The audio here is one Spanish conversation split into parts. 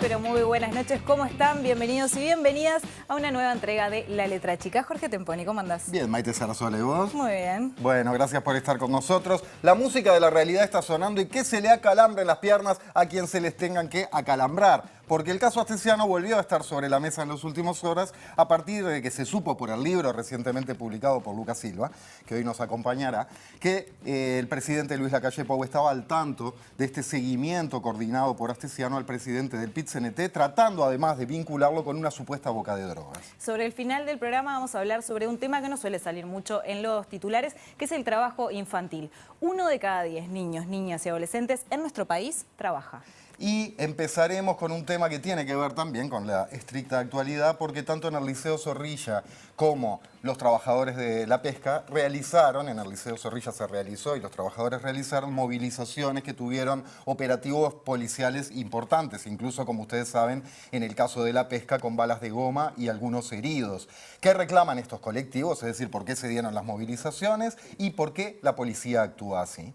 pero muy buenas noches. ¿Cómo están? Bienvenidos y bienvenidas a una nueva entrega de La Letra Chica. Jorge Temponi, ¿cómo andás? Bien, Maite Sarasola, ¿y vos? Muy bien. Bueno, gracias por estar con nosotros. La música de la realidad está sonando y que se le acalambre en las piernas a quien se les tengan que acalambrar. Porque el caso Astesiano volvió a estar sobre la mesa en las últimas horas a partir de que se supo por el libro recientemente publicado por Lucas Silva, que hoy nos acompañará, que el presidente Luis Lacalle Pou estaba al tanto de este seguimiento coordinado por Astesiano al presidente del PIT-CNT, tratando además de vincularlo con una supuesta boca de drogas. Sobre el final del programa vamos a hablar sobre un tema que no suele salir mucho en los titulares, que es el trabajo infantil. 1 de cada 10 niños, niñas y adolescentes en nuestro país trabaja. Y empezaremos con un tema que tiene que ver también con la estricta actualidad, porque tanto en el Liceo Zorrilla como los trabajadores de la pesca realizaron, en el Liceo Zorrilla se realizó y los trabajadores realizaron movilizaciones que tuvieron operativos policiales importantes, incluso como ustedes saben, en el caso de la pesca con balas de goma y algunos heridos. ¿Qué reclaman estos colectivos? Es decir, ¿por qué se dieron las movilizaciones y por qué la policía actúa así?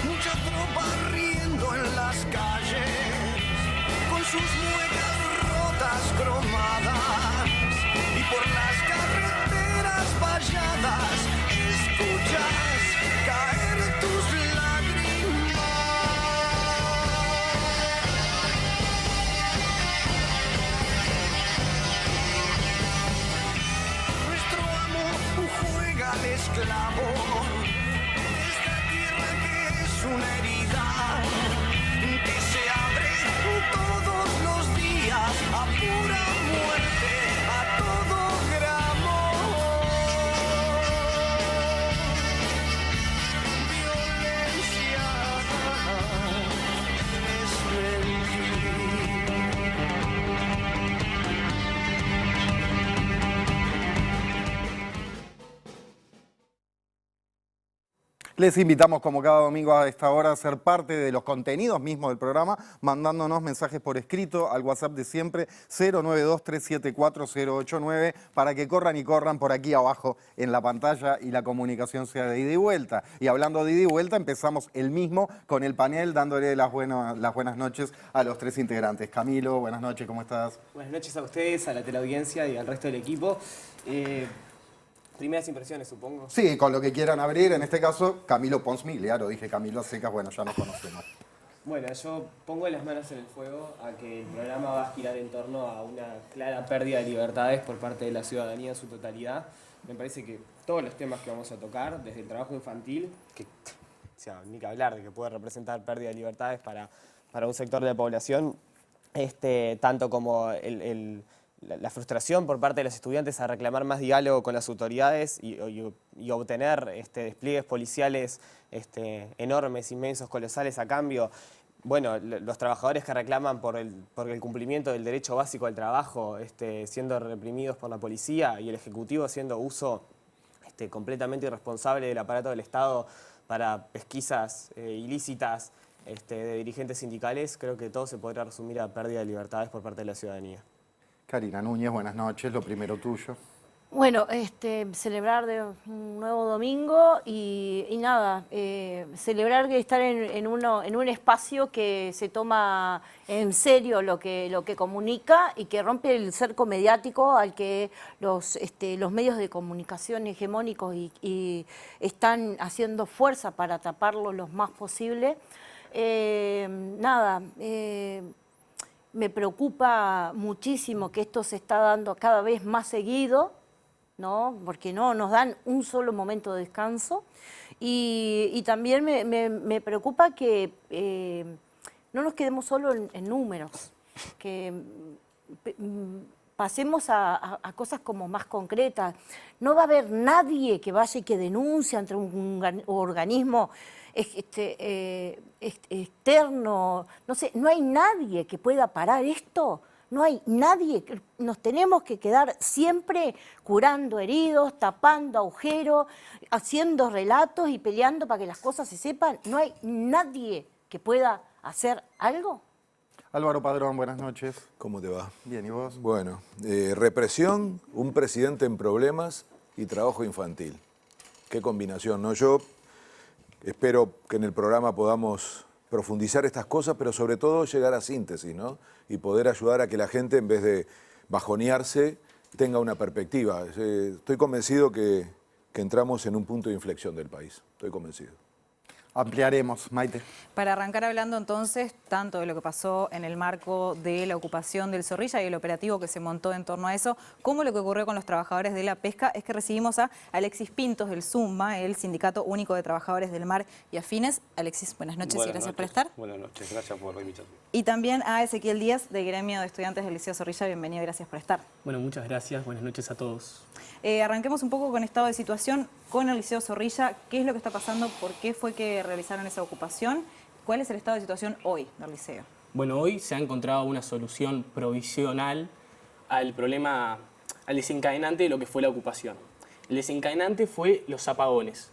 Mucha tropa riendo en las calles, con sus muecas rotas cromadas, y por las carreteras valladas escuchas caer tus lágrimas. Nuestro amo juega al esclavo, una herida que se abre todos los días a pura muerte, a todo gramo. Violencia es mentir. Les invitamos como cada domingo a esta hora a ser parte de los contenidos mismos del programa, mandándonos mensajes por escrito al WhatsApp de siempre 092-374-089 para que corran y corran por aquí abajo en la pantalla y la comunicación sea de ida y vuelta. Y hablando de ida y vuelta, empezamos el mismo con el panel dándole las buenas noches a los tres integrantes. Camilo, buenas noches, ¿cómo estás? Buenas noches a ustedes, a la teleaudiencia y al resto del equipo. Primeras impresiones, supongo. Sí, con lo que quieran abrir, en este caso, Camilo Pons Migliaro, dije Camilo Secas, bueno, ya nos conocemos. Bueno, yo pongo las manos en el fuego a que el programa va a girar en torno a una clara pérdida de libertades por parte de la ciudadanía en su totalidad. Me parece que todos los temas que vamos a tocar, desde el trabajo infantil, que, o sea, ni que hablar de que puede representar pérdida de libertades para un sector de la población, tanto como la frustración por parte de los estudiantes a reclamar más diálogo con las autoridades y obtener despliegues policiales enormes, inmensos, colosales a cambio. Bueno, los trabajadores que reclaman por el cumplimiento del derecho básico al trabajo siendo reprimidos por la policía y el Ejecutivo haciendo uso completamente irresponsable del aparato del Estado para pesquisas ilícitas de dirigentes sindicales, creo que todo se podría resumir a pérdida de libertades por parte de la ciudadanía. Karina Núñez, buenas noches, lo primero tuyo. Bueno, celebrar de un nuevo domingo y nada, celebrar que estar en un espacio que se toma en serio lo que comunica y que rompe el cerco mediático al que los medios de comunicación hegemónicos y están haciendo fuerza para taparlo lo más posible. Me preocupa muchísimo que esto se está dando cada vez más seguido, ¿no? Porque no nos dan un solo momento de descanso. Y también me preocupa que no nos quedemos solo en números, que pasemos a cosas como más concretas. No va a haber nadie que vaya y que denuncie ante un organismo externo, no sé, no hay nadie que pueda parar esto, no hay nadie, nos tenemos que quedar siempre curando heridos, tapando agujeros, haciendo relatos y peleando para que las cosas se sepan, no hay nadie que pueda hacer algo. Álvaro Padrón, buenas noches. ¿Cómo te va? Bien, ¿y vos? Bueno, represión, un presidente en problemas y trabajo infantil. Qué combinación, ¿no? Yo espero que en el programa podamos profundizar estas cosas, pero sobre todo llegar a síntesis, ¿no? Y poder ayudar a que la gente, en vez de bajonearse, tenga una perspectiva. Estoy convencido que entramos en un punto de inflexión del país. Estoy convencido. Ampliaremos, Maite. Para arrancar hablando entonces tanto de lo que pasó en el marco de la ocupación del Zorrilla y el operativo que se montó en torno a eso, como lo que ocurrió con los trabajadores de la pesca, es que recibimos a Alexis Pintos del SUMA, el Sindicato Único de Trabajadores del Mar y Afines. Alexis, buenas noches y gracias por estar. Buenas noches, gracias por la invitación. Y también a Ezequiel Díaz, del Gremio de Estudiantes del Liceo Zorrilla. Bienvenido y gracias por estar. Bueno, muchas gracias. Buenas noches a todos. Arranquemos un poco con estado de situación con el Liceo Zorrilla. ¿Qué es lo que está pasando? ¿Por qué fue que realizaron esa ocupación? ¿Cuál es el estado de situación hoy del liceo? Bueno, hoy se ha encontrado una solución provisional al problema, al desencadenante de lo que fue la ocupación. El desencadenante fue los apagones.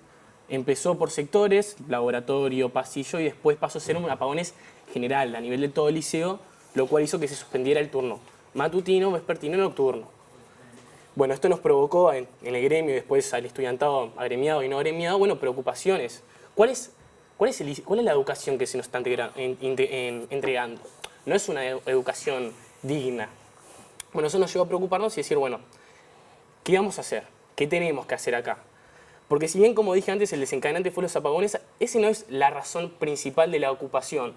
Empezó por sectores, laboratorio, pasillo, y después pasó a ser un apagones general a nivel de todo el liceo, lo cual hizo que se suspendiera el turno matutino, vespertino y nocturno. Bueno, esto nos provocó en el gremio y después al estudiantado agremiado y no agremiado, bueno, preocupaciones. ¿Cuál es la educación que se nos está entregando? No es una educación digna. Bueno, eso nos llevó a preocuparnos y decir, bueno, ¿qué vamos a hacer? ¿Qué tenemos que hacer acá? Porque si bien, como dije antes, el desencadenante fue los apagones, ese no es la razón principal de la ocupación.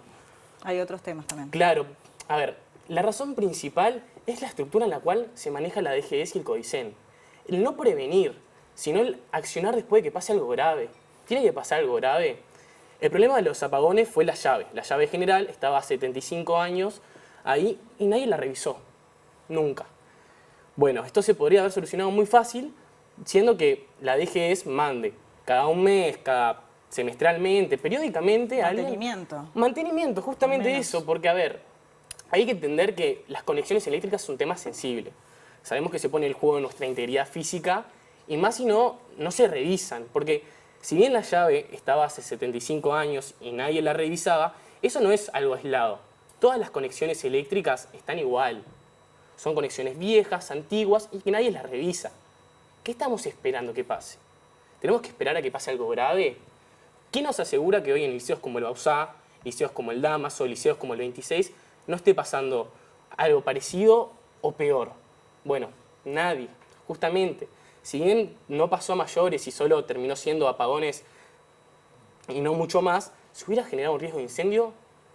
Hay otros temas también. Claro, a ver, la razón principal es la estructura en la cual se maneja la DGS y el CODICEN. El no prevenir, sino el accionar después de que pase algo grave. ¿Tiene que pasar algo grave? El problema de los apagones fue la llave. La llave general estaba hace 75 años ahí y nadie la revisó. Nunca. Bueno, esto se podría haber solucionado muy fácil, siendo que la DGS mande cada un mes, cada semestralmente, periódicamente... Mantenimiento. Mantenimiento, justamente eso, porque a ver, hay que entender que las conexiones eléctricas son un tema sensible. Sabemos que se pone en juego nuestra integridad física y más si no se revisan, porque si bien la llave estaba hace 75 años y nadie la revisaba, eso no es algo aislado. Todas las conexiones eléctricas están igual. Son conexiones viejas, antiguas y que nadie las revisa. ¿Qué estamos esperando que pase? ¿Tenemos que esperar a que pase algo grave? ¿Quién nos asegura que hoy en liceos como el Bausá, liceos como el Damaso, liceos como el 26, no esté pasando algo parecido o peor? Bueno, nadie. Justamente, si bien no pasó a mayores y solo terminó siendo apagones y no mucho más, si hubiera generado un riesgo de incendio,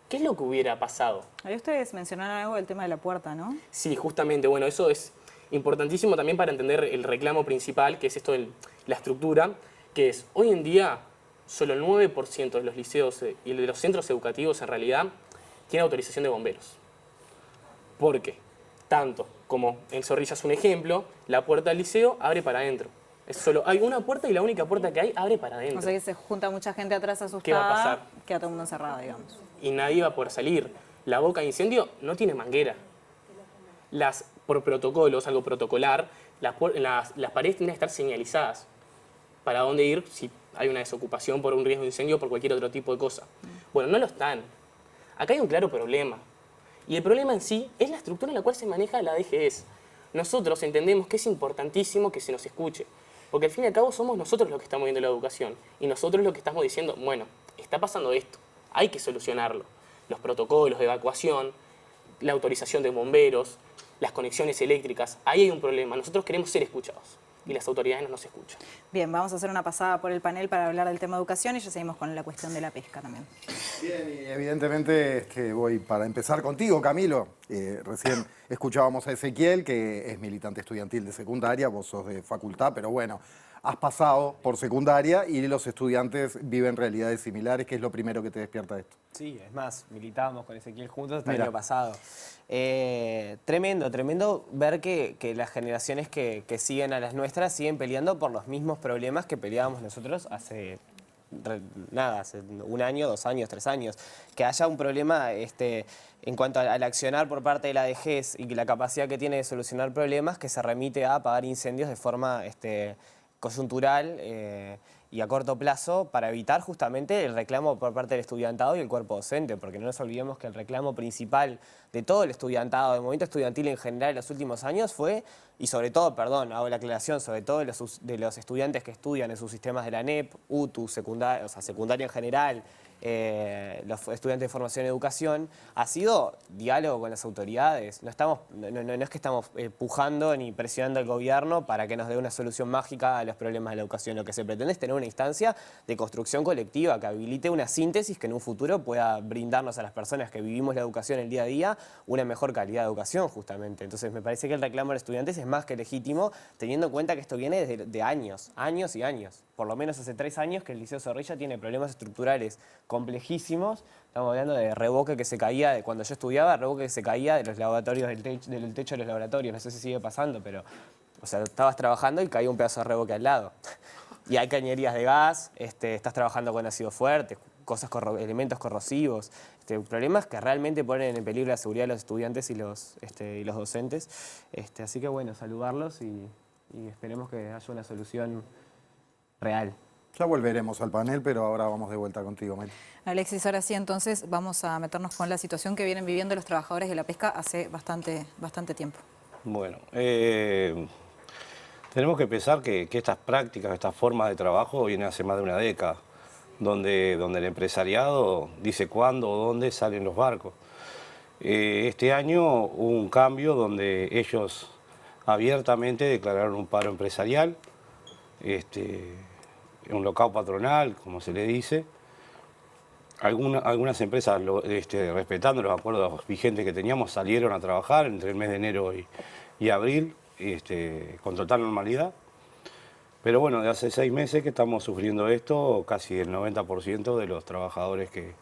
¿qué es lo que hubiera pasado? Ahí ustedes mencionaron algo del tema de la puerta, ¿no? Sí, justamente. Bueno, eso es importantísimo también para entender el reclamo principal, que es esto de la estructura, que es, hoy en día, solo el 9% de los liceos y de los centros educativos, en realidad, tiene autorización de bomberos. ¿Por qué? Tanto como en Zorrilla es un ejemplo, la puerta del liceo abre para adentro. Hay una puerta y la única puerta que hay abre para adentro. O sea que se junta mucha gente atrás asustada. ¿Qué va a pasar? Queda todo el mundo encerrado, digamos. Y nadie va a poder salir. La boca de incendio no tiene manguera. Por protocolos, algo protocolar, las paredes tienen que estar señalizadas para dónde ir si hay una desocupación por un riesgo de incendio o por cualquier otro tipo de cosa. Bueno, no lo están. Acá hay un claro problema. Y el problema en sí es la estructura en la cual se maneja la DGS. Nosotros entendemos que es importantísimo que se nos escuche, porque al fin y al cabo somos nosotros los que estamos viendo la educación y nosotros los que estamos diciendo, bueno, está pasando esto, hay que solucionarlo. Los protocolos de evacuación, la autorización de bomberos, las conexiones eléctricas, ahí hay un problema. Nosotros queremos ser escuchados y las autoridades no nos escuchan. Bien, vamos a hacer una pasada por el panel para hablar del tema educación y ya seguimos con la cuestión de la pesca también. Bien, y evidentemente voy para empezar contigo, Camilo. Recién escuchábamos a Ezequiel, que es militante estudiantil de secundaria, vos sos de facultad, pero bueno, has pasado por secundaria y los estudiantes viven realidades similares. ¿Qué es lo primero que te despierta esto? Sí, es más, militábamos con Ezequiel juntos hasta el Mira. año pasado. Tremendo ver que las generaciones que siguen a las nuestras siguen peleando por los mismos problemas que peleábamos nosotros hace un año, 2 años, 3 años. Que haya un problema en cuanto al accionar por parte de la DGS y que la capacidad que tiene de solucionar problemas que se remite a apagar incendios de forma coyuntural y a corto plazo para evitar justamente el reclamo por parte del estudiantado y el cuerpo docente, porque no nos olvidemos que el reclamo principal de todo el estudiantado, del movimiento estudiantil en general en los últimos años fue, y sobre todo, perdón, hago la aclaración, sobre todo de los estudiantes que estudian en sus sistemas de la ANEP, UTU, secundaria, o sea, secundaria en general, los estudiantes de formación y educación, ha sido diálogo con las autoridades. No es que estamos pujando ni presionando al gobierno para que nos dé una solución mágica a los problemas de la educación. Lo que se pretende es tener una instancia de construcción colectiva que habilite una síntesis que en un futuro pueda brindarnos a las personas que vivimos la educación el día a día una mejor calidad de educación, justamente. Entonces me parece que el reclamo de los estudiantes es más que legítimo, teniendo en cuenta que esto viene de años y años. Por lo menos hace 3 años que el Liceo Zorrilla tiene problemas estructurales complejísimos. Estamos hablando de revoque que se caía, de cuando yo estudiaba, revoque que se caía de los laboratorios, del techo de los laboratorios. No sé si sigue pasando, pero o sea, estabas trabajando y caía un pedazo de revoque al lado. Y hay cañerías de gas, estás trabajando con ácido fuerte, elementos corrosivos, problemas que realmente ponen en peligro la seguridad de los estudiantes y los docentes. Así que bueno, saludarlos y esperemos que haya una solución real. Ya volveremos al panel, pero ahora vamos de vuelta contigo, Mel. Alexis, ahora sí, entonces vamos a meternos con la situación que vienen viviendo los trabajadores de la pesca hace bastante tiempo. Bueno, tenemos que pensar que estas prácticas, estas formas de trabajo vienen hace más de una década, donde el empresariado dice cuándo o dónde salen los barcos. Este año hubo un cambio donde ellos abiertamente declararon un paro empresarial, un lockout patronal, como se le dice. Algunas empresas, respetando los acuerdos vigentes que teníamos, salieron a trabajar entre el mes de enero y abril, con total normalidad. Pero bueno, de hace 6 meses que estamos sufriendo esto, casi el 90% de los trabajadores que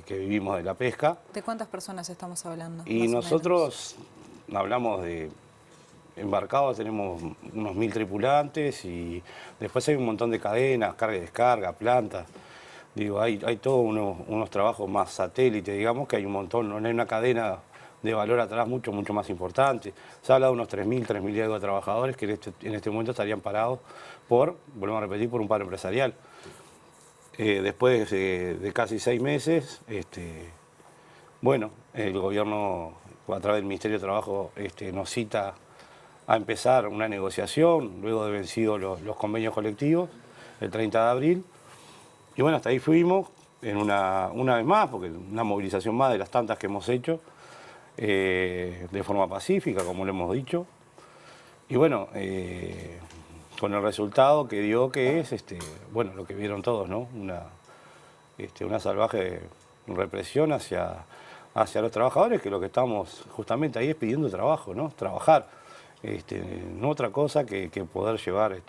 vivimos de la pesca. ¿De cuántas personas estamos hablando? Y nosotros hablamos de embarcados, tenemos unos 1000 tripulantes y después hay un montón de cadenas, carga y descarga, plantas. Digo, hay todos unos trabajos más satélites, digamos, que hay un montón, no hay una cadena de valor atrás mucho más importante. Se habla de unos 3.000 y algo de trabajadores que en este momento estarían parados volvemos a repetir, por un paro empresarial. Después de casi 6 meses, bueno, el gobierno, a través del Ministerio de Trabajo, nos cita a empezar una negociación, luego de vencidos los convenios colectivos, el 30 de abril. Y bueno, hasta ahí fuimos, una vez más, porque una movilización más de las tantas que hemos hecho, de forma pacífica, como lo hemos dicho. Y bueno, con el resultado que dio, que es, bueno, lo que vieron todos, ¿no? Una salvaje represión hacia los trabajadores, que lo que estamos justamente ahí es pidiendo trabajo, ¿no? Trabajar. No otra cosa que poder llevar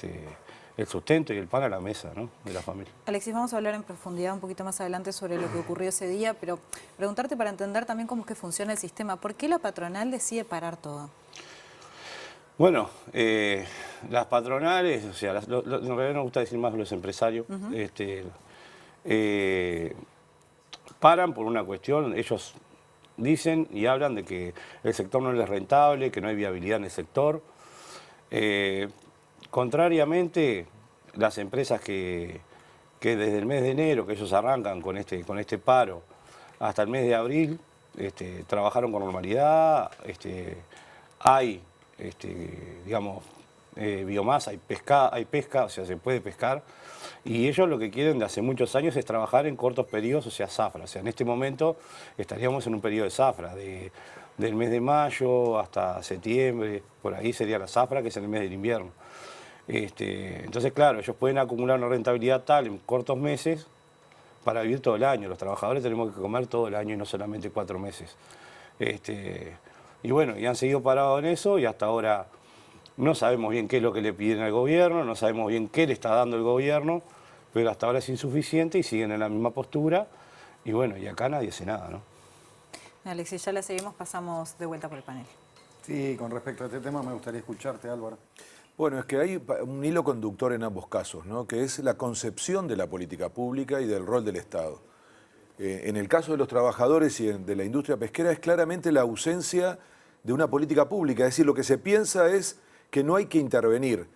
el sustento y el pan a la mesa, ¿no?, de la familia. Alexis, vamos a hablar en profundidad un poquito más adelante sobre lo que ocurrió ese día, pero preguntarte para entender también cómo es que funciona el sistema. ¿Por qué la patronal decide parar todo? Bueno, las patronales, o sea, en realidad nos gusta decir más los empresarios, paran por una cuestión. Ellos dicen y hablan de que el sector no es rentable, que no hay viabilidad en el sector. Contrariamente, las empresas que desde el mes de enero, que ellos arrancan con este paro, hasta el mes de abril, trabajaron con normalidad. Hay, digamos, biomasa, hay pesca, o sea, se puede pescar. Y ellos lo que quieren de hace muchos años es trabajar en cortos periodos, o sea, zafra. O sea, en este momento estaríamos en un periodo de zafra, del mes de mayo hasta septiembre, por ahí sería la zafra, que es en el mes del invierno. Entonces, claro, ellos pueden acumular una rentabilidad tal en cortos meses para vivir todo el año. Los trabajadores tenemos que comer todo el año y no solamente 4 meses. Y bueno, y han seguido parados en eso y hasta ahora no sabemos bien qué es lo que le piden al gobierno, no sabemos bien qué le está dando el gobierno, pero hasta ahora es insuficiente y siguen en la misma postura. Y bueno, y acá nadie hace nada, ¿no? Alexis, ya la seguimos, pasamos de vuelta por el panel. Sí, con respecto a este tema me gustaría escucharte, Álvaro. Bueno, es que hay un hilo conductor en ambos casos, ¿no?, que es la concepción de la política pública y del rol del Estado. En el caso de los trabajadores y de la industria pesquera es claramente la ausencia de una política pública, es decir, lo que se piensa es que no hay que intervenir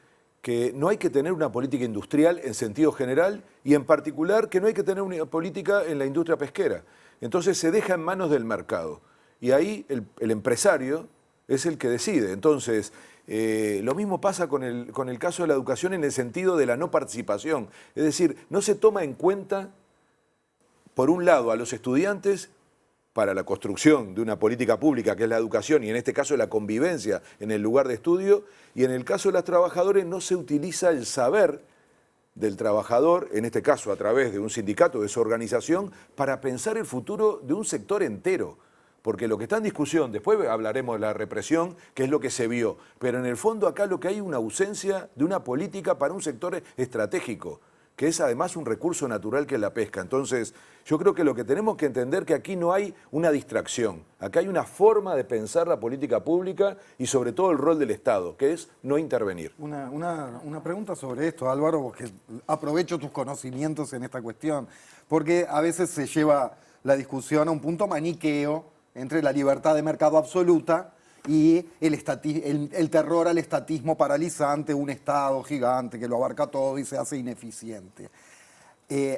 que no hay que tener una política industrial en sentido general y en particular que no hay que tener una política en la industria pesquera. Entonces se deja en manos del mercado y ahí el empresario es el que decide. Entonces, lo mismo pasa con el caso de la educación en el sentido de la no participación. Es decir, no se toma en cuenta, por un lado, a los estudiantes para la construcción de una política pública que es la educación y en este caso la convivencia en el lugar de estudio, y en el caso de los trabajadores no se utiliza el saber del trabajador, en este caso a través de un sindicato, de su organización, para pensar el futuro de un sector entero. Porque lo que está en discusión, después hablaremos de la represión, que es lo que se vio, pero en el fondo acá lo que hay es una ausencia de una política para un sector estratégico, que es además un recurso natural que es la pesca. Entonces, yo creo que lo que tenemos que entender que aquí no hay una distracción, acá hay una forma de pensar la política pública y sobre todo el rol del Estado, que es no intervenir. Una pregunta sobre esto, Álvaro, porque aprovecho tus conocimientos en esta cuestión, porque a veces se lleva la discusión a un punto maniqueo entre la libertad de mercado absoluta y el terror al estatismo paralizante, un Estado gigante que lo abarca todo y se hace ineficiente.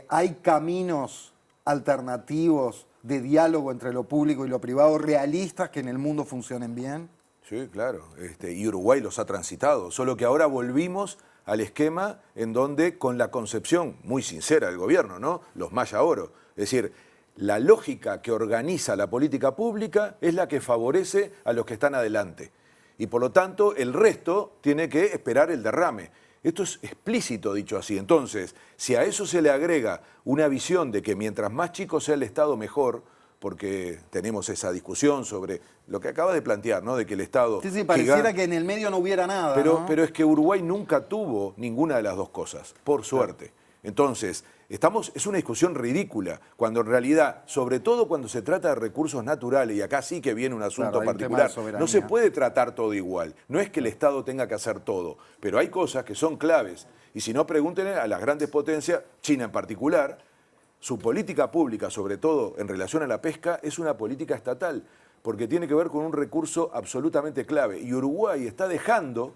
¿Hay caminos alternativos de diálogo entre lo público y lo privado realistas que en el mundo funcionen bien? Sí, claro, y Uruguay los ha transitado, solo que ahora volvimos al esquema en donde, con la concepción muy sincera del gobierno, ¿no?, los Maya Oro, es decir, la lógica que organiza la política pública es la que favorece a los que están adelante. Y por lo tanto, el resto tiene que esperar el derrame. Esto es explícito dicho así. Entonces, si a eso se le agrega una visión de que mientras más chico sea el Estado, mejor, porque tenemos esa discusión sobre lo que acaba de plantear, ¿no?, de que el Estado... Sí, pareciera que en el medio no hubiera nada, ¿no? Pero es que Uruguay nunca tuvo ninguna de las dos cosas, por suerte. Entonces, es una discusión ridícula, cuando en realidad, sobre todo cuando se trata de recursos naturales, y acá sí que viene un asunto particular, no se puede tratar todo igual. No es que el Estado tenga que hacer todo, pero hay cosas que son claves. Y si no, pregúntenle a las grandes potencias, China en particular, su política pública, sobre todo en relación a la pesca, es una política estatal, porque tiene que ver con un recurso absolutamente clave. Y Uruguay está dejando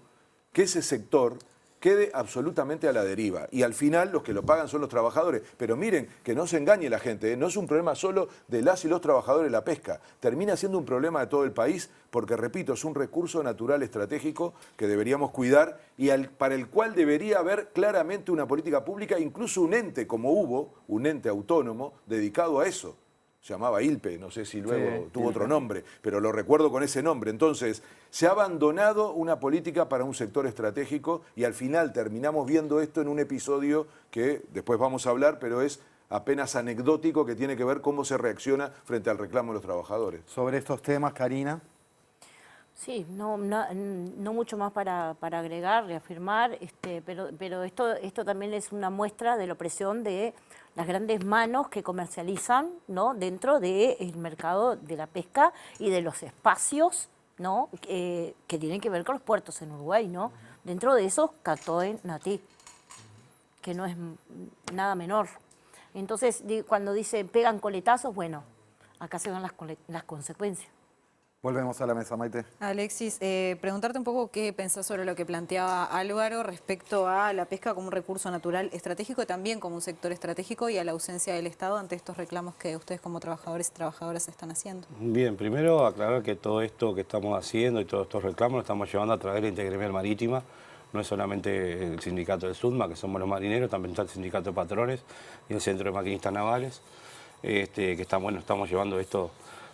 que ese sector quede absolutamente a la deriva. Y al final los que lo pagan son los trabajadores. Pero miren, que no se engañe la gente, ¿eh? No es un problema solo de las y los trabajadores de la pesca. Termina siendo un problema de todo el país porque, repito, es un recurso natural estratégico que deberíamos cuidar y para el cual debería haber claramente una política pública, incluso un ente, como hubo, un ente autónomo dedicado a eso. Se llamaba ILPE, no sé si luego tuvo otro nombre, pero lo recuerdo con ese nombre. Entonces, se ha abandonado una política para un sector estratégico y al final terminamos viendo esto en un episodio que después vamos a hablar, pero es apenas anecdótico, que tiene que ver cómo se reacciona frente al reclamo de los trabajadores. Sobre estos temas, Karina. Sí, no mucho más para agregar, reafirmar, pero esto también es una muestra de la opresión de las grandes manos que comercializan, ¿no?, dentro del mercado de la pesca y de los espacios, ¿no?, que tienen que ver con los puertos en Uruguay, ¿no? Dentro de esos, Catoen Natí, que no es nada menor. Entonces, cuando dice pegan coletazos, bueno, acá se van las consecuencias. Volvemos a la mesa, Maite. Alexis, preguntarte un poco qué pensás sobre lo que planteaba Álvaro respecto a la pesca como un recurso natural estratégico y también como un sector estratégico y a la ausencia del Estado ante estos reclamos que ustedes como trabajadores y trabajadoras están haciendo. Bien, primero aclarar que todo esto que estamos haciendo y todos estos reclamos lo estamos llevando a través de la Intergremial Marítima. No es solamente el sindicato del SUDMA, que somos los marineros, también está el sindicato de patrones y el Centro de Maquinistas Navales, que estamos llevando esto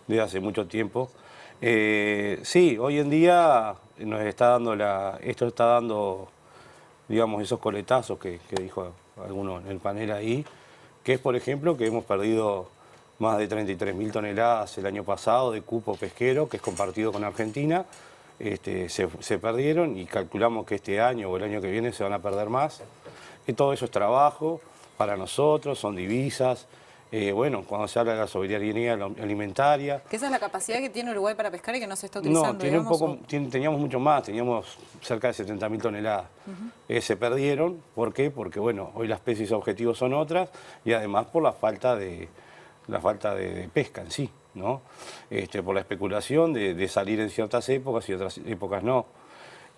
desde hace mucho tiempo. Sí, hoy en día nos está dando esto está dando, digamos, esos coletazos que dijo alguno en el panel ahí, que es, por ejemplo, que hemos perdido más de 33.000 toneladas el año pasado de cupo pesquero, que es compartido con Argentina. Se perdieron y calculamos que este año o el año que viene se van a perder más. Y todo eso es trabajo para nosotros, son divisas. Bueno, cuando se habla de la soberanía alimentaria... Que esa es la capacidad que tiene Uruguay para pescar y que no se está utilizando, No, teníamos mucho más, teníamos cerca de 70.000 toneladas. Se perdieron, ¿por qué? Porque, bueno, hoy las especies objetivos son otras y además por la falta de pesca en sí, ¿no? Por la especulación de salir en ciertas épocas y otras épocas no.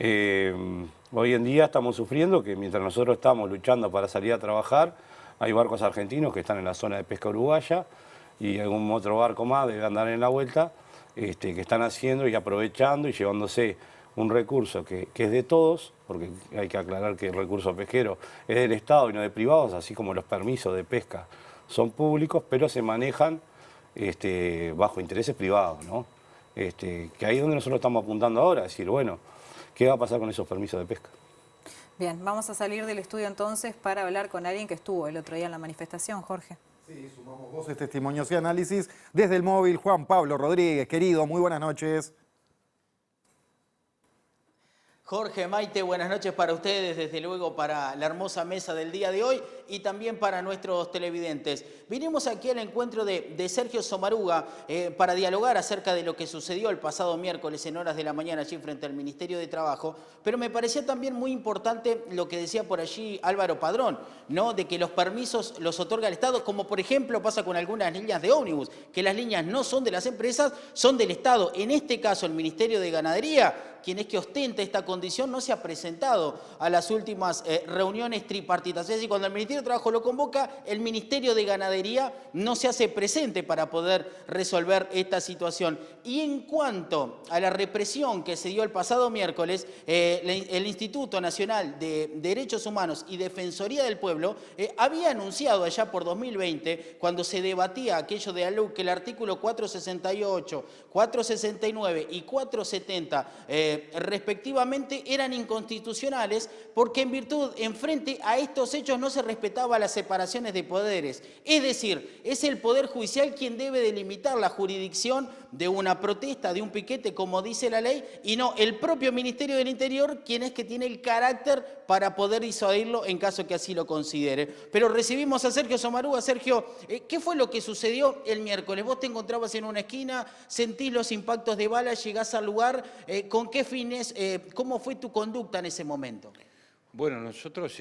Hoy en día estamos sufriendo que mientras nosotros estamos luchando para salir a trabajar, hay barcos argentinos que están en la zona de pesca uruguaya y algún otro barco más debe andar en la vuelta, que están haciendo y aprovechando y llevándose un recurso que es de todos, porque hay que aclarar que el recurso pesquero es del Estado y no de privados, así como los permisos de pesca son públicos, pero se manejan bajo intereses privados, ¿no? Que ahí es donde nosotros estamos apuntando ahora, decir, bueno, ¿qué va a pasar con esos permisos de pesca? Bien, vamos a salir del estudio entonces para hablar con alguien que estuvo el otro día en la manifestación, Jorge. Sí, sumamos voces, testimonios y análisis desde el móvil. Juan Pablo Rodríguez, querido, muy buenas noches. Jorge, Maite, buenas noches para ustedes, desde luego para la hermosa mesa del día de hoy y también para nuestros televidentes. Vinimos aquí al encuentro de Sergio Sommaruga para dialogar acerca de lo que sucedió el pasado miércoles en horas de la mañana allí frente al Ministerio de Trabajo, pero me parecía también muy importante lo que decía por allí Álvaro Padrón, ¿no? De que los permisos los otorga el Estado, como por ejemplo pasa con algunas líneas de ómnibus, que las líneas no son de las empresas, son del Estado. En este caso el Ministerio de Ganadería, quien es que ostenta esta condición, no se ha presentado a las últimas reuniones tripartitas. Es decir, cuando el Ministerio de Trabajo lo convoca, el Ministerio de Ganadería no se hace presente para poder resolver esta situación. Y en cuanto a la represión que se dio el pasado miércoles, el Instituto Nacional de Derechos Humanos y Defensoría del Pueblo había anunciado allá por 2020, cuando se debatía aquello de ALUC, que el artículo 468, 469 y 470 respectivamente eran inconstitucionales porque en frente a estos hechos no se respetaba las separaciones de poderes. Es decir, es el Poder Judicial quien debe delimitar la jurisdicción de una protesta, de un piquete, como dice la ley, y no el propio Ministerio del Interior, quien es que tiene el carácter para poder disuadirlo en caso que así lo considere. Pero recibimos a Sergio Sommaruga. Sergio, ¿qué fue lo que sucedió el miércoles? Vos te encontrabas en una esquina, sentís los impactos de bala, llegás al lugar, ¿con qué fines? ¿Cómo fue tu conducta en ese momento? Bueno, nosotros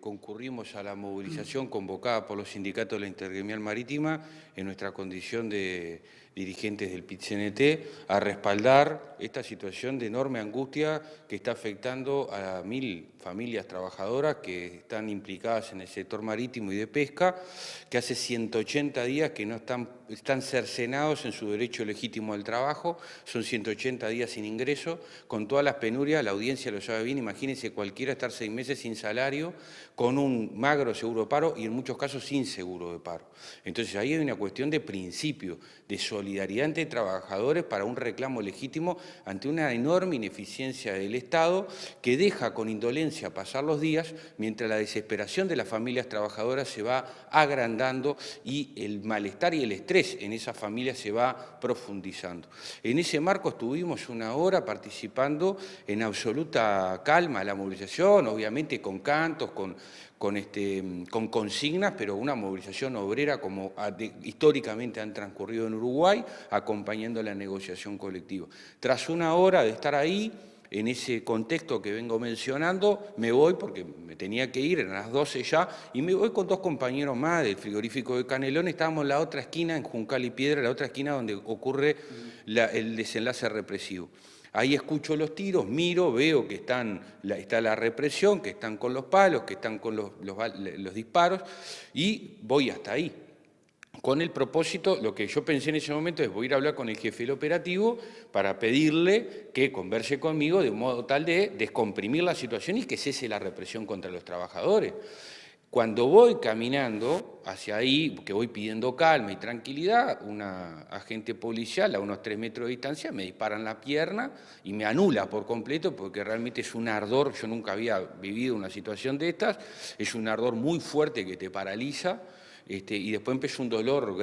concurrimos a la movilización convocada por los sindicatos de la Intergremial Marítima en nuestra condición de dirigentes del PIT-CNT a respaldar esta situación de enorme angustia que está afectando a 1000 familias trabajadoras que están implicadas en el sector marítimo y de pesca, que hace 180 días que no están cercenados en su derecho legítimo al trabajo, son 180 días sin ingreso, con todas las penurias, la audiencia lo sabe bien, imagínense cualquiera estar 6 meses sin salario, con un magro seguro de paro y en muchos casos sin seguro de paro. Entonces ahí hay una cuestión de principio, de solidaridad entre trabajadores para un reclamo legítimo ante una enorme ineficiencia del Estado que deja con indolencia pasar los días mientras la desesperación de las familias trabajadoras se va agrandando y el malestar y el estrés en esas familias se va profundizando. En ese marco estuvimos una hora participando en absoluta calma la movilización, obviamente con cantos, con consignas, pero una movilización obrera como históricamente han transcurrido en Uruguay, acompañando la negociación colectiva. Tras una hora de estar ahí, en ese contexto que vengo mencionando, me voy porque me tenía que ir, eran las 12 ya, y me voy con 2 compañeros más del frigorífico de Canelones. Estábamos en la otra esquina, en Juncal y Piedra, la otra esquina donde ocurre el desenlace represivo. Ahí escucho los tiros, miro, veo que está la represión, que están con los palos, que están con los disparos, y voy hasta ahí. Con el propósito, lo que yo pensé en ese momento es voy a ir a hablar con el jefe del operativo para pedirle que converse conmigo de un modo tal de descomprimir la situación y que cese la represión contra los trabajadores. Cuando voy caminando hacia ahí, que voy pidiendo calma y tranquilidad, una agente policial a unos 3 metros de distancia me dispara en la pierna y me anula por completo porque realmente es un ardor, yo nunca había vivido una situación de estas, es un ardor muy fuerte que te paraliza. Y después empezó un dolor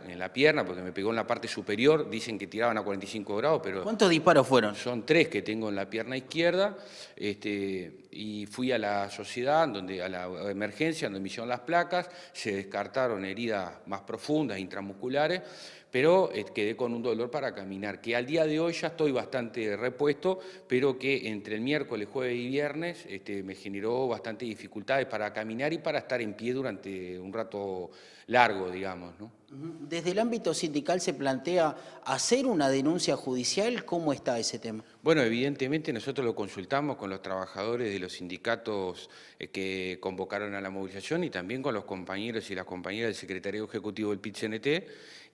en la pierna porque me pegó en la parte superior, dicen que tiraban a 45 grados, pero... ¿Cuántos disparos fueron? Son 3 que tengo en la pierna izquierda, y fui a la sociedad, a la emergencia, donde me hicieron las placas, se descartaron heridas más profundas, intramusculares, pero quedé con un dolor para caminar, que al día de hoy ya estoy bastante repuesto, pero que entre el miércoles, jueves y viernes me generó bastante dificultades para caminar y para estar en pie durante un rato largo, digamos, ¿no? Desde el ámbito sindical se plantea hacer una denuncia judicial. ¿Cómo está ese tema? Bueno, evidentemente nosotros lo consultamos con los trabajadores de los sindicatos que convocaron a la movilización y también con los compañeros y las compañeras del Secretariado Ejecutivo del PIT-CNT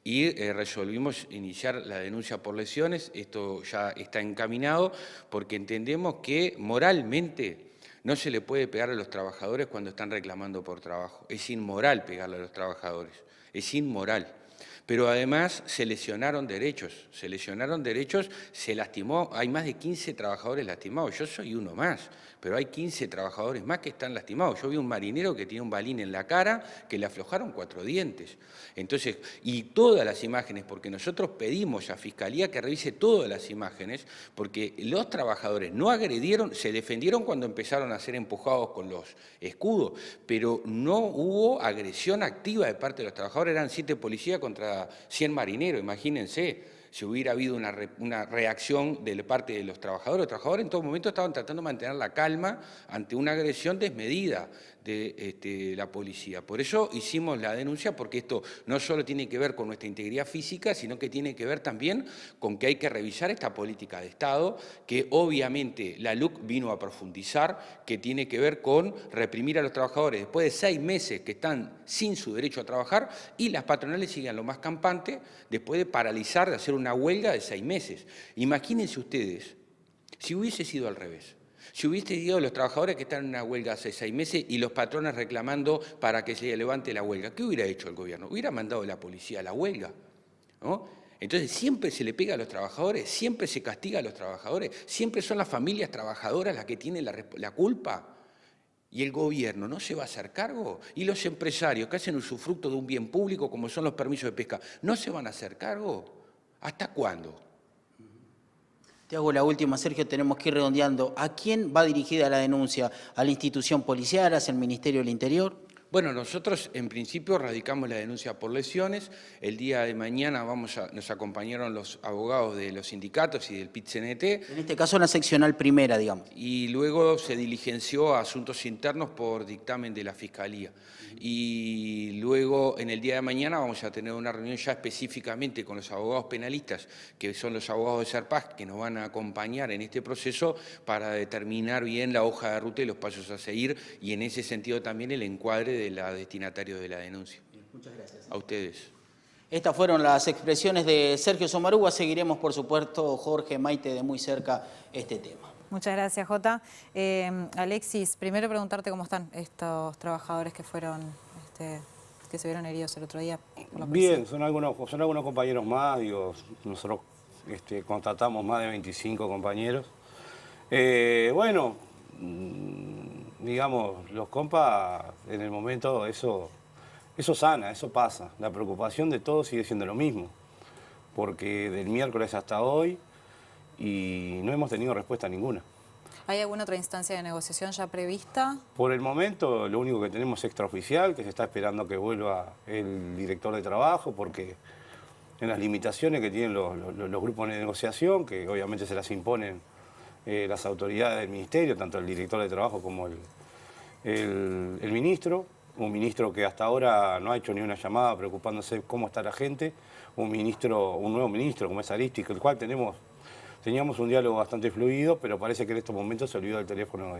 y resolvimos iniciar la denuncia por lesiones. Esto ya está encaminado porque entendemos que moralmente no se le puede pegar a los trabajadores cuando están reclamando por trabajo. Es inmoral pegarle a los trabajadores, es inmoral. Pero además se lesionaron derechos, se lastimó, hay más de 15 trabajadores lastimados, yo soy uno más, pero hay 15 trabajadores más que están lastimados. Yo vi un marinero que tiene un balín en la cara que le aflojaron 4 dientes. Entonces, y todas las imágenes, porque nosotros pedimos a Fiscalía que revise todas las imágenes, porque los trabajadores no agredieron, se defendieron cuando empezaron a ser empujados con los escudos, pero no hubo agresión activa de parte de los trabajadores, eran 7 policías contra 100 marineros, imagínense. Si hubiera habido una reacción de parte de los trabajadores en todo momento estaban tratando de mantener la calma ante una agresión desmedida de la policía. Por eso hicimos la denuncia, porque esto no solo tiene que ver con nuestra integridad física, sino que tiene que ver también con que hay que revisar esta política de Estado, que obviamente la LUC vino a profundizar, que tiene que ver con reprimir a los trabajadores después de 6 meses que están sin su derecho a trabajar y las patronales siguen lo más campante después de paralizar, de hacer una huelga de 6 meses. Imagínense ustedes si hubiese sido al revés. Si hubiese sido los trabajadores que están en una huelga hace 6 meses y los patrones reclamando para que se levante la huelga, ¿qué hubiera hecho el gobierno? Hubiera mandado a la policía a la huelga, ¿no? Entonces siempre se le pega a los trabajadores, siempre se castiga a los trabajadores, siempre son las familias trabajadoras las que tienen la culpa. ¿Y el gobierno no se va a hacer cargo? ¿Y los empresarios que hacen usufructo de un bien público como son los permisos de pesca, no se van a hacer cargo? ¿Hasta cuándo? Te hago la última, Sergio, tenemos que ir redondeando. ¿A quién va dirigida la denuncia? ¿A la institución policial? ¿Hacia el Ministerio del Interior? Bueno, nosotros en principio radicamos la denuncia por lesiones. El día de mañana nos acompañaron los abogados de los sindicatos y del PIT-CNT. En este caso la seccional primera, digamos. Y luego se diligenció a asuntos internos por dictamen de la Fiscalía. Y luego en el día de mañana vamos a tener una reunión ya específicamente con los abogados penalistas, que son los abogados de Serpaz, que nos van a acompañar en este proceso para determinar bien la hoja de ruta y los pasos a seguir, y en ese sentido también el encuadre de la destinatario de la denuncia. Muchas gracias. A ustedes. Estas fueron las expresiones de Sergio Sommarúa. Seguiremos, por supuesto, Jorge, Maite, de muy cerca este tema. Muchas gracias, Jota. Alexis, primero preguntarte cómo están estos trabajadores que fueron, que se vieron heridos el otro día por la policía. Bien, son algunos compañeros más, digo, nosotros contratamos más de 25 compañeros. Bueno, digamos, los compas, en el momento eso sana, eso pasa. La preocupación de todos sigue siendo lo mismo, porque del miércoles hasta hoy y no hemos tenido respuesta ninguna. ¿Hay alguna otra instancia de negociación ya prevista? Por el momento, lo único que tenemos es extraoficial, que se está esperando que vuelva el director de trabajo, porque en las limitaciones que tienen los grupos de negociación, que obviamente se las imponen las autoridades del ministerio, tanto el director de trabajo como el ministro, un ministro que hasta ahora no ha hecho ni una llamada preocupándose cómo está la gente, un nuevo ministro como es Aristi, con el cual teníamos un diálogo bastante fluido, pero parece que en estos momentos se olvidó el teléfono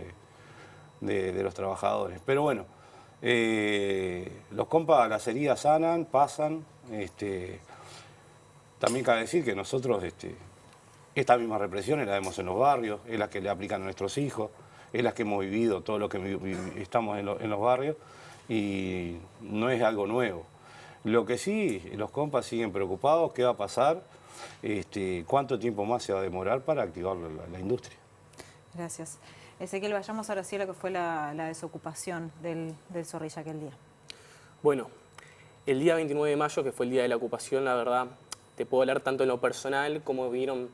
de los trabajadores. Pero bueno, los compas, las heridas sanan, pasan. También cabe decir que nosotros esta misma represión la vemos en los barrios, es la que le aplican a nuestros hijos, es la que hemos vivido, todo lo que estamos en los barrios, y no es algo nuevo. Lo que sí, los compas siguen preocupados, ¿qué va a pasar? ¿Cuánto tiempo más se va a demorar para activar la industria? Gracias. Ezequiel, vayamos ahora sí a lo que fue la desocupación del Zorrilla aquel día. Bueno, el día 29 de mayo, que fue el día de la ocupación, la verdad, te puedo hablar tanto en lo personal como vieron,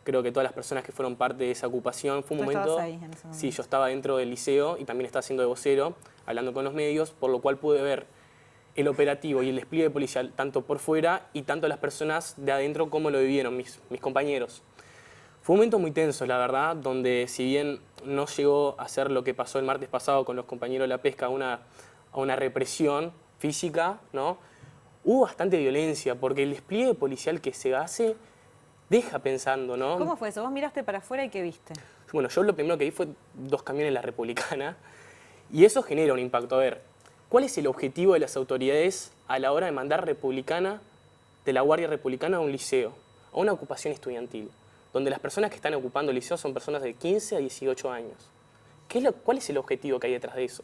creo que todas las personas que fueron parte de esa ocupación. Fue un momento. ¿Estabas ahí en ese momento? Sí, yo estaba dentro del liceo y también estaba haciendo de vocero, hablando con los medios, por lo cual pude ver el operativo y el despliegue policial tanto por fuera y tanto las personas de adentro como lo vivieron mis compañeros. Fue un momento muy tenso, la verdad, donde si bien no llegó a ser lo que pasó el martes pasado con los compañeros de la pesca, a una represión, física, ¿no? Hubo bastante violencia, porque el despliegue policial que se hace deja pensando, ¿no? ¿Cómo fue eso? Vos miraste para afuera y ¿qué viste? Bueno, yo lo primero que vi fue 2 camiones de la Republicana y eso genera un impacto. A ver, ¿cuál es el objetivo de las autoridades a la hora de mandar Republicana, de la Guardia Republicana a un liceo, a una ocupación estudiantil, donde las personas que están ocupando el liceo son personas de 15 a 18 años? ¿Cuál es el objetivo que hay detrás de eso?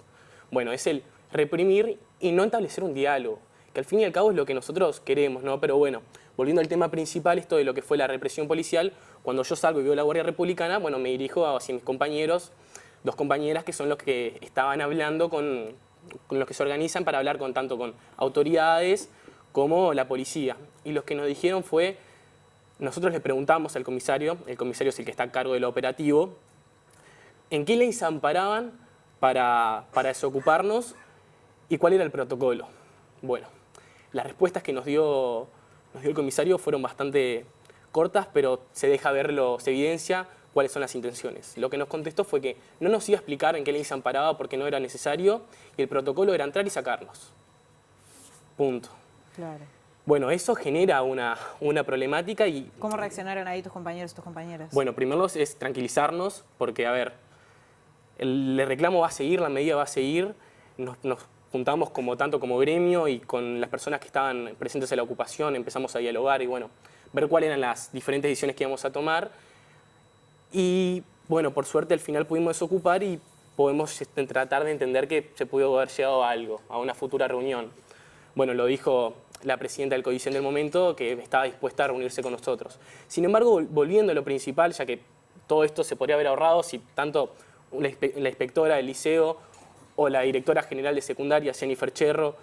Bueno, es el reprimir y no establecer un diálogo, que al fin y al cabo es lo que nosotros queremos, ¿no? Pero bueno, volviendo al tema principal, esto de lo que fue la represión policial, cuando yo salgo y veo la Guardia Republicana, bueno, me dirijo hacia mis compañeros, 2 compañeras que son los que estaban hablando con los que se organizan para hablar tanto con autoridades como la policía. Y lo que nos dijeron fue, nosotros le preguntamos al comisario, el comisario es el que está a cargo del operativo, en qué ley se amparaban para desocuparnos y cuál era el protocolo. Bueno, las respuestas que nos dio el comisario fueron bastante cortas, pero se deja ver, se evidencia cuáles son las intenciones. Lo que nos contestó fue que no nos iba a explicar en qué ley se amparaba porque no era necesario y el protocolo era entrar y sacarnos. Punto. Claro. Bueno, eso genera una problemática y... ¿Cómo reaccionaron ahí tus compañeros y tus compañeras? Bueno, primero es tranquilizarnos porque, a ver, el reclamo va a seguir, la medida va a seguir, nos juntamos tanto como gremio y con las personas que estaban presentes en la ocupación, empezamos a dialogar y bueno, ver cuáles eran las diferentes decisiones que íbamos a tomar. Y bueno, por suerte al final pudimos desocupar y podemos tratar de entender que se pudo haber llegado a algo, a una futura reunión. Bueno, lo dijo la presidenta del CODICEN del momento, que estaba dispuesta a reunirse con nosotros. Sin embargo, volviendo a lo principal, ya que todo esto se podría haber ahorrado si tanto la inspectora del liceo o la directora general de secundaria, Jennifer Cherro,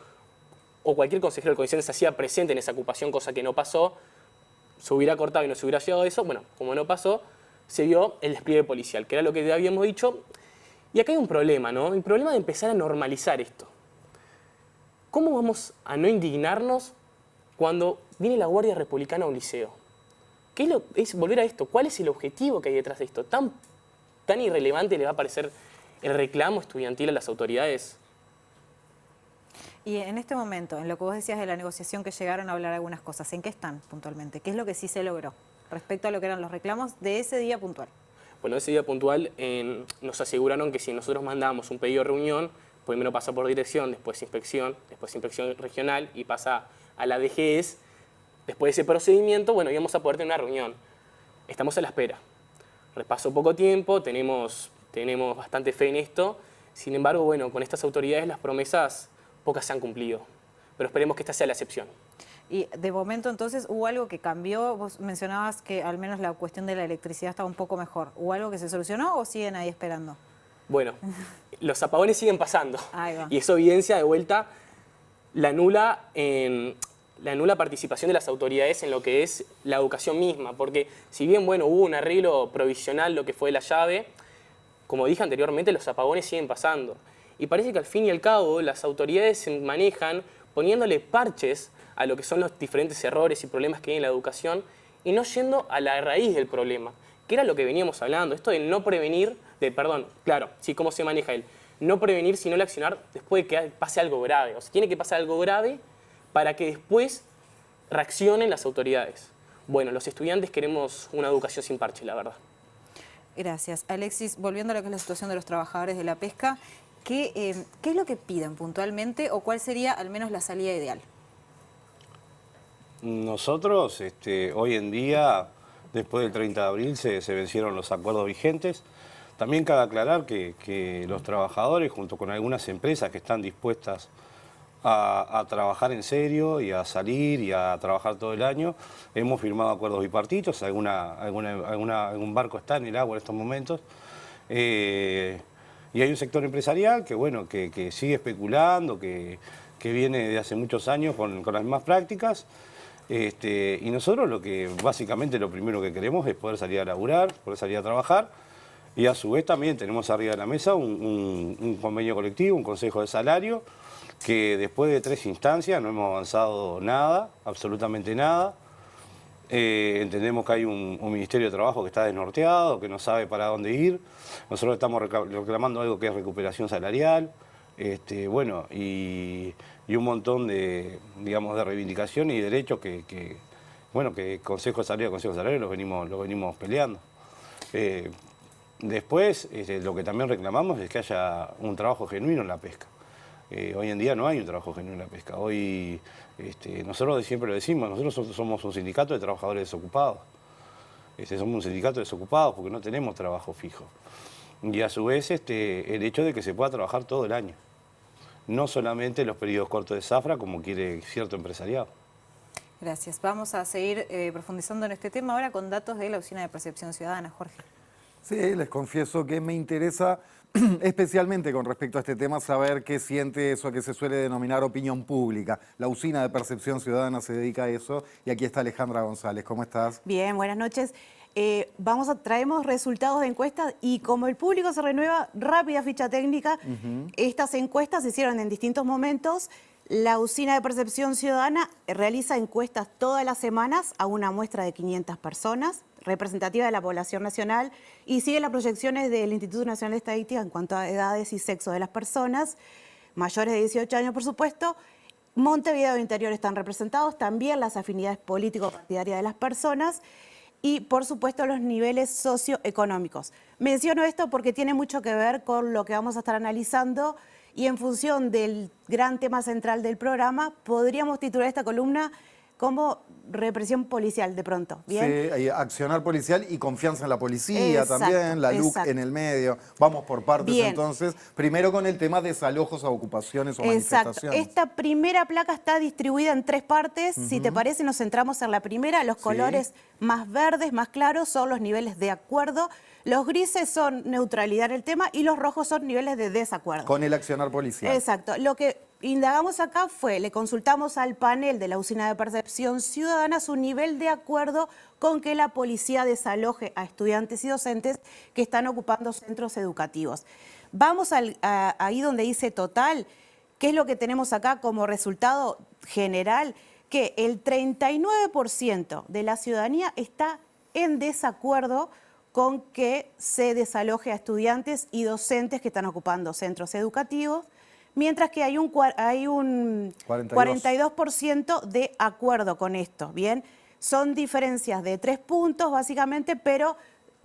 o cualquier consejero del CODICEN se hacía presente en esa ocupación, cosa que no pasó, se hubiera cortado y no se hubiera llegado a eso. Bueno, como no pasó, se vio el despliegue policial, que era lo que habíamos dicho. Y acá hay un problema, ¿no? El problema de empezar a normalizar esto. ¿Cómo vamos a no indignarnos cuando viene la Guardia Republicana a un liceo? Es volver a esto. ¿Cuál es el objetivo que hay detrás de esto? ¿Tan irrelevante le va a parecer el reclamo estudiantil a las autoridades? Y en este momento, en lo que vos decías de la negociación que llegaron a hablar algunas cosas, ¿en qué están puntualmente? ¿Qué es lo que sí se logró respecto a lo que eran los reclamos de ese día puntual? Bueno, ese día puntual nos aseguraron que si nosotros mandábamos un pedido de reunión, primero pasa por dirección, después inspección regional y pasa a la DGES. Después de ese procedimiento, bueno, íbamos a poder tener una reunión. Estamos a la espera. Pasó poco tiempo, tenemos bastante fe en esto. Sin embargo, bueno, con estas autoridades las promesas pocas se han cumplido. Pero esperemos que esta sea la excepción. Y de momento entonces hubo algo que cambió. Vos mencionabas que al menos la cuestión de la electricidad estaba un poco mejor. ¿Hubo algo que se solucionó o siguen ahí esperando? Bueno, los apagones siguen pasando. Ahí va. Y eso evidencia de vuelta la nula participación de las autoridades en lo que es la educación misma. Porque si bien, bueno, hubo un arreglo provisional, lo que fue la llave, como dije anteriormente, los apagones siguen pasando. Y parece que al fin y al cabo las autoridades se manejan poniéndole parches a lo que son los diferentes errores y problemas que hay en la educación y no yendo a la raíz del problema, que era lo que veníamos hablando, esto de no prevenir, claro, sí, cómo se maneja el no prevenir, sino el accionar después de que pase algo grave. O sea, tiene que pasar algo grave para que después reaccionen las autoridades. Bueno, los estudiantes queremos una educación sin parche, la verdad. Gracias. Alexis, volviendo a lo que es la situación de los trabajadores de la pesca, ¿qué es lo que piden puntualmente o cuál sería al menos la salida ideal? Nosotros, hoy en día, después del 30 de abril, se vencieron los acuerdos vigentes. También cabe aclarar que los trabajadores, junto con algunas empresas que están dispuestas a trabajar en serio y a salir y a trabajar todo el año, hemos firmado acuerdos bipartitos, algún barco está en el agua en estos momentos. Y hay un sector empresarial que, bueno, que sigue especulando, que viene de hace muchos años con las mismas prácticas. Y nosotros básicamente lo primero que queremos es poder salir a laburar, poder salir a trabajar. Y a su vez también tenemos arriba de la mesa un convenio colectivo, un consejo de salario, que después de 3 instancias no hemos avanzado nada, absolutamente nada. Entendemos que hay un Ministerio de Trabajo que está desnorteado, que no sabe para dónde ir. Nosotros estamos reclamando algo que es recuperación salarial, Bueno, y un montón de, digamos, de reivindicaciones y derechos que Consejo de Salud los venimos peleando. Después, lo que también reclamamos es que haya un trabajo genuino en la pesca. Hoy en día no hay un trabajo genuino en la pesca. Hoy, nosotros siempre lo decimos, nosotros somos un sindicato de trabajadores desocupados. Somos un sindicato de desocupados porque no tenemos trabajo fijo. Y a su vez, el hecho de que se pueda trabajar todo el año. No solamente los periodos cortos de zafra, como quiere cierto empresariado. Gracias. Vamos a seguir profundizando en este tema ahora con datos de la Oficina de Percepción Ciudadana. Jorge. Sí, les confieso que me interesa especialmente con respecto a este tema saber qué siente eso que se suele denominar opinión pública. La Usina de Percepción Ciudadana se dedica a eso y aquí está Alejandra González. ¿Cómo estás? Bien, buenas noches. Traemos resultados de encuestas y como el público se renueva, rápida ficha técnica, estas encuestas se hicieron en distintos momentos. La Usina de Percepción Ciudadana realiza encuestas todas las semanas a una muestra de 500 personas, representativa de la población nacional, y sigue las proyecciones del Instituto Nacional de Estadística en cuanto a edades y sexo de las personas, mayores de 18 años, por supuesto. Montevideo e Interior están representados, también las afinidades político-partidarias de las personas y, por supuesto, los niveles socioeconómicos. Menciono esto porque tiene mucho que ver con lo que vamos a estar analizando y en función del gran tema central del programa, podríamos titular esta columna como represión policial de pronto, ¿bien? Sí, accionar policial y confianza en la policía. Exacto, también, la LUC exacto. en el medio. Vamos por partes Bien. entonces. Primero con el tema de desalojos a ocupaciones o Exacto. manifestaciones. Esta primera placa está distribuida en 3 partes. Si te parece, nos centramos en la primera. Los colores más verdes, más claros, son los niveles de acuerdo. Los grises son neutralidad en el tema y los rojos son niveles de desacuerdo. Con el accionar policial. Exacto. Lo que indagamos acá fue, le consultamos al panel de la Usina de Percepción Ciudadana su nivel de acuerdo con que la policía desaloje a estudiantes y docentes que están ocupando centros educativos. Vamos ahí donde dice total, ¿qué es lo que tenemos acá como resultado general? Que el 39% de la ciudadanía está en desacuerdo con que se desaloje a estudiantes y docentes que están ocupando centros educativos, mientras que hay un 42% de acuerdo con esto, ¿bien? Son diferencias de 3 puntos básicamente, pero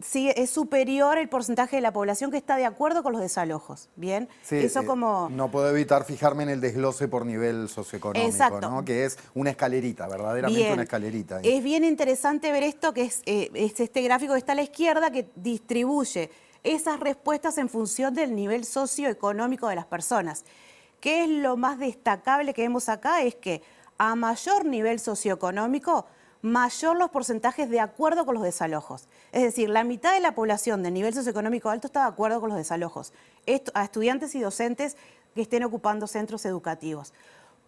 sí es superior el porcentaje de la población que está de acuerdo con los desalojos, ¿bien? Sí, Eso como... no puedo evitar fijarme en el desglose por nivel socioeconómico, Exacto. ¿no? Que es una escalerita, verdaderamente Bien. una escalerita. Es bien interesante ver esto, que es este gráfico que está a la izquierda, que distribuye esas respuestas en función del nivel socioeconómico de las personas. ¿Qué es lo más destacable que vemos acá? Es que a mayor nivel socioeconómico, mayor los porcentajes de acuerdo con los desalojos. Es decir, la mitad de la población de nivel socioeconómico alto está de acuerdo con los desalojos. Esto, a estudiantes y docentes que estén ocupando centros educativos.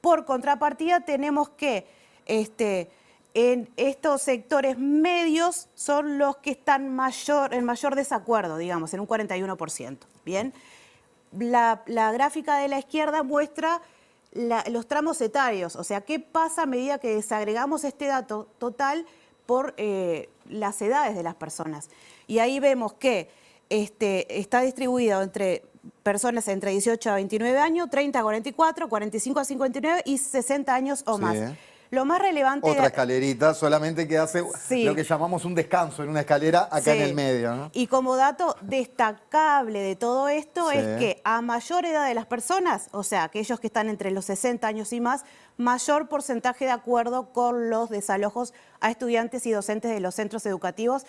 Por contrapartida, tenemos que en estos sectores medios son los que están en mayor desacuerdo, digamos, en un 41%. ¿Bien? La gráfica de la izquierda muestra los tramos etarios, o sea, qué pasa a medida que desagregamos este dato total por las edades de las personas. Y ahí vemos que está distribuido entre personas entre 18 a 29 años, 30 a 44, 45 a 59 y 60 años o más. Lo más relevante... Otra escalerita, solamente que hace lo que llamamos un descanso en una escalera acá en el medio, ¿no? Y como dato destacable de todo esto es que a mayor edad de las personas, o sea, aquellos que están entre los 60 años y más, mayor porcentaje de acuerdo con los desalojos a estudiantes y docentes de los centros educativos.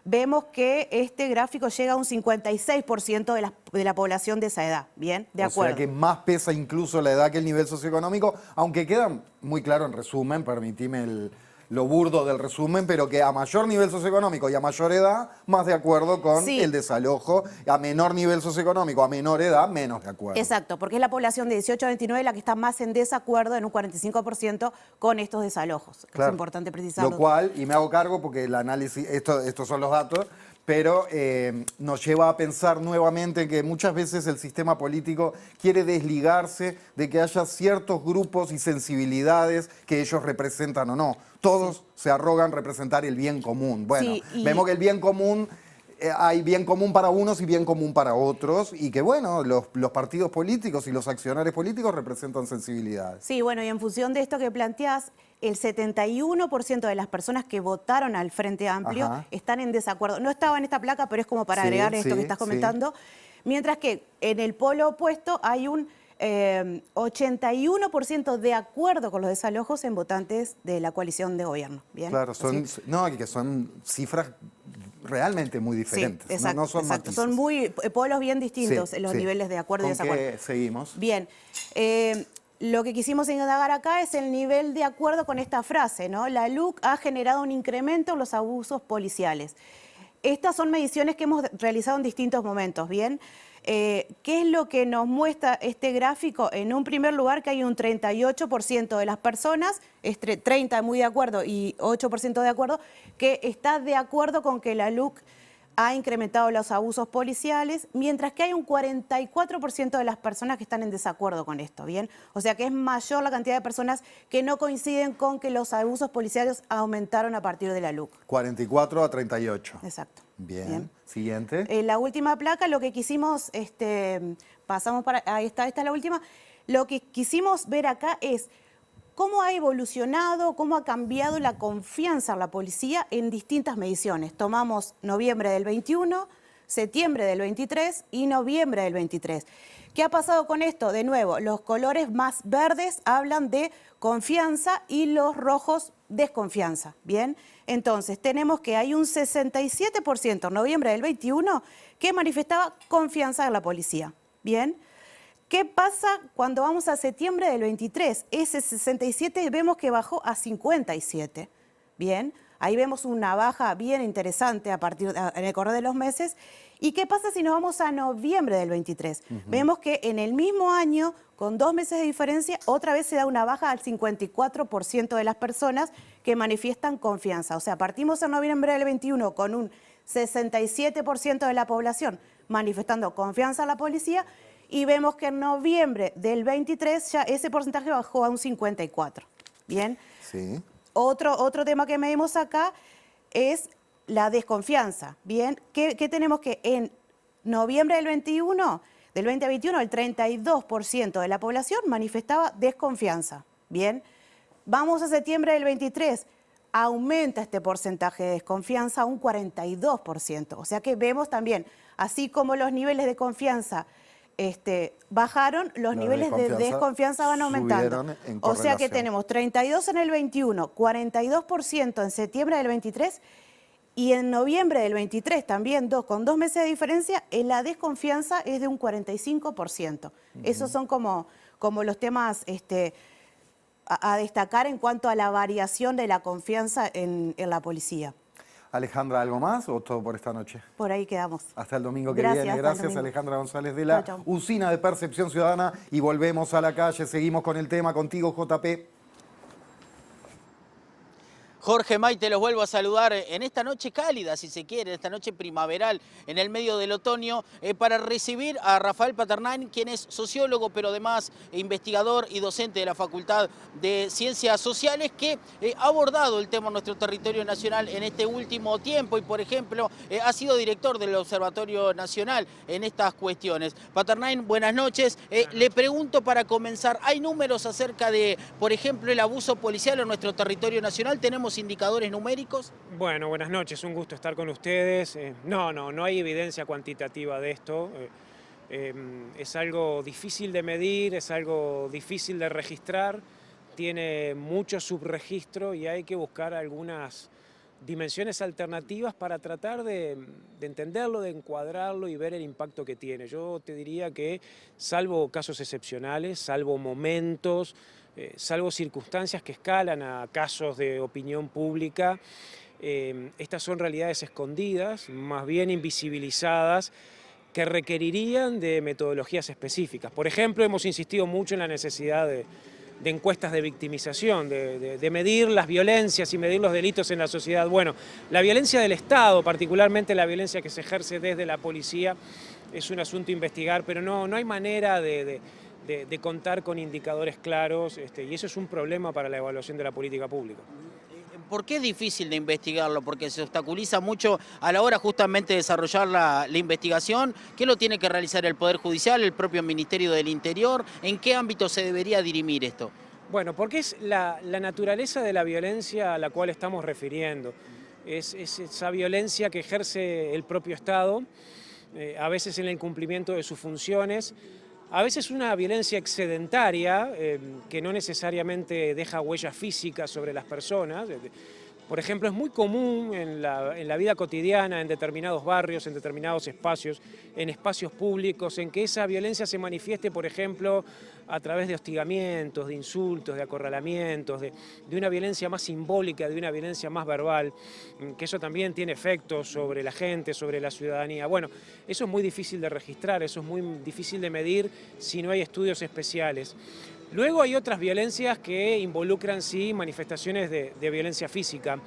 Vemos que este gráfico llega a un 56% de la población de esa edad, ¿bien? De acuerdo. O sea que más pesa incluso la edad que el nivel socioeconómico, aunque queda muy claro en resumen, permitime lo burdo del resumen, pero que a mayor nivel socioeconómico y a mayor edad, más de acuerdo con el desalojo, a menor nivel socioeconómico, a menor edad, menos de acuerdo. Exacto, porque es la población de 18 a 29 la que está más en desacuerdo, en un 45% con estos desalojos. Claro. Es importante precisarlo. Lo cual, y me hago cargo porque el análisis, estos son los datos, pero nos lleva a pensar nuevamente que muchas veces el sistema político quiere desligarse de que haya ciertos grupos y sensibilidades que ellos representan o no. Todos se arrogan representar el bien común. Bueno, vemos que el bien común hay bien común para unos y bien común para otros, y que bueno, los partidos políticos y los accionarios políticos representan sensibilidades. Sí, bueno, y en función de esto que planteás, el 71% de las personas que votaron al Frente Amplio Ajá. están en desacuerdo. No estaba en esta placa, pero es como para Sí, agregar esto sí, que estás sí. comentando. Mientras que en el polo opuesto hay un 81% de acuerdo con los desalojos en votantes de la coalición de gobierno. ¿Bien? Claro, Así- que son cifras realmente muy diferentes. Sí, exacto, no son exacto. matices. Son muy polos bien distintos Sí, en los sí. niveles de acuerdo y ¿Con desacuerdo. qué seguimos? Bien, lo que quisimos indagar acá es el nivel de acuerdo con esta frase, ¿no? La LUC ha generado un incremento en los abusos policiales. Estas son mediciones que hemos realizado en distintos momentos, ¿bien? ¿Qué es lo que nos muestra este gráfico? En un primer lugar, que hay un 38% de las personas, 30 muy de acuerdo y 8% de acuerdo, que está de acuerdo con que la LUC ha incrementado los abusos policiales, mientras que hay un 44% de las personas que están en desacuerdo con esto, ¿bien? O sea que es mayor la cantidad de personas que no coinciden con que los abusos policiales aumentaron a partir de la LUC. 44 a 38. Exacto. Bien. Siguiente. La última placa, lo que quisimos, pasamos para, ahí está, esta es la última, lo que quisimos ver acá es cómo ha evolucionado, cómo ha cambiado la confianza en la policía en distintas mediciones. Tomamos noviembre del 21, septiembre del 23 y noviembre del 23. ¿Qué ha pasado con esto? De nuevo, los colores más verdes hablan de confianza y los rojos desconfianza. Bien, entonces tenemos que hay un 67% en noviembre del 21 que manifestaba confianza en la policía. Bien. ¿Qué pasa cuando vamos a septiembre del 23? Ese 67 vemos que bajó a 57. Bien, ahí vemos una baja bien interesante en el correr de los meses. ¿Y qué pasa si nos vamos a noviembre del 23? Vemos que en el mismo año, con 2 meses de diferencia, otra vez se da una baja al 54% de las personas que manifiestan confianza. O sea, partimos en noviembre del 21 con un 67% de la población manifestando confianza en la policía, y vemos que en noviembre del 23 ya ese porcentaje bajó a un 54. Bien. Sí. Otro tema que medimos acá es la desconfianza. Bien. ¿Qué tenemos que en noviembre del 21, del 2021, el 32% de la población manifestaba desconfianza? Bien. Vamos a septiembre del 23, aumenta este porcentaje de desconfianza a un 42%. O sea que vemos también, así como los niveles de confianza bajaron, los niveles de desconfianza van aumentando. O sea que tenemos 32 en el 21, 42% en septiembre del 23 y en noviembre del 23 también con 2 meses de diferencia, la desconfianza es de un 45%. Esos son como los temas a destacar en cuanto a la variación de la confianza en la policía. Alejandra, ¿algo más o todo por esta noche? Por ahí quedamos. Hasta el domingo que Gracias, viene. hasta el Gracias, domingo. Alejandra González de la Chau, chau. Usina de Percepción Ciudadana. Y volvemos a la calle. Seguimos con el tema contigo, JP. Jorge Maite, los vuelvo a saludar en esta noche cálida, si se quiere, esta noche primaveral, en el medio del otoño, para recibir a Rafael Paternain, quien es sociólogo, pero además investigador y docente de la Facultad de Ciencias Sociales, que ha abordado el tema en nuestro territorio nacional en este último tiempo y, por ejemplo, ha sido director del Observatorio Nacional en estas cuestiones. Paternain, buenas noches. Le pregunto para comenzar, ¿hay números acerca de, por ejemplo, el abuso policial en nuestro territorio nacional? ¿Tenemos indicadores numéricos? Bueno, buenas noches, un gusto estar con ustedes. No hay evidencia cuantitativa de esto. Es algo difícil de medir, es algo difícil de registrar, tiene mucho subregistro y hay que buscar algunas dimensiones alternativas para tratar de entenderlo, de encuadrarlo y ver el impacto que tiene. Yo te diría que, salvo casos excepcionales, salvo momentos, salvo circunstancias que escalan a casos de opinión pública, estas son realidades escondidas, más bien invisibilizadas, que requerirían de metodologías específicas. Por ejemplo, hemos insistido mucho en la necesidad de encuestas de victimización, de medir las violencias y medir los delitos en la sociedad. Bueno, la violencia del Estado, particularmente la violencia que se ejerce desde la policía, es un asunto a investigar, pero no hay manera de contar con indicadores claros, y eso es un problema para la evaluación de la política pública. ¿Por qué es difícil de investigarlo? Porque se obstaculiza mucho a la hora justamente de desarrollar la investigación. ¿Qué lo tiene que realizar el Poder Judicial, el propio Ministerio del Interior? ¿En qué ámbito se debería dirimir esto? Bueno, porque es la naturaleza de la violencia a la cual estamos refiriendo. Es esa violencia que ejerce el propio Estado, a veces en el incumplimiento de sus funciones, a veces una violencia excedentaria que no necesariamente deja huella física sobre las personas. Por ejemplo, es muy común en la vida cotidiana, en determinados barrios, en determinados espacios, en espacios públicos, en que esa violencia se manifieste, por ejemplo, a través de hostigamientos, de insultos, de acorralamientos, de una violencia más simbólica, de una violencia más verbal, que eso también tiene efectos sobre la gente, sobre la ciudadanía. Bueno, eso es muy difícil de registrar, eso es muy difícil de medir si no hay estudios especiales. Luego hay otras violencias que involucran, sí, manifestaciones de violencia física.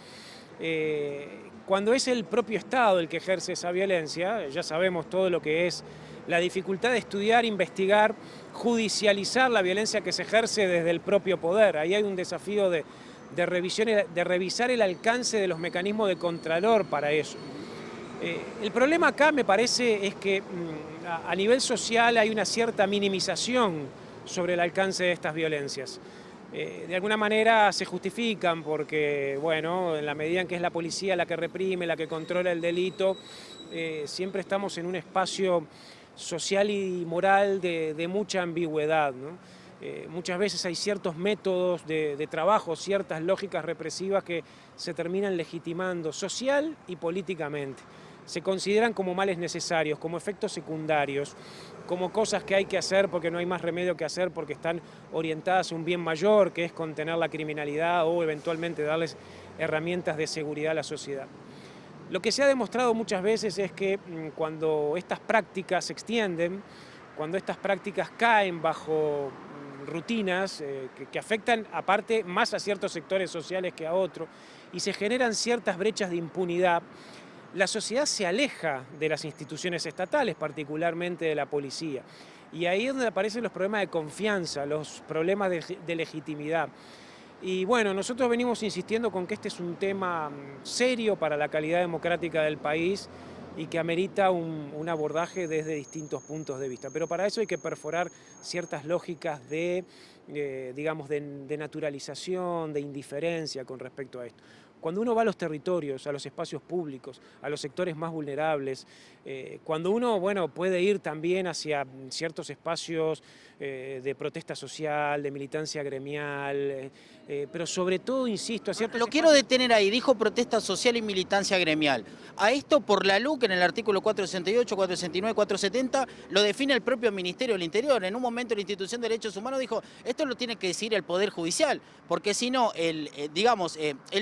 Cuando es el propio Estado el que ejerce esa violencia, ya sabemos todo lo que es la dificultad de estudiar, investigar, judicializar la violencia que se ejerce desde el propio poder. Ahí hay un desafío de revisar el alcance de los mecanismos de contralor para eso. El problema acá, me parece, es que a nivel social hay una cierta minimización sobre el alcance de estas violencias. De alguna manera se justifican porque, bueno, en la medida en que es la policía la que reprime, la que controla el delito, siempre estamos en un espacio social y moral de mucha ambigüedad, ¿no? Muchas veces hay ciertos métodos de trabajo, ciertas lógicas represivas que se terminan legitimando social y políticamente. Se consideran como males necesarios, como efectos secundarios, como cosas que hay que hacer porque no hay más remedio que hacer porque están orientadas a un bien mayor, que es contener la criminalidad o eventualmente darles herramientas de seguridad a la sociedad. Lo que se ha demostrado muchas veces es que cuando estas prácticas se extienden, cuando estas prácticas caen bajo rutinas que afectan aparte más a ciertos sectores sociales que a otros y se generan ciertas brechas de impunidad, la sociedad se aleja de las instituciones estatales, particularmente de la policía. Y ahí es donde aparecen los problemas de confianza, los problemas de legitimidad. Y bueno, nosotros venimos insistiendo con que este es un tema serio para la calidad democrática del país y que amerita un abordaje desde distintos puntos de vista. Pero para eso hay que perforar ciertas lógicas digamos, de naturalización, de indiferencia con respecto a esto. Cuando uno va a los territorios, a los espacios públicos, a los sectores más vulnerables, cuando uno, bueno, puede ir también hacia ciertos espacios de protesta social, de militancia gremial, pero sobre todo, insisto, a ciertos Lo quiero detener ahí, dijo protesta social y militancia gremial. A esto por la LUC en el artículo 468, 469, 470 lo define el propio Ministerio del Interior. En un momento la Institución de Derechos Humanos dijo, esto lo tiene que decidir el Poder Judicial, porque si no, el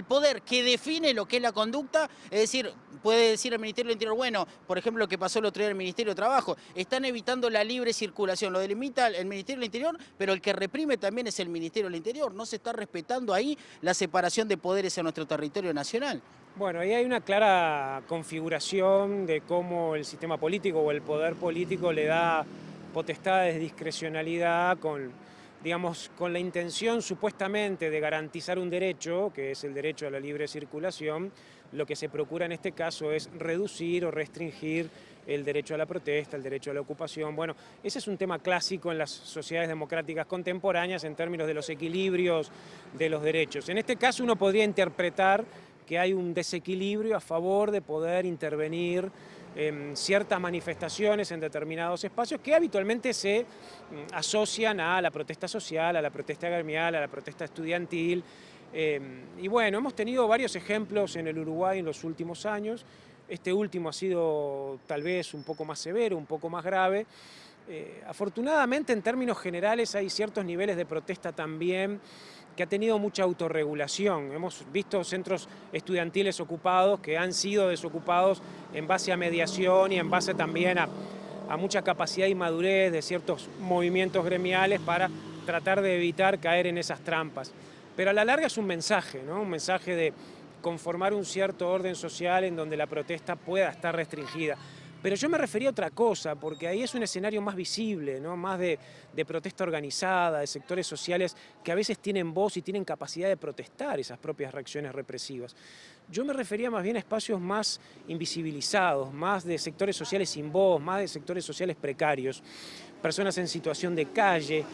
poder que define lo que es la conducta, es decir, puede decir el Ministerio del Interior, bueno, por ejemplo, lo que pasó el otro día en el Ministerio de Trabajo, están evitando la libre circulación, lo delimita el Ministerio del Interior, pero el que reprime también es el Ministerio del Interior, no se está respetando ahí la separación de poderes en nuestro territorio nacional. Bueno, ahí hay una clara configuración de cómo el sistema político o el poder político le da potestades de discrecionalidad digamos, con la intención supuestamente de garantizar un derecho, que es el derecho a la libre circulación. Lo que se procura en este caso es reducir o restringir el derecho a la protesta, el derecho a la ocupación. Bueno, ese es un tema clásico en las sociedades democráticas contemporáneas en términos de los equilibrios de los derechos. En este caso uno podría interpretar que hay un desequilibrio a favor de poder intervenir ciertas manifestaciones en determinados espacios que habitualmente se asocian a la protesta social, a la protesta gremial, a la protesta estudiantil. Y bueno, hemos tenido varios ejemplos en el Uruguay en los últimos años. Este último ha sido tal vez un poco más severo, un poco más grave. Afortunadamente, en términos generales, hay ciertos niveles de protesta también que ha tenido mucha autorregulación. Hemos visto centros estudiantiles ocupados que han sido desocupados en base a mediación y en base también a mucha capacidad y madurez de ciertos movimientos gremiales para tratar de evitar caer en esas trampas. Pero a la larga es un mensaje, ¿no? Un mensaje de conformar un cierto orden social en donde la protesta pueda estar restringida. Pero yo me refería a otra cosa, porque ahí es un escenario más visible, ¿no? Más de protesta organizada, de sectores sociales que a veces tienen voz y tienen capacidad de protestar esas propias reacciones represivas. Yo me refería más bien a espacios más invisibilizados, más de sectores sociales sin voz, más de sectores sociales precarios, personas en situación de calle,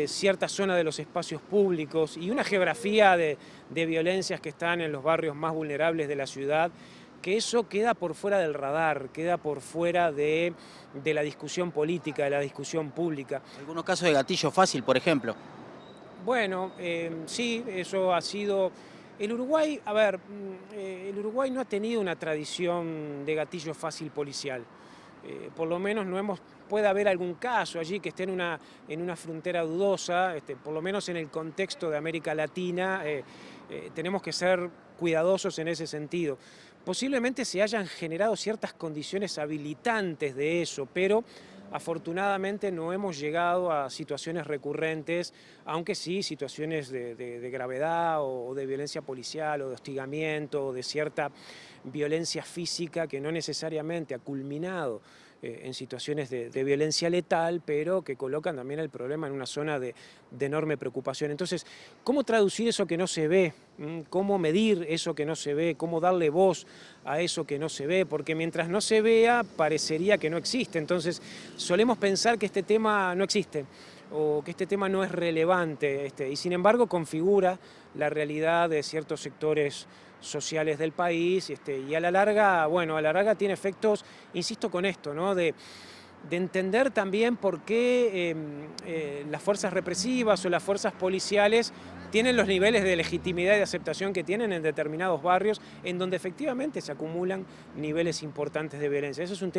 cierta zona de los espacios públicos y una geografía de violencias que están en los barrios más vulnerables de la ciudad, que eso queda por fuera del radar, queda por fuera de la discusión política, de la discusión pública. Algunos casos de gatillo fácil, por ejemplo. Bueno, sí, eso ha sido... El Uruguay, a ver, el Uruguay no ha tenido una tradición de gatillo fácil policial. Por lo menos no hemos... Puede haber algún caso allí que esté en una frontera dudosa, por lo menos en el contexto de América Latina, tenemos que ser cuidadosos en ese sentido. Posiblemente se hayan generado ciertas condiciones habilitantes de eso, pero afortunadamente no hemos llegado a situaciones recurrentes, aunque sí situaciones de gravedad o de violencia policial o de hostigamiento o de cierta violencia física que no necesariamente ha culminado en situaciones de violencia letal, pero que colocan también el problema en una zona de enorme preocupación. Entonces, ¿cómo traducir eso que no se ve? ¿Cómo medir eso que no se ve? ¿Cómo darle voz a eso que no se ve? Porque mientras no se vea, parecería que no existe. Entonces, solemos pensar que este tema no existe o que este tema no es relevante, y sin embargo configura la realidad de ciertos sectores sociales del país, y a la larga, bueno, a la larga tiene efectos, insisto con esto, ¿no? De entender también por qué las fuerzas represivas o las fuerzas policiales tienen los niveles de legitimidad y de aceptación que tienen en determinados barrios, en donde efectivamente se acumulan niveles importantes de violencia. Eso es un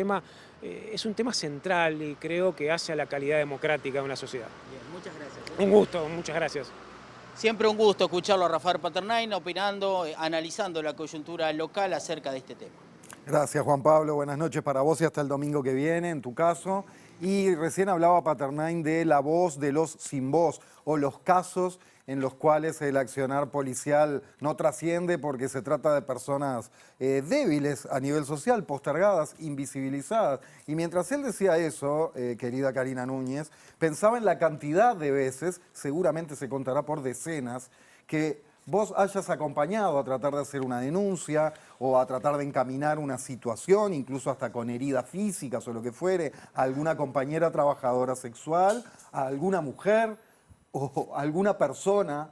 tema central y creo que hace a la calidad democrática de una sociedad. Bien, muchas gracias. Un gusto, muchas gracias. Siempre un gusto escucharlo a Rafael Paternain opinando, analizando la coyuntura local acerca de este tema. Gracias, Juan Pablo. Buenas noches para vos y hasta el domingo que viene, en tu caso. Y recién hablaba Paternain de la voz de los sin voz o los casos en los cuales el accionar policial no trasciende porque se trata de personas débiles a nivel social, postergadas, invisibilizadas. Y mientras él decía eso, querida Karina Núñez, pensaba en la cantidad de veces, seguramente se contará por decenas, que vos hayas acompañado a tratar de hacer una denuncia o a tratar de encaminar una situación, incluso hasta con heridas físicas o lo que fuere, a alguna compañera trabajadora sexual, a alguna mujer o alguna persona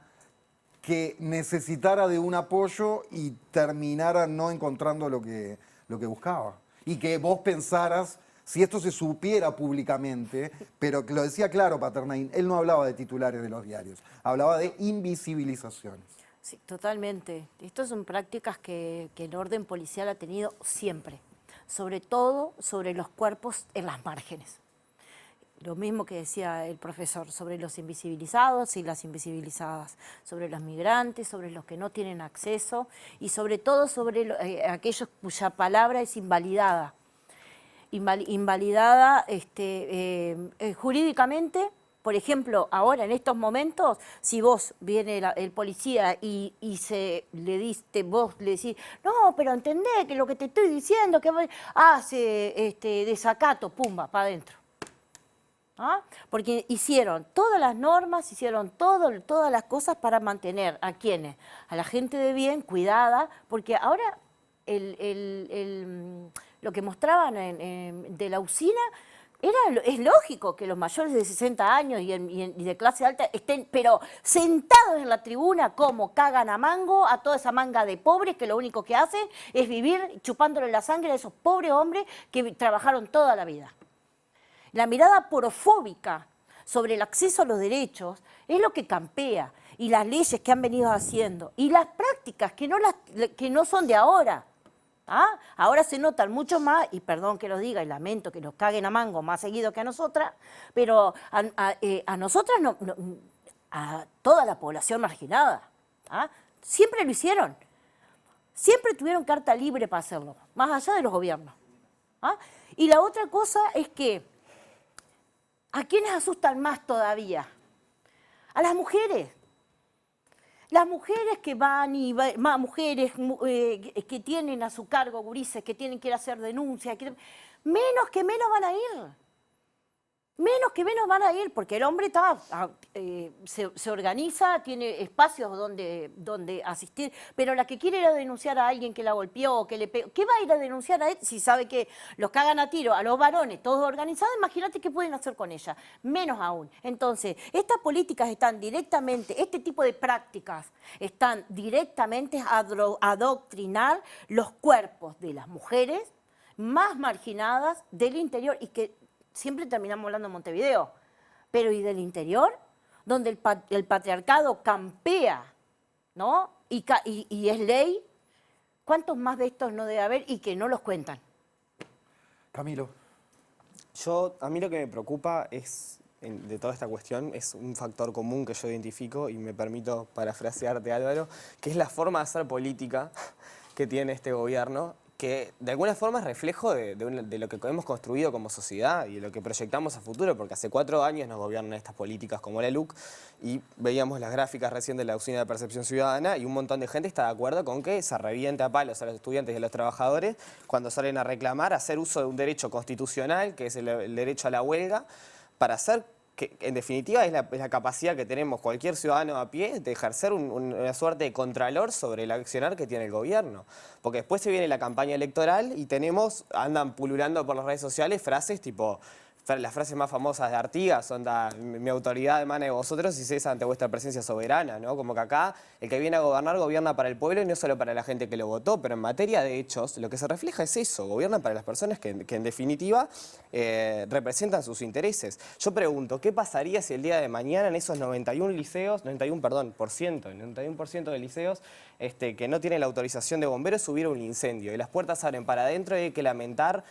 que necesitara de un apoyo y terminara no encontrando lo que buscaba. Y que vos pensaras, si esto se supiera públicamente, pero que lo decía claro Paternain, él no hablaba de titulares de los diarios, hablaba de invisibilizaciones. Sí, totalmente. Estas son prácticas que el orden policial ha tenido siempre, sobre todo sobre los cuerpos en las márgenes. Lo mismo que decía el profesor, sobre los invisibilizados y las invisibilizadas, sobre los migrantes, sobre los que no tienen acceso y sobre todo sobre aquellos cuya palabra es invalidada. Invalidada jurídicamente. Por ejemplo, ahora en estos momentos, si vos viene el policía y vos le decís, no, pero entendé que lo que te estoy diciendo, que hace desacato, pumba, para adentro. ¿Ah? Porque hicieron todas las normas, hicieron todas las cosas para mantener a quienes, a la gente de bien, cuidada, porque ahora lo que mostraban de la usina, es lógico que los mayores de 60 años y de clase alta estén, pero sentados en la tribuna como cagan a mango a toda esa manga de pobres que lo único que hacen es vivir chupándole la sangre a esos pobres hombres que trabajaron toda la vida. La mirada porofóbica sobre el acceso a los derechos es lo que campea, y las leyes que han venido haciendo, y las prácticas que no son de ahora. ¿Ah? Ahora se notan mucho más, y perdón que lo diga, y lamento que nos caguen a mango más seguido que a nosotras, pero a nosotras, a toda la población marginada, ¿ah? Siempre lo hicieron. Siempre tuvieron carta libre para hacerlo, más allá de los gobiernos. ¿Ah? Y la otra cosa es que, ¿a quiénes asustan más todavía? A las mujeres. Las mujeres que van mujeres que tienen a su cargo gurises, que tienen que ir a hacer denuncias, menos que menos van a ir. Menos que menos van a ir, porque el hombre se organiza, tiene espacios donde asistir, pero la que quiere ir a denunciar a alguien que la golpeó, que le pegó, ¿qué va a ir a denunciar a él si sabe que los cagan a tiro a los varones, todos organizados? Imagínate qué pueden hacer con ella, menos aún. Entonces, estas políticas están directamente, este tipo de prácticas están directamente a adoctrinar los cuerpos de las mujeres más marginadas del interior y que siempre terminamos hablando de Montevideo, pero ¿y del interior? Donde el patriarcado campea, ¿no? Y es ley. ¿Cuántos más de estos no debe haber y que no los cuentan? Camilo. A mí lo que me preocupa de toda esta cuestión es un factor común que yo identifico y me permito parafrasearte, Álvaro, que es la forma de hacer política que tiene este gobierno, que de alguna forma es reflejo de lo que hemos construido como sociedad y de lo que proyectamos a futuro, porque hace 4 años nos gobiernan estas políticas como la LUC y veíamos las gráficas recién de la Usina de Percepción Ciudadana y un montón de gente está de acuerdo con que se reviente a palos a los estudiantes y a los trabajadores cuando salen a reclamar, a hacer uso de un derecho constitucional, que es el derecho a la huelga, para hacer que en definitiva es la capacidad que tenemos cualquier ciudadano a pie de ejercer una suerte de contralor sobre el accionar que tiene el gobierno. Porque después se viene la campaña electoral y andan pululando por las redes sociales frases tipo, las frases más famosas de Artigas son mi autoridad emana de vosotros y cesa ante vuestra presencia soberana, ¿no? Como que acá el que viene a gobernar gobierna para el pueblo y no solo para la gente que lo votó, pero en materia de hechos lo que se refleja es eso, gobiernan para las personas que en definitiva representan sus intereses. Yo pregunto, ¿qué pasaría si el día de mañana en esos 91% de liceos que no tienen la autorización de bomberos hubiera un incendio y las puertas abren para adentro y hay que lamentar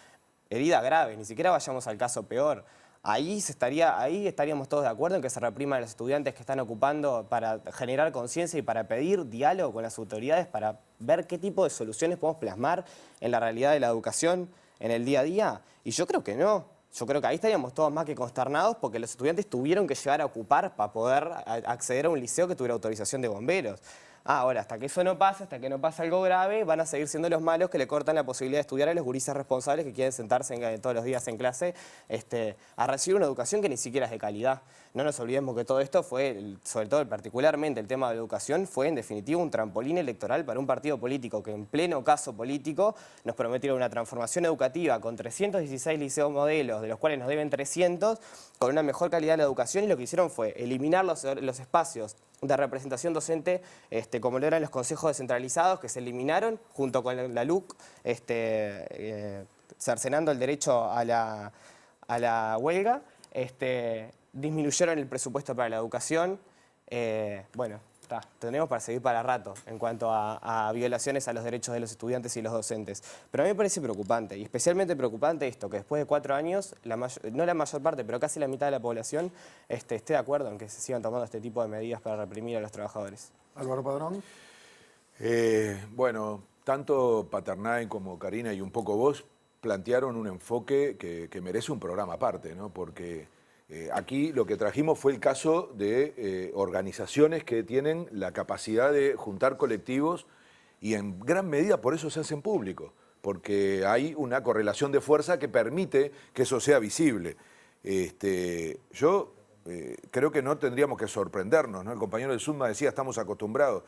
herida grave, ni siquiera vayamos al caso peor? Ahí estaríamos todos de acuerdo en que se repriman a los estudiantes que están ocupando para generar conciencia y para pedir diálogo con las autoridades para ver qué tipo de soluciones podemos plasmar en la realidad de la educación en el día a día. Y yo creo que no. Yo creo que ahí estaríamos todos más que consternados porque los estudiantes tuvieron que llegar a ocupar para poder acceder a un liceo que tuviera autorización de bomberos. Ahora, hasta que eso no pase, hasta que no pase algo grave, van a seguir siendo los malos que le cortan la posibilidad de estudiar a los gurises responsables que quieren sentarse todos los días en clase a recibir una educación que ni siquiera es de calidad. No nos olvidemos que todo esto fue, sobre todo particularmente el tema de la educación, fue en definitiva un trampolín electoral para un partido político que en pleno caso político nos prometieron una transformación educativa con 316 liceos modelos, de los cuales nos deben 300, con una mejor calidad de la educación, y lo que hicieron fue eliminar los espacios de representación docente, como lo eran los consejos descentralizados, que se eliminaron junto con la LUC, cercenando el derecho a la huelga, disminuyeron el presupuesto para la educación. Bueno, tenemos para seguir para rato en cuanto a violaciones a los derechos de los estudiantes y los docentes. Pero a mí me parece preocupante, y especialmente preocupante esto, que después de 4 años, no la mayor parte, pero casi la mitad de la población esté de acuerdo en que se sigan tomando este tipo de medidas para reprimir a los trabajadores. Álvaro Padrón. Bueno, tanto Paternay como Karina y un poco vos plantearon un enfoque que merece un programa aparte, ¿no? Porque aquí lo que trajimos fue el caso de organizaciones que tienen la capacidad de juntar colectivos y en gran medida por eso se hacen públicos, porque hay una correlación de fuerza que permite que eso sea visible. Yo creo que no tendríamos que sorprendernos, ¿no? El compañero del Sudma decía, estamos acostumbrados.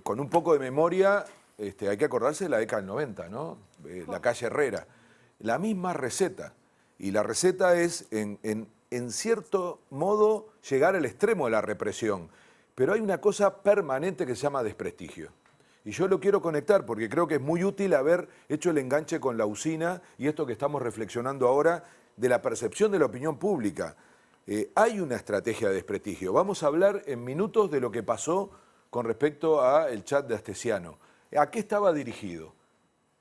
Con un poco de memoria hay que acordarse de la década del 90, ¿no? La calle Herrera. La misma receta. Y la receta es en cierto modo, llegar al extremo de la represión. Pero hay una cosa permanente que se llama desprestigio. Y yo lo quiero conectar porque creo que es muy útil haber hecho el enganche con la usina y esto que estamos reflexionando ahora de la percepción de la opinión pública. Hay una estrategia de desprestigio. Vamos a hablar en minutos de lo que pasó con respecto al chat de Astesiano. ¿A qué estaba dirigido?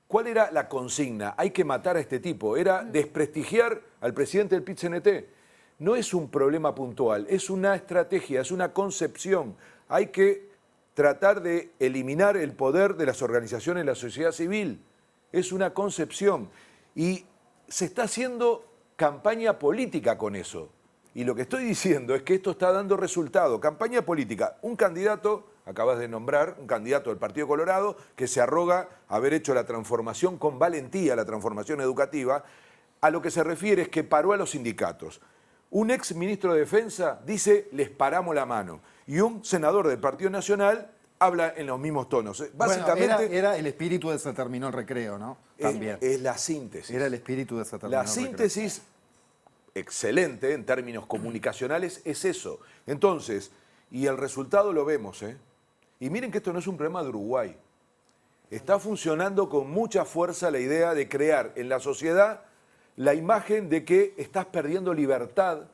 ¿Cuál era la consigna? Hay que matar a este tipo. Era desprestigiar al presidente del PIT-CNT. No es un problema puntual, es una estrategia, es una concepción. Hay que tratar de eliminar el poder de las organizaciones de la sociedad civil. Es una concepción. Y se está haciendo campaña política con eso. Y lo que estoy diciendo es que esto está dando resultado. Campaña política. Un candidato, acabas de nombrar, un candidato del Partido Colorado, que se arroga haber hecho la transformación con valentía, la transformación educativa, a lo que se refiere es que paró a los sindicatos. Un ex ministro de Defensa dice, les paramos la mano. Y un senador del Partido Nacional habla en los mismos tonos. Básicamente, bueno, era el espíritu de Se terminó el recreo, ¿no? También. Es la síntesis. Era el espíritu de Se terminó La el recreo. síntesis, excelente en términos comunicacionales, es eso. Entonces, y el resultado lo vemos, ¿eh? Y miren que esto no es un problema de Uruguay. Está funcionando con mucha fuerza la idea de crear en la sociedad la imagen de que estás perdiendo libertad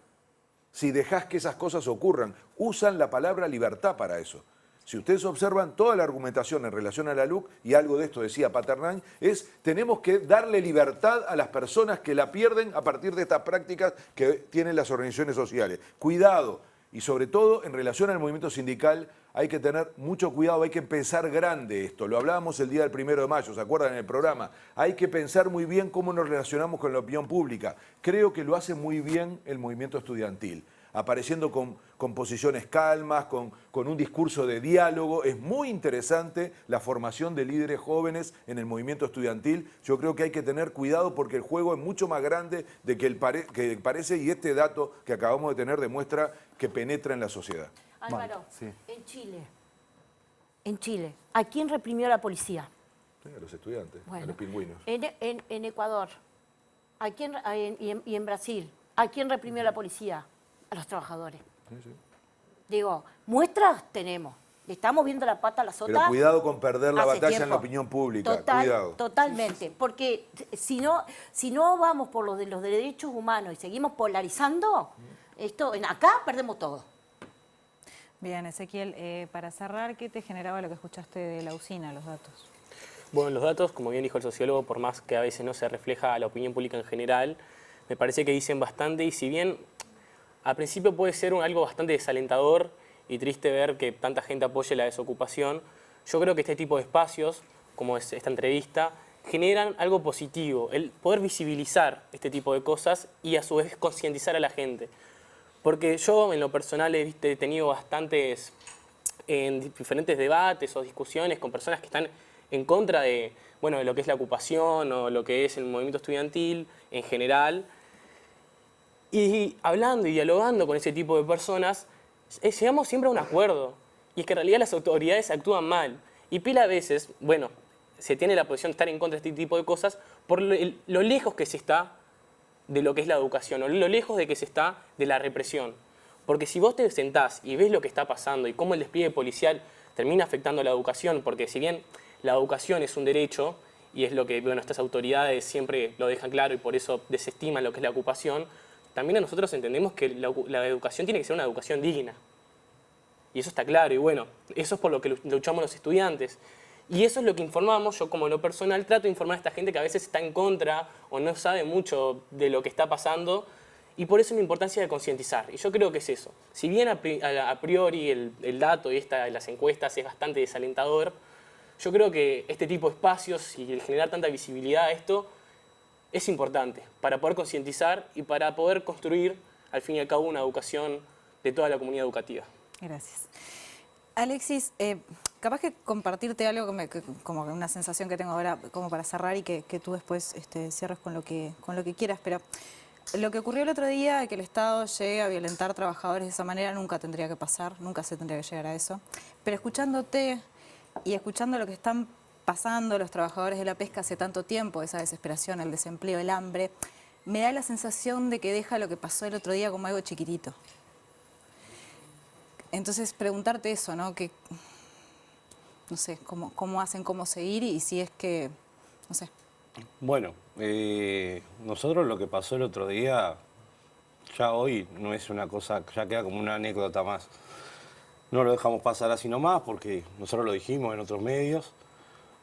si dejas que esas cosas ocurran. Usan la palabra libertad para eso. Si ustedes observan toda la argumentación en relación a la LUC, y algo de esto decía Paternán, es tenemos que darle libertad a las personas que la pierden a partir de estas prácticas que tienen las organizaciones sociales. Cuidado, y sobre todo en relación al movimiento sindical, hay que tener mucho cuidado, hay que pensar grande esto. Lo hablábamos el día del 1 de mayo, ¿se acuerdan en el programa? Hay que pensar muy bien cómo nos relacionamos con la opinión pública. Creo que lo hace muy bien el movimiento estudiantil, apareciendo con posiciones calmas, con un discurso de diálogo. Es muy interesante la formación de líderes jóvenes en el movimiento estudiantil. Yo creo que hay que tener cuidado porque el juego es mucho más grande de que parece, y este dato que acabamos de tener demuestra que penetra en la sociedad. Álvaro, sí. en Chile, ¿a quién reprimió la policía? A los estudiantes, a Bueno, los pingüinos. En Ecuador, y en Brasil, ¿a quién reprimió la policía? A los trabajadores. Sí, sí. Digo, muestras tenemos. Le estamos viendo la pata a la sota. Pero cuidado con perder la hace batalla en tiempo. la opinión pública. Cuidado. Totalmente. Porque si no vamos por los derechos humanos y seguimos polarizando, acá perdemos todo. Bien, Ezequiel, para cerrar, ¿qué te generaba lo que escuchaste de la usina, los datos? Bueno, los datos, como bien dijo el sociólogo, por más que a veces no se refleja a la opinión pública en general, me parece que dicen bastante, y si bien al principio puede ser algo bastante desalentador y triste ver que tanta gente apoye la desocupación, yo creo que este tipo de espacios, como es esta entrevista, generan algo positivo, el poder visibilizar este tipo de cosas y a su vez concientizar a la gente. Porque yo en lo personal he tenido bastantes en diferentes debates o discusiones con personas que están en contra de lo que es la ocupación o lo que es el movimiento estudiantil en general. Y hablando y dialogando con ese tipo de personas, llegamos siempre a un acuerdo. Y es que en realidad las autoridades actúan mal. Y pila a veces, se tiene la posición de estar en contra de este tipo de cosas por lo lejos que se está de lo que es la educación, o lo lejos de que se está de la represión. Porque si vos te sentás y ves lo que está pasando y cómo el despliegue policial termina afectando a la educación, porque si bien la educación es un derecho, y es lo que estas autoridades siempre lo dejan claro y por eso desestiman lo que es la ocupación, también nosotros entendemos que la educación tiene que ser una educación digna. Y eso está claro, y eso es por lo que luchamos los estudiantes. Y eso es lo que informamos, yo como lo personal trato de informar a esta gente que a veces está en contra o no sabe mucho de lo que está pasando, y por eso la importancia de concientizar. Y yo creo que es eso. Si bien a priori el dato y las encuestas es bastante desalentador, yo creo que este tipo de espacios y el generar tanta visibilidad a esto es importante para poder concientizar y para poder construir, al fin y al cabo, una educación de toda la comunidad educativa. Gracias. Alexis, capaz que compartirte algo como una sensación que tengo ahora como para cerrar y que tú después cierres con lo que quieras, pero lo que ocurrió el otro día, que el Estado llegue a violentar trabajadores de esa manera, nunca tendría que pasar, nunca se tendría que llegar a eso. Pero escuchándote y escuchando lo que están pasando los trabajadores de la pesca hace tanto tiempo, esa desesperación, el desempleo, el hambre, me da la sensación de que deja lo que pasó el otro día como algo chiquitito. Entonces, preguntarte eso, ¿no? Que, no sé, cómo hacen, cómo seguir y si es que, no sé. Bueno, nosotros lo que pasó el otro día, ya hoy no es una cosa, ya queda como una anécdota más. No lo dejamos pasar así nomás porque nosotros lo dijimos en otros medios.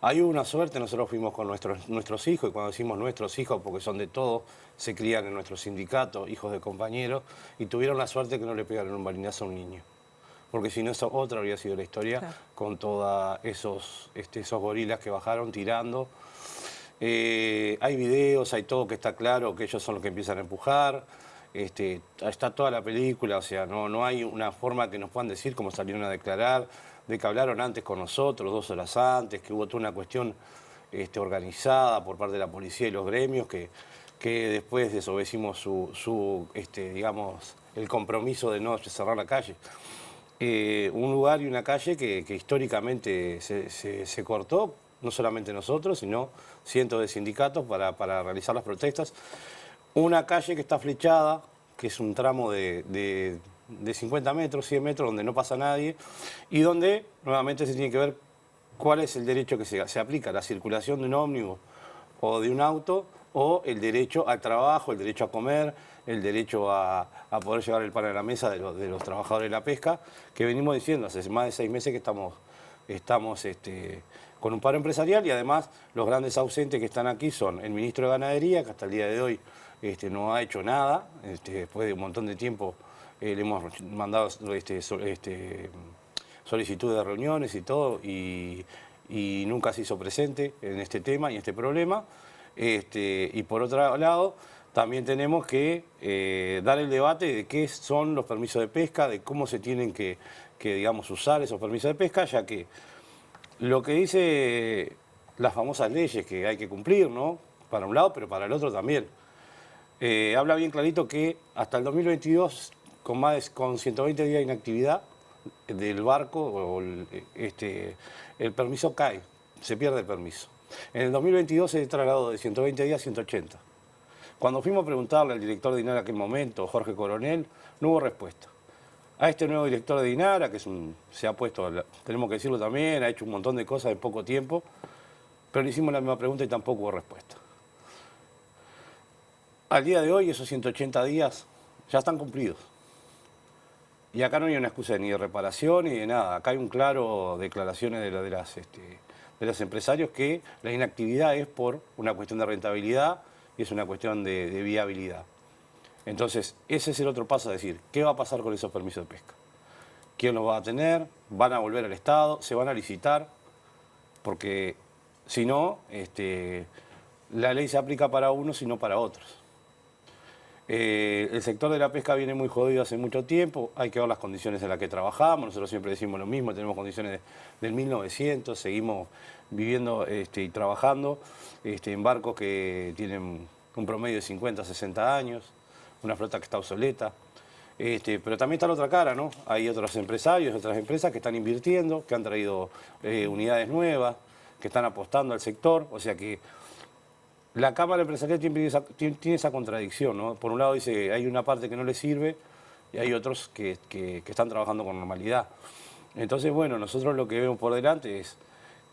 Hay una suerte, nosotros fuimos con nuestros hijos, y cuando decimos nuestros hijos, porque son de todos, se crían en nuestro sindicato, hijos de compañeros, y tuvieron la suerte que no le pegaron un balinazo a un niño. Porque si no, otra habría sido la historia, claro, con todos esos gorilas que bajaron tirando. Hay videos, hay todo que está claro, que ellos son los que empiezan a empujar. Está toda la película, o sea, no hay una forma que nos puedan decir cómo salieron a declarar, de que hablaron antes con nosotros, 2 horas antes, que hubo toda una cuestión organizada por parte de la policía y los gremios, que que después desobedecimos digamos, el compromiso de no cerrar la calle. Un lugar y una calle que históricamente se cortó, no solamente nosotros, sino cientos de sindicatos para realizar las protestas. Una calle que está flechada, que es un tramo de 50 metros, 100 metros, donde no pasa nadie, y donde nuevamente se tiene que ver cuál es el derecho que se aplica, la circulación de un ómnibus o de un auto, o el derecho al trabajo, el derecho a comer, el derecho a poder llevar el pan a la mesa de los trabajadores de la pesca, que venimos diciendo hace más de 6 meses que estamos con un paro empresarial, y además los grandes ausentes que están aquí son el ministro de Ganadería, que hasta el día de hoy no ha hecho nada, después de un montón de tiempo le hemos mandado solicitud de reuniones y todo, y nunca se hizo presente en este tema y este problema. Y por otro lado, también tenemos que dar el debate de qué son los permisos de pesca, de cómo se tienen que digamos, usar esos permisos de pesca, ya que lo que dice las famosas leyes que hay que cumplir, ¿no? Para un lado, pero para el otro también. Habla bien clarito que hasta el 2022, con 120 días de inactividad del barco, el permiso cae, se pierde el permiso. En el 2022 se trasladó de 120 días a 180. Cuando fuimos a preguntarle al director de INARA en aquel momento, Jorge Coronel, no hubo respuesta. A este nuevo director de INARA, que se ha puesto, tenemos que decirlo también, ha hecho un montón de cosas en poco tiempo, pero le hicimos la misma pregunta y tampoco hubo respuesta. Al día de hoy, esos 180 días ya están cumplidos. Y acá no hay una excusa ni de reparación ni de nada. Acá hay un claro declaraciones de los empresarios que la inactividad es por una cuestión de rentabilidad y es una cuestión de viabilidad. Entonces, ese es el otro paso a decir, ¿qué va a pasar con esos permisos de pesca? ¿Quién los va a tener? ¿Van a volver al Estado? ¿Se van a licitar? Porque si no, la ley se aplica para unos y no para otros. El sector de la pesca viene muy jodido hace mucho tiempo, hay que ver las condiciones en las que trabajamos, nosotros siempre decimos lo mismo, tenemos condiciones del 1900, seguimos viviendo y trabajando en barcos que tienen un promedio de 50, 60 años, una flota que está obsoleta, pero también está la otra cara, ¿no? Hay otros empresarios, otras empresas que están invirtiendo, que han traído unidades nuevas, que están apostando al sector, o sea que la Cámara Empresarial tiene esa contradicción, ¿no? Por un lado dice hay una parte que no le sirve y hay otros que están trabajando con normalidad. Entonces, bueno, nosotros lo que vemos por delante es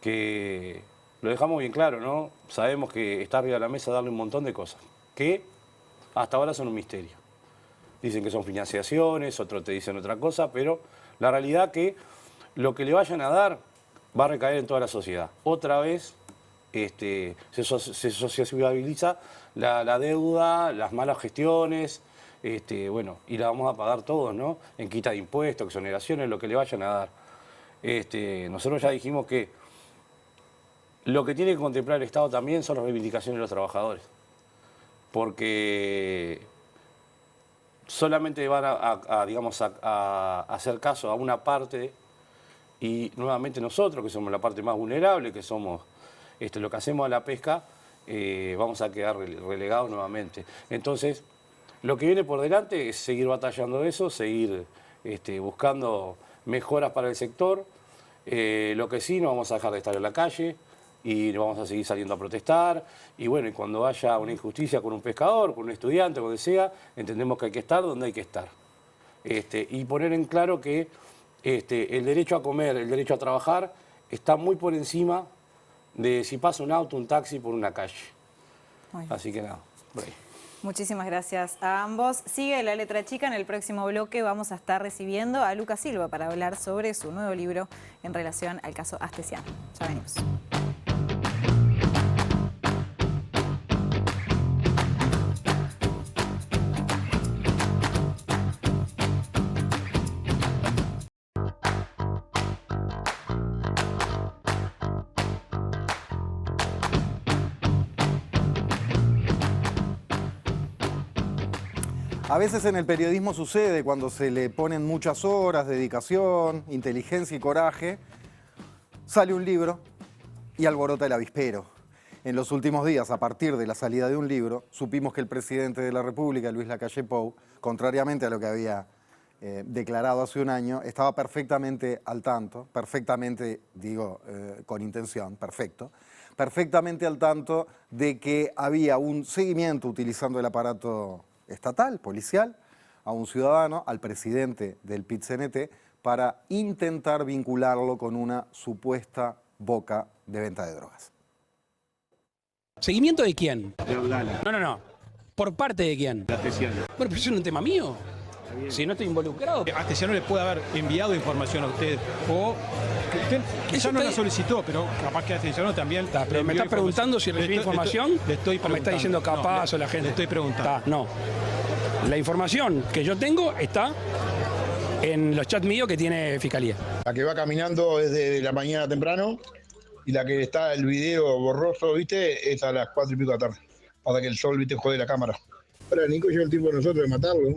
que lo dejamos bien claro, ¿no? Sabemos que está arriba de la mesa darle un montón de cosas, que hasta ahora son un misterio. Dicen que son financiaciones, otros te dicen otra cosa, pero la realidad que lo que le vayan a dar va a recaer en toda la sociedad. Otra vez se sociabiliza la deuda, las malas gestiones, bueno, y la vamos a pagar todos, ¿no? En quita de impuestos, exoneraciones, lo que le vayan a dar. Nosotros ya dijimos que lo que tiene que contemplar el Estado también son las reivindicaciones de los trabajadores, porque solamente van a hacer caso a una parte y nuevamente nosotros, que somos la parte más vulnerable, que somos lo que hacemos a la pesca, vamos a quedar relegados nuevamente. Entonces, lo que viene por delante es seguir batallando eso, seguir buscando mejoras para el sector. Lo que sí, no vamos a dejar de estar en la calle y vamos a seguir saliendo a protestar. Y bueno, y cuando haya una injusticia con un pescador, con un estudiante, con lo que sea, entendemos que hay que estar donde hay que estar. Y poner en claro que el derecho a comer, el derecho a trabajar, está muy por encima de si pasa un auto, un taxi por una calle. Así que nada, por ahí. Muchísimas gracias a ambos. Sigue La Letra Chica. En el próximo bloque vamos a estar recibiendo a Lucas Silva para hablar sobre su nuevo libro en relación al caso Astesiano. Ya venimos. A veces en el periodismo sucede cuando se le ponen muchas horas, dedicación, inteligencia y coraje, sale un libro y alborota el avispero. en los últimos días, a partir de la salida de un libro, supimos que el presidente de la República, Luis Lacalle Pou, contrariamente a lo que había declarado hace un año, estaba perfectamente al tanto, perfectamente, digo, con intención, perfectamente al tanto de que había un seguimiento utilizando el aparato estatal, policial, a un ciudadano, al presidente del PIT-CNT, para intentar vincularlo con una supuesta boca de venta de drogas. ¿Seguimiento de quién? De Abdala. No. ¿Por parte de quién? De Astesiano. Bueno, pero eso no es un tema mío. Si no estoy involucrado. Astesiano le puede haber enviado información a usted o usted quizá no la solicitó, pero capaz que Astesiano también. Pero me está preguntando si recibí información o me está diciendo capaz o la gente. Le estoy preguntando. No. La información que yo tengo está en los chats míos que tiene Fiscalía. La que va caminando desde la mañana temprano y la que está el video borroso, ¿viste? Es a las 4 y pico de la tarde. Para que el sol, ¿viste? Jode la cámara. Ahora Nico llegó el tiempo de nosotros de matarlo.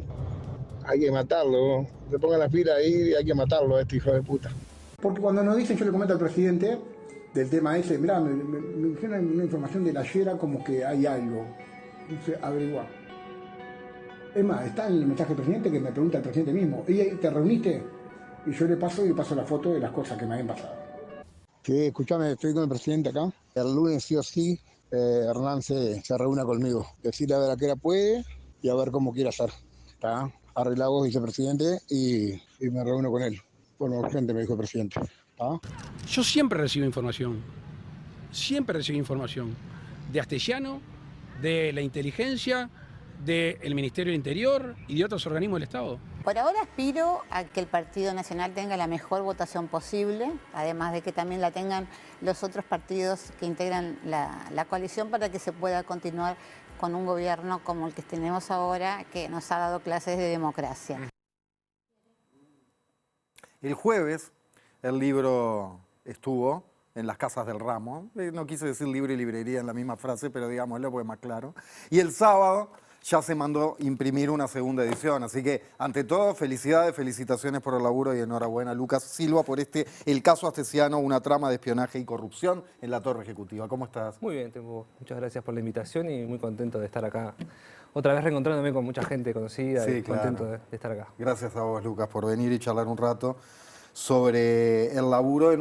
Hay que matarlo. Se pongan las pilas ahí y hay que matarlo a este hijo de puta. Porque cuando nos dicen, yo le comento al presidente del tema ese, mirá, me dijeron una información de la Yera como que hay algo. Dice, averiguar. Es más, está en el mensaje del presidente que me pregunta el presidente mismo, ¿y te reuniste? Y yo le paso la foto de las cosas que me habían pasado. Sí, escúchame, estoy con el presidente acá. El lunes sí o sí, Hernán se reúne conmigo. Decirle a ver a qué hora puede y a ver cómo quiere hacer. ¿Está? Arreglamos, dice el presidente, y me reúno con él. Bueno, urgente, me dijo el presidente. ¿Está? Yo siempre recibo información. Siempre recibo información. De Astesiano, de la inteligencia, del Ministerio del Interior y de otros organismos del Estado. Por ahora aspiro a que el Partido Nacional tenga la mejor votación posible, además de que también la tengan los otros partidos que integran la coalición para que se pueda continuar con un gobierno como el que tenemos ahora, que nos ha dado clases de democracia. El jueves el libro estuvo en las casas del ramo. No quise decir libro y librería en la misma frase, pero digámoslo porque es más claro. Y el sábado ya se mandó imprimir una segunda edición. Así que, ante todo, felicidades, felicitaciones por el laburo y enhorabuena, Lucas Silva, por el caso Astesiano, una trama de espionaje y corrupción en la Torre Ejecutiva. ¿Cómo estás? Muy bien, muchas gracias por la invitación y muy contento de estar acá. Otra vez reencontrándome con mucha gente conocida y contento de estar acá. Gracias a vos, Lucas, por venir y charlar un rato sobre el laburo en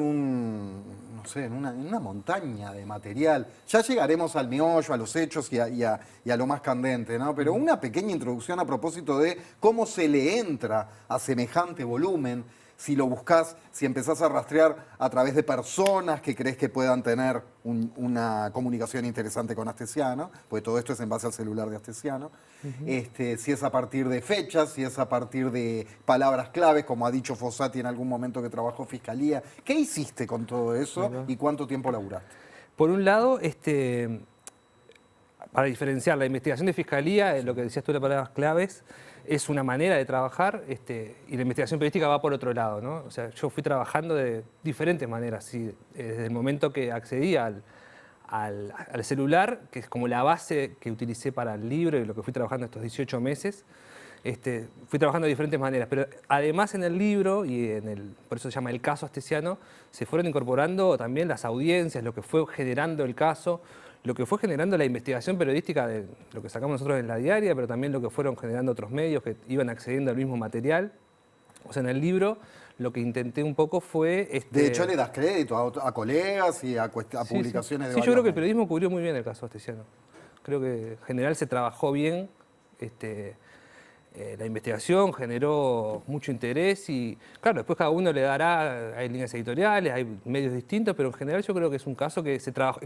una montaña de material. Ya llegaremos al meollo, a los hechos y a lo más candente, ¿no? Pero una pequeña introducción a propósito de cómo se le entra a semejante volumen, si lo buscás, si empezás a rastrear a través de personas que crees que puedan tener una comunicación interesante con Astesiano, porque todo esto es en base al celular de Astesiano, si es a partir de fechas, si es a partir de palabras claves, como ha dicho Fossati en algún momento que trabajó Fiscalía. ¿Qué hiciste con todo eso y cuánto tiempo laburaste? Por un lado, para diferenciar la investigación de Fiscalía, lo que decías tú de palabras claves, es una manera de trabajar y la investigación periodística va por otro lado, ¿no? O sea, yo fui trabajando de diferentes maneras, ¿sí? Desde el momento que accedí al celular, que es como la base que utilicé para el libro y lo que fui trabajando estos 18 meses, fui trabajando de diferentes maneras, pero además en el libro, y por eso se llama El caso Astesiano, se fueron incorporando también las audiencias, lo que fue generando el caso, lo que fue generando la investigación periodística de lo que sacamos nosotros en la diaria, pero también lo que fueron generando otros medios que iban accediendo al mismo material. O sea, en el libro lo que intenté un poco fue... De hecho, le das crédito a colegas y a publicaciones de Sí, yo creo que el periodismo cubrió muy bien el caso Astesiano. Creo que en general se trabajó bien. La investigación generó mucho interés y, claro, después cada uno le dará, hay líneas editoriales, hay medios distintos, pero en general yo creo que es un caso que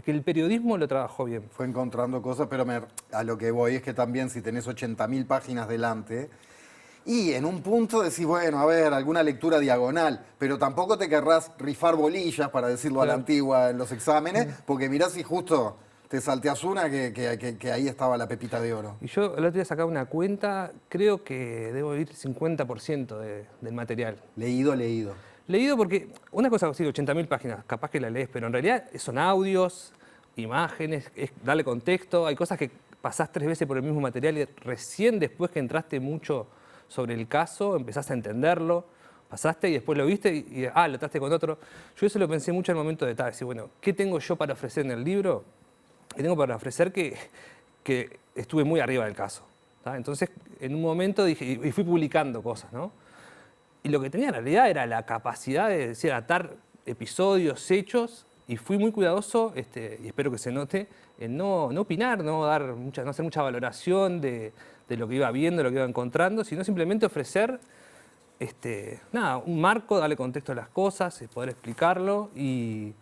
que el periodismo lo trabajó bien. Fue encontrando cosas, pero a lo que voy es que también si tenés 80.000 páginas delante y en un punto decís, bueno, a ver, alguna lectura diagonal, pero tampoco te querrás rifar bolillas, para decirlo a la antigua, en los exámenes, porque mirá si justo te salteás una que ahí estaba la pepita de oro. Y yo el otro día sacaba una cuenta, creo que debo ir 50% del material. Leído. Leído porque una cosa, sí, 80.000 páginas, capaz que la lees, pero en realidad son audios, imágenes, es darle contexto, hay cosas que pasás 3 veces por el mismo material y recién después que entraste mucho sobre el caso, empezaste a entenderlo, pasaste y después lo viste y lo trataste con otro. Yo eso lo pensé mucho al momento de decir, bueno, ¿qué tengo yo para ofrecer en el libro? tengo para ofrecer que estuve muy arriba del caso. ¿tá? Entonces, en un momento dije, y fui publicando cosas, ¿no? Y lo que tenía en realidad era la capacidad de decir, atar episodios, hechos, y fui muy cuidadoso, y espero que se note, en no opinar, no hacer mucha valoración de lo que iba viendo, de lo que iba encontrando, sino simplemente ofrecer un marco, darle contexto a las cosas, poder explicarlo. Y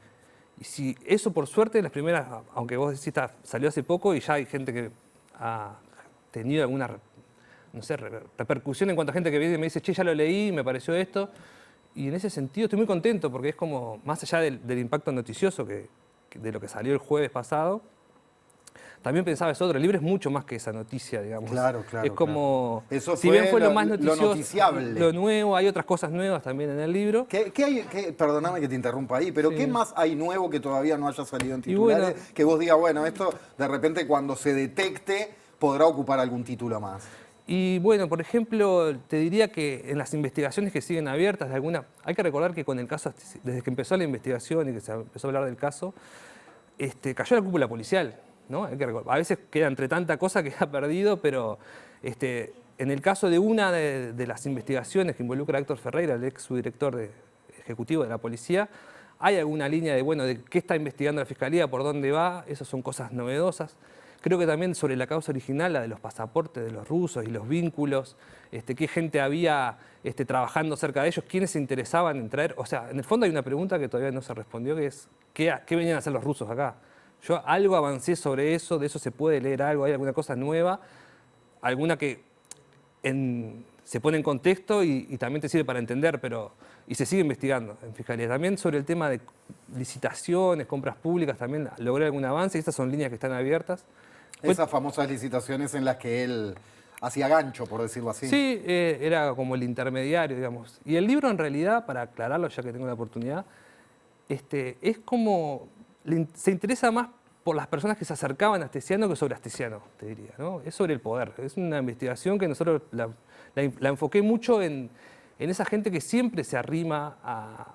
si eso, por suerte, las primeras, aunque vos decís, salió hace poco y ya hay gente que ha tenido alguna repercusión en cuanto a gente que viene y me dice, che, ya lo leí, me pareció esto. Y en ese sentido estoy muy contento porque es como, más allá del impacto noticioso de lo que salió el jueves pasado, también pensaba eso otro. El libro es mucho más que esa noticia, digamos. Claro. Es como, Eso si bien fue lo más lo noticioso, noticiable. lo nuevo, hay otras cosas nuevas también en el libro. Perdóname que te interrumpa ahí, pero Sí. ¿qué más hay nuevo que todavía no haya salido en titulares? Que vos digas, bueno, esto de repente cuando se detecte podrá ocupar algún título más. Y bueno, por ejemplo, te diría que en las investigaciones que siguen abiertas, hay que recordar que con el caso, desde que empezó la investigación y que se empezó a hablar del caso, cayó la cúpula policial, ¿no? Hay que recordar, a veces queda entre tanta cosa que ha perdido, pero en el caso de una de las investigaciones que involucra a Héctor Ferreira, el ex subdirector ejecutivo de la policía, hay alguna línea de qué está investigando la Fiscalía, por dónde va, esas son cosas novedosas. Creo que también sobre la causa original, la de los pasaportes de los rusos y los vínculos, qué gente había trabajando cerca de ellos, quiénes se interesaban en traer. O sea, en el fondo hay una pregunta que todavía no se respondió, que es, ¿qué venían a hacer los rusos acá? Yo algo avancé sobre eso, de eso se puede leer algo, hay alguna cosa nueva, alguna que se pone en contexto y también te sirve para entender, y se sigue investigando en Fiscalía. También sobre el tema de licitaciones, compras públicas, también logré algún avance, y estas son líneas que están abiertas. Esas famosas licitaciones en las que él hacía gancho, por decirlo así. Sí, era como el intermediario, digamos. Y el libro, en realidad, para aclararlo, ya que tengo la oportunidad, es como, se interesa más por las personas que se acercaban a Astesiano que sobre Astesiano, te diría, ¿no? Es sobre el poder. Es una investigación que nosotros la enfoqué mucho en esa gente que siempre se arrima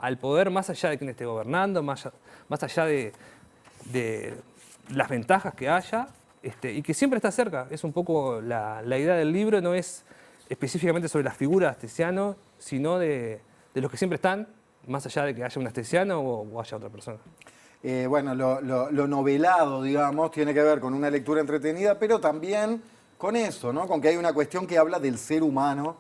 al poder, más allá de quien esté gobernando, más allá de las ventajas que haya, y que siempre está cerca. Es un poco la idea del libro, no es específicamente sobre las figuras de Astesiano, sino de los que siempre están, más allá de que haya un Astesiano o haya otra persona. Bueno, lo novelado, digamos, tiene que ver con una lectura entretenida, pero también con eso, ¿no? Con que hay una cuestión que habla del ser humano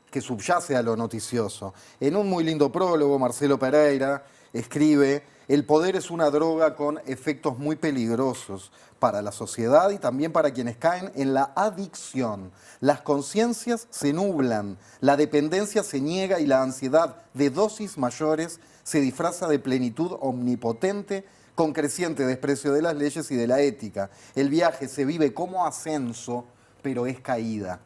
que subyace a lo noticioso. En un muy lindo prólogo, Marcelo Pereira escribe: el poder es una droga con efectos muy peligrosos para la sociedad y también para quienes caen en la adicción. Las conciencias se nublan, la dependencia se niega y la ansiedad de dosis mayores se disfraza de plenitud omnipotente con creciente desprecio de las leyes y de la ética. El viaje se vive como ascenso, pero es caída.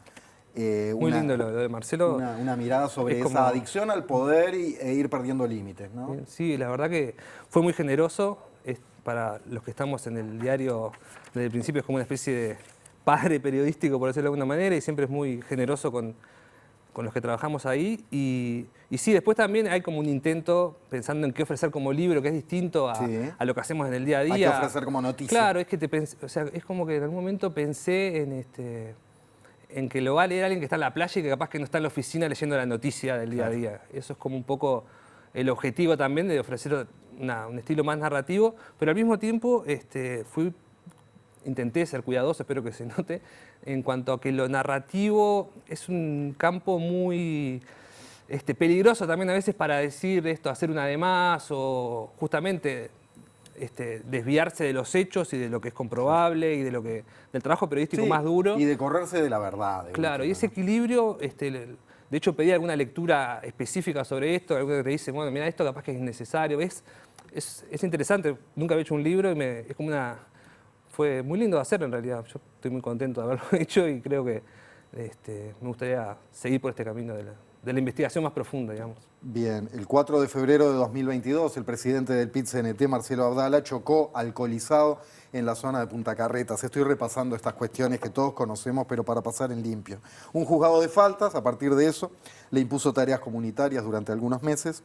Muy lindo lo de Marcelo. Una mirada sobre esa adicción al poder e ir perdiendo límites, ¿no? Sí, la verdad que fue muy generoso. Para los que estamos en el diario desde el principio, es como una especie de padre periodístico, por decirlo de alguna manera, y siempre es muy generoso con los que trabajamos ahí. Y sí, después también hay como un intento, pensando en qué ofrecer como libro, que es distinto a lo que hacemos en el día a día. Hay que ofrecer como noticia. Claro, es como que en algún momento pensé en que lo va a leer alguien que está en la playa y que capaz que no está en la oficina leyendo la noticia del día a día. Eso es como un poco el objetivo también de ofrecer un estilo más narrativo, pero al mismo tiempo intenté ser cuidadoso, espero que se note, en cuanto a que lo narrativo es un campo muy peligroso también a veces para decir esto, hacer una de más o justamente desviarse de los hechos y de lo que es comprobable y del trabajo periodístico más duro. Y de correrse de la verdad. Claro, y ese equilibrio, de hecho pedí alguna lectura específica sobre esto, algo que te dice, bueno, mira, esto capaz que es innecesario, es interesante, nunca había hecho un libro y fue muy lindo de hacer en realidad, yo estoy muy contento de haberlo hecho y creo que me gustaría seguir por este camino de la investigación más profunda, digamos. Bien, el 4 de febrero de 2022, el presidente del PIT-CNT, Marcelo Abdala, chocó alcoholizado en la zona de Punta Carretas. Estoy repasando estas cuestiones que todos conocemos, pero para pasar en limpio. Un juzgado de faltas, a partir de eso, le impuso tareas comunitarias durante algunos meses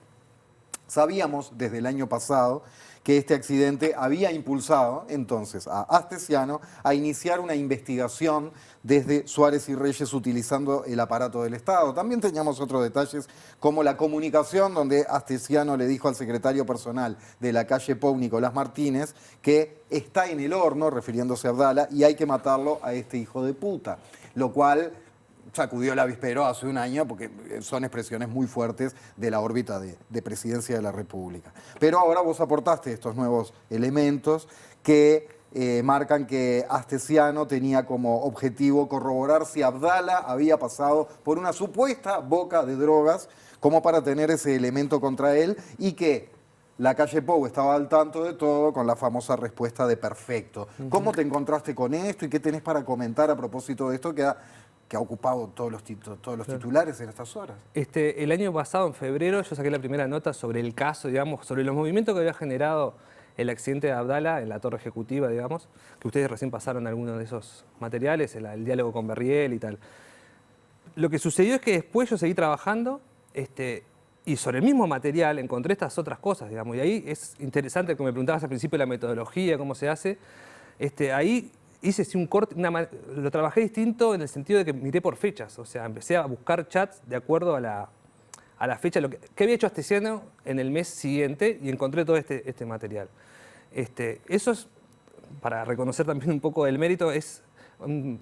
Sabíamos desde el año pasado que este accidente había impulsado entonces a Astesiano a iniciar una investigación desde Suárez y Reyes utilizando el aparato del Estado. También teníamos otros detalles como la comunicación donde Astesiano le dijo al secretario personal de la calle Pou, Nicolás Martínez, que está en el horno, refiriéndose a Abdala, y hay que matarlo a este hijo de puta, lo cual sacudió el avispero hace un año porque son expresiones muy fuertes de la órbita de presidencia de la República. Pero ahora vos aportaste estos nuevos elementos que marcan que Astesiano tenía como objetivo corroborar si Abdala había pasado por una supuesta boca de drogas como para tener ese elemento contra él y que la calle Pou estaba al tanto de todo con la famosa respuesta de perfecto. ¿Cómo te encontraste con esto y qué tenés para comentar a propósito de esto que ha ocupado todos los titulares en estas horas? El año pasado, en febrero, yo saqué la primera nota sobre el caso, digamos, sobre los movimientos que había generado el accidente de Abdala en la torre ejecutiva, digamos, que ustedes recién pasaron algunos de esos materiales, el diálogo con Berriel y tal. Lo que sucedió es que después yo seguí trabajando y sobre el mismo material encontré estas otras cosas, digamos, y ahí es interesante, como me preguntabas al principio, la metodología, cómo se hace. Ahí hice un corte, lo trabajé distinto en el sentido de que miré por fechas, o sea, empecé a buscar chats de acuerdo a la fecha, que había hecho Astesiano en el mes siguiente y encontré todo este material. Eso es, para reconocer también un poco el mérito, es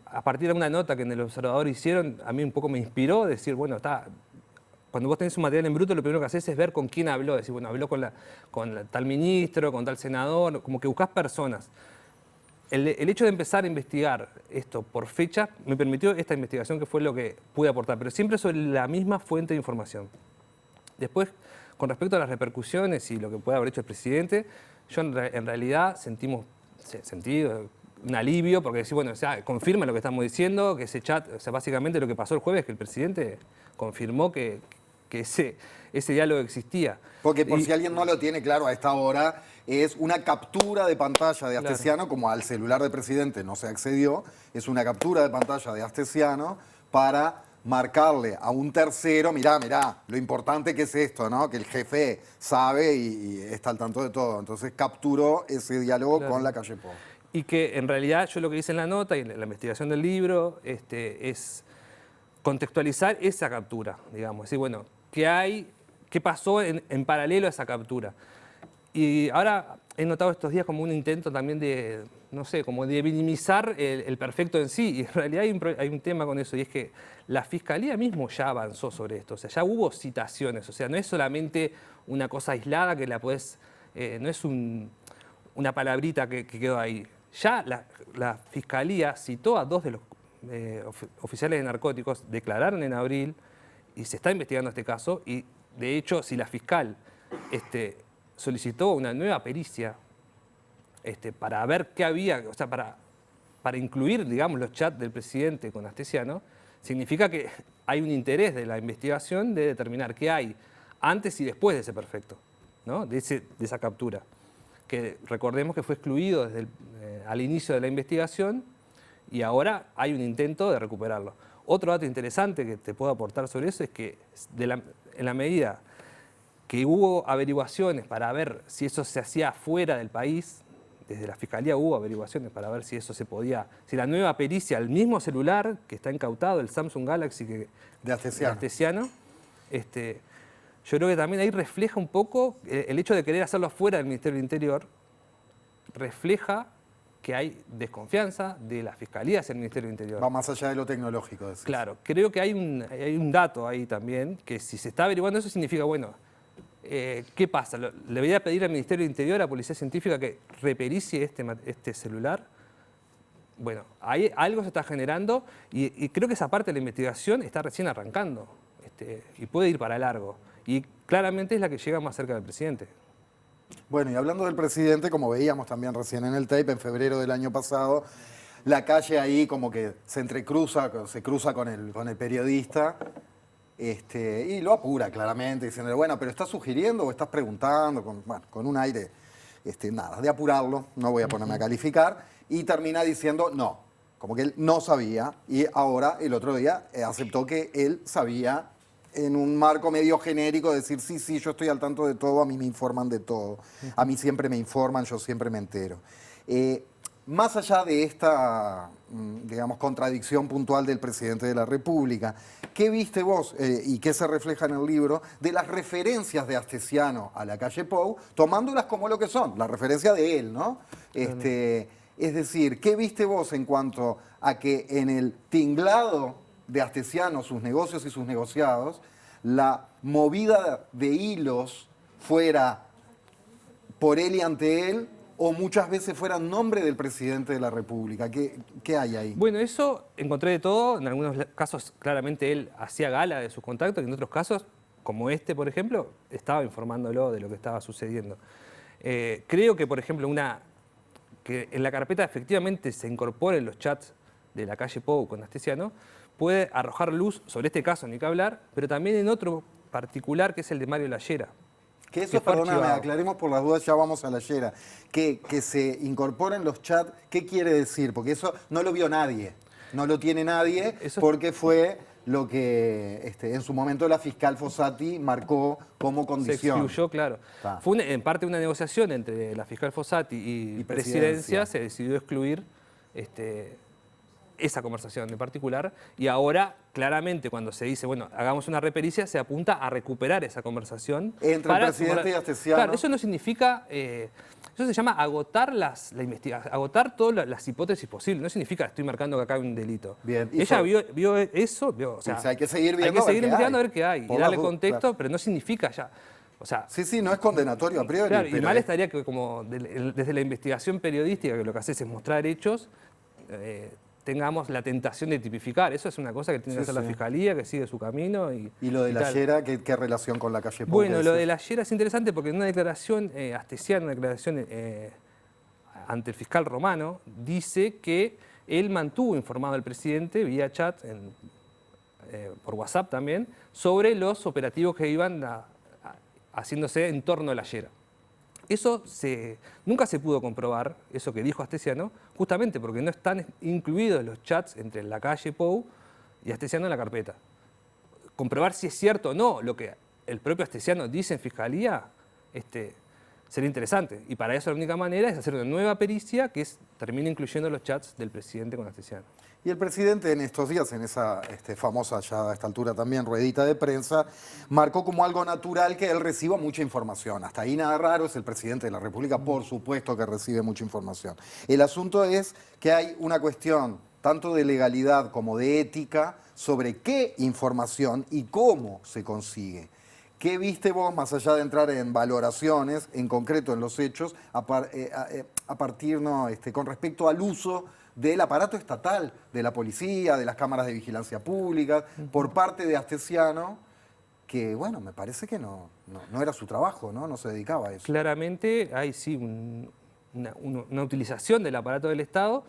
a partir de una nota que en El Observador hicieron, a mí un poco me inspiró, decir, bueno, cuando vos tenés un material en bruto, lo primero que haces es ver con quién habló, decir, bueno, habló con tal ministro, con tal senador, como que buscás personas. El hecho de empezar a investigar esto por fecha me permitió esta investigación que fue lo que pude aportar, pero siempre sobre la misma fuente de información. Después, con respecto a las repercusiones y lo que puede haber hecho el presidente, yo en realidad sentí un alivio porque decía, bueno, o sea, confirma lo que estamos diciendo, que ese chat, o sea, básicamente lo que pasó el jueves es que el presidente confirmó que ese diálogo existía. Porque por si alguien no lo tiene claro a esta hora, es una captura de pantalla de Astesiano, claro, como al celular del presidente no se accedió, es una captura de pantalla de Astesiano para marcarle a un tercero, mirá, lo importante que es esto, ¿no? Que el jefe sabe y está al tanto de todo. Entonces capturó ese diálogo, claro, con la calle Pou. Y que en realidad yo lo que hice en la nota y en la investigación del libro es contextualizar esa captura, digamos. Decir, bueno, ¿qué pasó en paralelo a esa captura? Y ahora he notado estos días como un intento también de, no sé, como de minimizar el perfecto en sí. Y en realidad hay un tema con eso, y es que la Fiscalía mismo ya avanzó sobre esto. O sea, ya hubo citaciones. O sea, no es solamente una cosa aislada que la podés... no es una palabrita que quedó ahí. Ya la Fiscalía citó a 2 de los oficiales de narcóticos, declararon en abril, y se está investigando este caso. Y, de hecho, si la fiscal... solicitó una nueva pericia para ver qué había, o sea, para incluir, digamos, los chats del presidente con Astesiano, significa que hay un interés de la investigación de determinar qué hay antes y después de ese perfecto, ¿no? de esa captura, que recordemos que fue excluido desde al inicio de la investigación y ahora hay un intento de recuperarlo. Otro dato interesante que te puedo aportar sobre eso es que en la medida que hubo averiguaciones para ver si eso se hacía fuera del país, desde la Fiscalía hubo averiguaciones para ver si eso se podía, si la nueva pericia, el mismo celular que está incautado, el Samsung Galaxy de Astesiano, yo creo que también ahí refleja un poco el hecho de querer hacerlo fuera del Ministerio del Interior, refleja que hay desconfianza de la Fiscalía hacia el Ministerio del Interior. Va más allá de lo tecnológico. Decís. Claro, creo que hay un dato ahí también, que si se está averiguando eso significa, bueno, ¿qué pasa? Le voy a pedir al Ministerio del Interior, a la Policía Científica, que repericie este celular. Bueno, ahí algo se está generando y creo que esa parte de la investigación está recién arrancando y puede ir para largo. Y claramente es la que llega más cerca del presidente. Bueno, y hablando del presidente, como veíamos también recién en el tape, en febrero del año pasado, la calle ahí como que se cruza con el periodista y lo apura claramente, diciendo, bueno, pero ¿estás sugiriendo o estás preguntando? Con un aire, nada, de apurarlo, no voy a ponerme a calificar, y termina diciendo no, como que él no sabía, y ahora el otro día aceptó que él sabía en un marco medio genérico, decir, sí, sí, yo estoy al tanto de todo, a mí me informan de todo. A mí siempre me informan, yo siempre me entero. Más allá de esta, digamos, contradicción puntual del presidente de la República, ¿qué viste vos y qué se refleja en el libro de las referencias de Astesiano a la calle Pou, tomándolas como lo que son, la referencia de él, ¿no? Es decir, ¿qué viste vos en cuanto a que en el tinglado de Astesiano, sus negocios y sus negociados, la movida de hilos fuera por él y ante él, o muchas veces fuera en nombre del presidente de la República? ¿Qué hay ahí? Bueno, eso encontré de todo. En algunos casos claramente él hacía gala de sus contactos y en otros casos, como este, por ejemplo, estaba informándolo de lo que estaba sucediendo. Creo que, por ejemplo, que en la carpeta efectivamente se incorporen los chats de la calle Pou con Astesiano, puede arrojar luz sobre este caso, ni que hablar, pero también en otro particular que es el de Mario Lallera. Que eso, perdóname, aclaremos por las dudas, ya vamos a la Llera. Que se incorporen los chats, ¿qué quiere decir? Porque eso no lo vio nadie, no lo tiene nadie, porque fue lo que en su momento la fiscal Fossati marcó como condición. Se excluyó, claro. Fue en parte una negociación entre la fiscal Fossati y presidencia, se decidió excluir esa conversación en particular, y ahora claramente cuando se dice, bueno, hagamos una repericia, se apunta a recuperar esa conversación. Entre el presidente y Astesiano. Claro, eso no significa, eso se llama agotar la investigación, agotar todas las hipótesis posibles, no significa estoy marcando que acá hay un delito. Bien. Ella vio eso, o sea, hay que seguir viendo, hay que seguir investigando a ver qué hay, y darle contexto, claro. Pero no significa ya. O sea, sí, no es condenatorio a priori. Claro, pero y mal estaría que como desde la investigación periodística, que lo que haces es mostrar hechos, tengamos la tentación de tipificar. Eso es una cosa que tiene que hacer la Fiscalía, que sigue su camino. ¿Y lo de la Llera, ¿qué relación con la calle Pou? Bueno, lo de la Llera es interesante porque en una declaración, Astesiano, una declaración ante el fiscal Romano, dice que él mantuvo informado al presidente vía chat, por WhatsApp también, sobre los operativos que iban haciéndose en torno a la Llera. Eso nunca se pudo comprobar, eso que dijo Astesiano, justamente porque no están incluidos los chats entre la calle Pou y Astesiano en la carpeta. Comprobar si es cierto o no lo que el propio Astesiano dice en Fiscalía, sería interesante. Y para eso la única manera es hacer una nueva pericia que termine incluyendo los chats del presidente con Astesiano. Y el presidente en estos días, en esa famosa, ya a esta altura también, ruedita de prensa, marcó como algo natural que él reciba mucha información. Hasta ahí nada raro, es el presidente de la República, por supuesto que recibe mucha información. El asunto es que hay una cuestión tanto de legalidad como de ética sobre qué información y cómo se consigue. ¿Qué viste vos, más allá de entrar en valoraciones, en concreto en los hechos, a partir, con respecto al uso del aparato estatal, de la policía, de las cámaras de vigilancia pública, por parte de Astesiano, que, bueno, me parece que no era su trabajo, no se dedicaba a eso? Claramente hay, sí, una utilización del aparato del Estado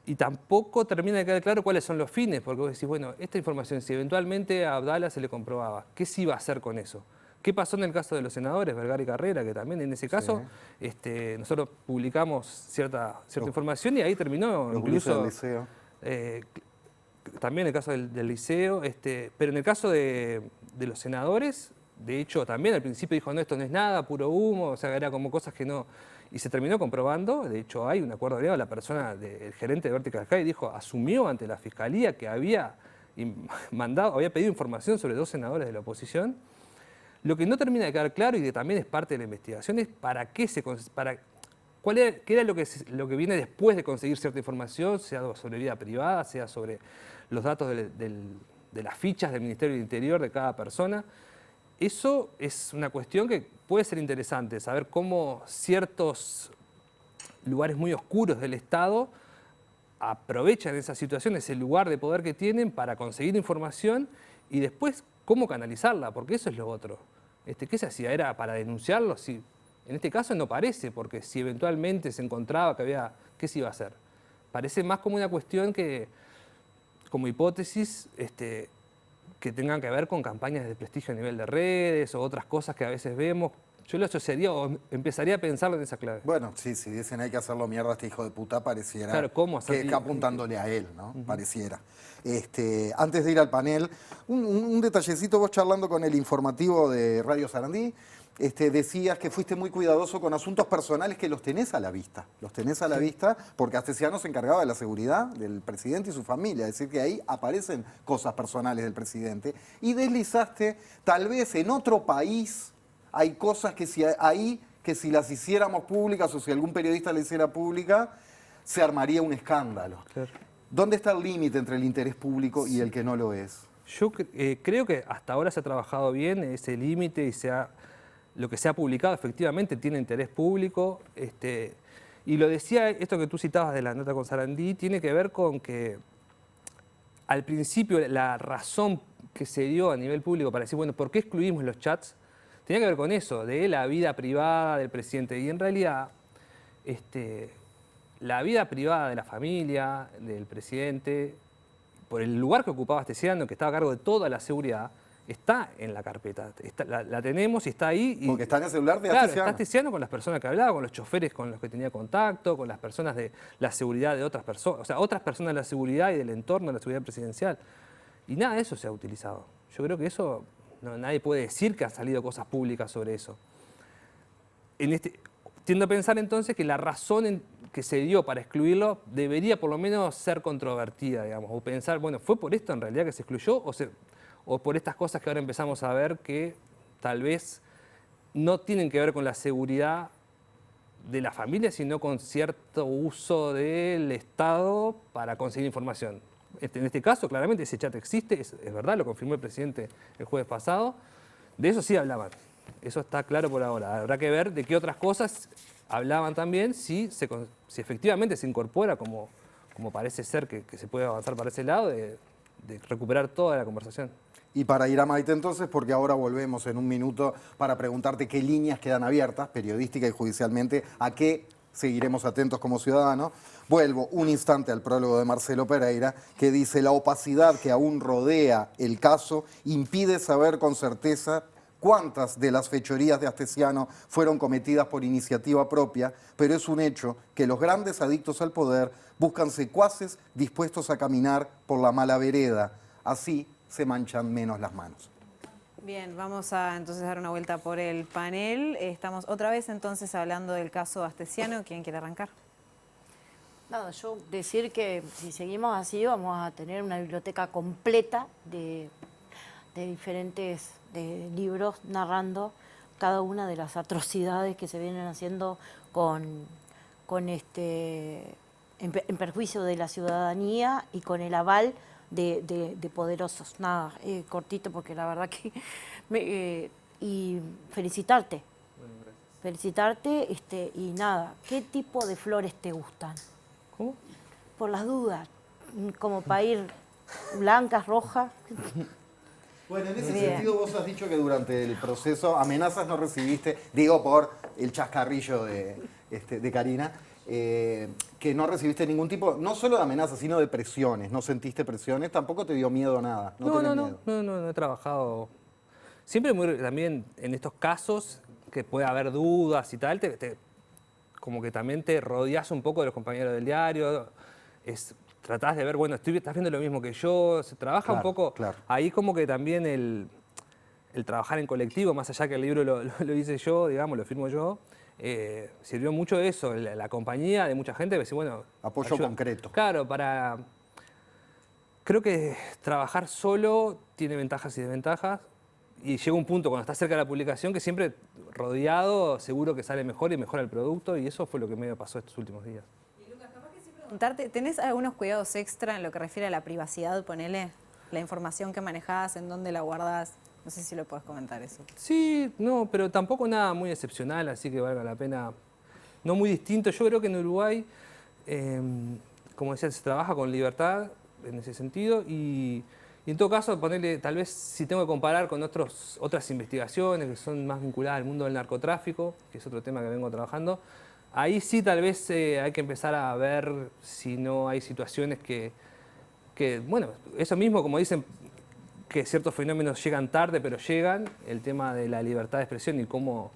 y tampoco termina de quedar claro cuáles son los fines, porque vos decís, bueno, esta información, si eventualmente a Abdala se le comprobaba, ¿qué se iba a hacer con eso? ¿Qué pasó en el caso de los senadores, Vergara y Carrera, que también en ese caso nosotros publicamos cierta información y ahí terminó incluso del liceo. También el caso del liceo, pero en el caso de los senadores, de hecho también al principio dijo, no, esto no es nada, puro humo, o sea, era como cosas que no... Y se terminó comprobando, de hecho hay un acuerdo agregado, la persona, el gerente de Vertical Sky dijo, asumió ante la Fiscalía que había pedido información sobre 2 senadores de la oposición. Lo que no termina de quedar claro y que también es parte de la investigación es qué era lo que viene después de conseguir cierta información, sea sobre vida privada, sea sobre los datos de las fichas del Ministerio del Interior de cada persona. Eso es una cuestión que puede ser interesante, saber cómo ciertos lugares muy oscuros del Estado aprovechan esa situación, ese lugar de poder que tienen para conseguir información y después cómo canalizarla, porque eso es lo otro. ¿Qué se hacía? ¿Era para denunciarlo? Sí. En este caso no parece, porque si eventualmente se encontraba que había... ¿Qué se iba a hacer? Parece más como una cuestión que, como hipótesis, que tengan que ver con campañas de prestigio a nivel de redes o otras cosas que a veces vemos, Yo lo asociaría o empezaría a pensarlo en esa clave. Bueno, sí, si dicen hay que hacerlo mierda a este hijo de puta, pareciera Claro, ¿cómo que hacer- está apuntándole a él, ¿no? Pareciera. Antes de ir al panel, un detallecito, vos charlando con el informativo de Radio Sarandí, decías que fuiste muy cuidadoso con asuntos personales que los tenés a la vista. Los tenés a la vista porque Astesiano se encargaba de la seguridad del presidente y su familia. Es decir, que ahí aparecen cosas personales del presidente. Y deslizaste, tal vez en otro país, hay cosas que si las hiciéramos públicas o si algún periodista las hiciera pública, se armaría un escándalo. Claro. ¿Dónde está el límite entre el interés público y el que no lo es? Yo creo que hasta ahora se ha trabajado bien ese límite y lo que se ha publicado efectivamente tiene interés público. Y lo decía, esto que tú citabas de la nota con Sarandí, tiene que ver con que al principio la razón que se dio a nivel público para decir, bueno, ¿por qué excluimos los chats? Tenía que ver con eso, de la vida privada del presidente. Y en realidad, la vida privada de la familia, del presidente, por el lugar que ocupaba Astesiano, que estaba a cargo de toda la seguridad, está en la carpeta. La tenemos y está ahí. Porque está en el celular de Claro, Astesiano. está Astesiano con las personas que hablaba, con los choferes con los que tenía contacto, con las personas de la seguridad de otras personas, o sea, otras personas de la seguridad y del entorno de la seguridad presidencial. Y nada de eso se ha utilizado. Yo creo que eso, nadie puede decir que han salido cosas públicas sobre eso. Tiendo a pensar entonces que la razón que se dio para excluirlo debería por lo menos ser controvertida, digamos, o pensar, bueno, ¿fue por esto en realidad que se excluyó o por estas cosas que ahora empezamos a ver que tal vez no tienen que ver con la seguridad de la familia, sino con cierto uso del Estado para conseguir información? En este caso, claramente, ese chat existe, es verdad, lo confirmó el presidente el jueves pasado. De eso sí hablaban. Eso está claro por ahora. Habrá que ver de qué otras cosas hablaban también, si efectivamente se incorpora, como parece ser que se puede avanzar para ese lado, de recuperar toda la conversación. Y para ir a Maite entonces, porque ahora volvemos en un minuto para preguntarte qué líneas quedan abiertas, periodística y judicialmente, a qué seguiremos atentos como ciudadanos. Vuelvo un instante al prólogo de Marcelo Pereira, que dice: la opacidad que aún rodea el caso impide saber con certeza cuántas de las fechorías de Astesiano fueron cometidas por iniciativa propia, pero es un hecho que los grandes adictos al poder buscan secuaces dispuestos a caminar por la mala vereda. Así se manchan menos las manos. Bien, vamos a entonces dar una vuelta por el panel. Estamos otra vez entonces hablando del caso Astesiano. ¿Quién quiere arrancar? Nada, yo decir que si seguimos así vamos a tener una biblioteca completa de diferentes libros narrando cada una de las atrocidades que se vienen haciendo en perjuicio de la ciudadanía y con el aval de poderosos. Nada, cortito porque la verdad que... y felicitarte. Bueno, gracias. Felicitarte y nada, ¿qué tipo de flores te gustan? ¿Cómo? Por las dudas, como para ir blancas, rojas. Bueno, en ese Bien. sentido vos has dicho que durante el proceso amenazas no recibiste, digo por el chascarrillo de Karina, que no recibiste ningún tipo, no solo de amenazas, sino de presiones. No sentiste presiones, tampoco te dio miedo nada. No he trabajado. Siempre también en estos casos que puede haber dudas y tal, como que también te rodeas un poco de los compañeros del diario, tratás de ver, bueno, estás viendo lo mismo que yo, se trabaja un poco, ahí como que también el trabajar en colectivo, más allá que el libro lo hice yo, digamos, lo firmo yo, sirvió mucho eso, la compañía de mucha gente, decir, bueno... Apoyo concreto. Claro, creo que trabajar solo tiene ventajas y desventajas, y llega un punto cuando estás cerca de la publicación que siempre rodeado seguro que sale mejor y mejora el producto, y eso fue lo que me pasó estos últimos días. Preguntarte, ¿tenés algunos cuidados extra en lo que refiere a la privacidad? Ponele la información que manejás, en dónde la guardás. No sé si lo podés comentar eso. Sí, no, pero tampoco nada muy excepcional, así que valga la pena. No muy distinto. Yo creo que en Uruguay, como decía, se trabaja con libertad en ese sentido y en todo caso, ponerle, tal vez si tengo que comparar con otras investigaciones que son más vinculadas al mundo del narcotráfico, que es otro tema que vengo trabajando, ahí sí tal vez hay que empezar a ver si no hay situaciones que, bueno, eso mismo, como dicen, que ciertos fenómenos llegan tarde, pero llegan, el tema de la libertad de expresión y cómo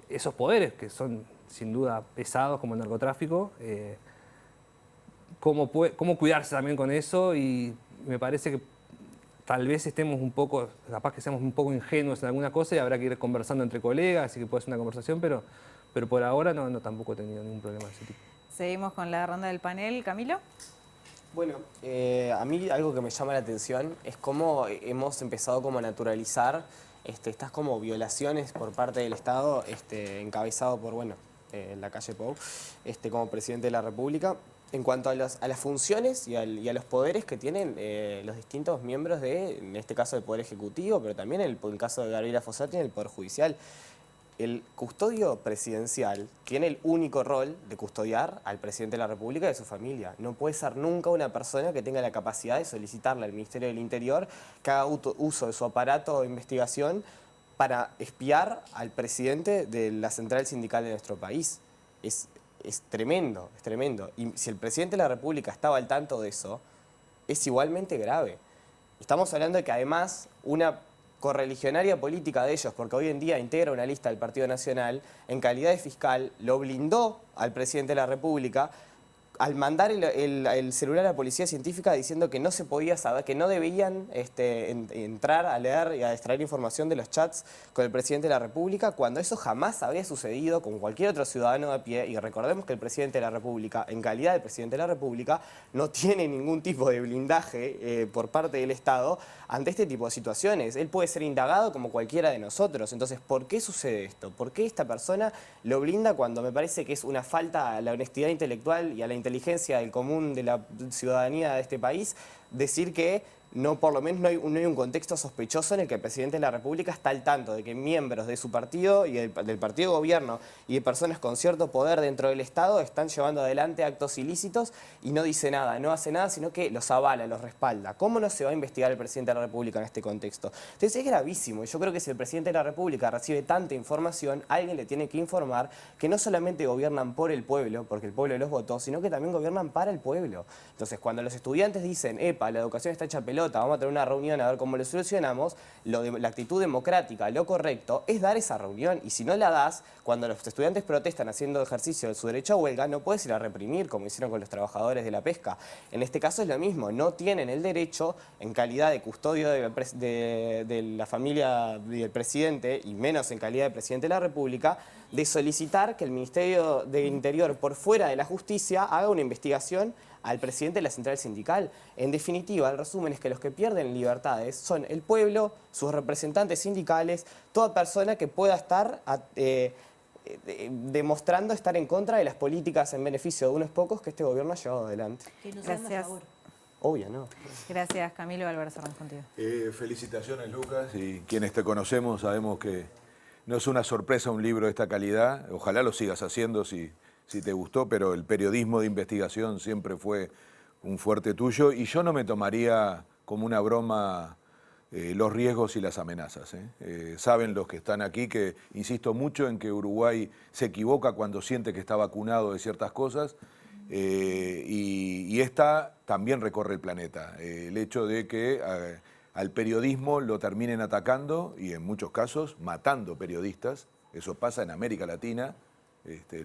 esos poderes que son sin duda pesados como el narcotráfico, cómo cuidarse también con eso, y me parece que tal vez estemos un poco, capaz que seamos un poco ingenuos en alguna cosa y habrá que ir conversando entre colegas, así que puede ser una conversación, pero por ahora no tampoco he tenido ningún problema de ese tipo. Seguimos con la ronda del panel. Camilo. Bueno, a mí algo que me llama la atención es cómo hemos empezado como a naturalizar estas como violaciones por parte del Estado, encabezado por, la calle Pou, como presidente de la República, en cuanto a las funciones y a los poderes que tienen los distintos miembros en este caso, del Poder Ejecutivo, pero también en el caso de Gabriela Fossati en el Poder Judicial. El custodio presidencial tiene el único rol de custodiar al presidente de la República y de su familia. No puede ser nunca una persona que tenga la capacidad de solicitarle al Ministerio del Interior que haga uso de su aparato de investigación para espiar al presidente de la central sindical de nuestro país. Es tremendo, es tremendo. Y si el presidente de la República estaba al tanto de eso, es igualmente grave. Estamos hablando de que además una correligionaria política de ellos, porque hoy en día integra una lista del Partido Nacional, en calidad de fiscal, lo blindó al presidente de la República al mandar el celular a la policía científica diciendo que no se podía saber, que no debían entrar a leer y a extraer información de los chats con el presidente de la República, cuando eso jamás había sucedido con cualquier otro ciudadano de a pie. Y recordemos que el presidente de la República, en calidad de presidente de la República, no tiene ningún tipo de blindaje por parte del Estado ante este tipo de situaciones. Él puede ser indagado como cualquiera de nosotros. Entonces, ¿por qué sucede esto? ¿Por qué esta persona lo blinda cuando me parece que es una falta a la honestidad intelectual y a la inteligencia del común de la ciudadanía de este país decir que por lo menos no hay un contexto sospechoso en el que el presidente de la República está al tanto de que miembros de su partido y del partido de gobierno y de personas con cierto poder dentro del Estado están llevando adelante actos ilícitos y no dice nada, no hace nada, sino que los avala, los respalda? ¿Cómo no se va a investigar el presidente de la República en este contexto? Entonces es gravísimo, y yo creo que si el presidente de la República recibe tanta información, alguien le tiene que informar que no solamente gobiernan por el pueblo, porque el pueblo los votó, sino que también gobiernan para el pueblo. Entonces, cuando los estudiantes dicen, epa, la educación está hecha pelota, vamos a tener una reunión a ver cómo lo solucionamos, la actitud democrática, lo correcto, es dar esa reunión. Y si no la das, cuando los estudiantes protestan haciendo ejercicio de su derecho a huelga, no puedes ir a reprimir, como hicieron con los trabajadores de la pesca. En este caso es lo mismo, no tienen el derecho, en calidad de custodio de la familia del presidente, y menos en calidad de presidente de la República, de solicitar que el Ministerio del Interior, por fuera de la justicia, haga una investigación al presidente de la central sindical. En definitiva, el resumen es que los que pierden libertades son el pueblo, sus representantes sindicales, toda persona que pueda estar demostrando estar en contra de las políticas en beneficio de unos pocos que este gobierno ha llevado adelante. Gracias. Obvio, ¿no? Gracias, Camilo. Álvaro, cerramos contigo. Felicitaciones, Lucas, y quienes te conocemos sabemos que no es una sorpresa un libro de esta calidad. Ojalá lo sigas haciendo si te gustó, pero el periodismo de investigación siempre fue un fuerte tuyo, y yo no me tomaría como una broma los riesgos y las amenazas. Saben los que están aquí que insisto mucho en que Uruguay se equivoca cuando siente que está vacunado de ciertas cosas, y esta también recorre el planeta. El hecho de que al periodismo lo terminen atacando y en muchos casos matando periodistas, eso pasa en América Latina.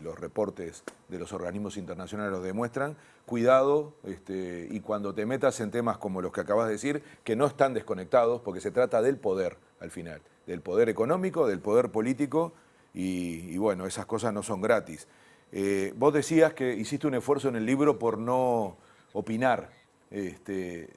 Los reportes de los organismos internacionales lo demuestran. Cuidado, y cuando te metas en temas como los que acabas de decir, que no están desconectados, porque se trata del poder al final, del poder económico, del poder político, y bueno, esas cosas no son gratis. Vos decías que hiciste un esfuerzo en el libro por no opinar.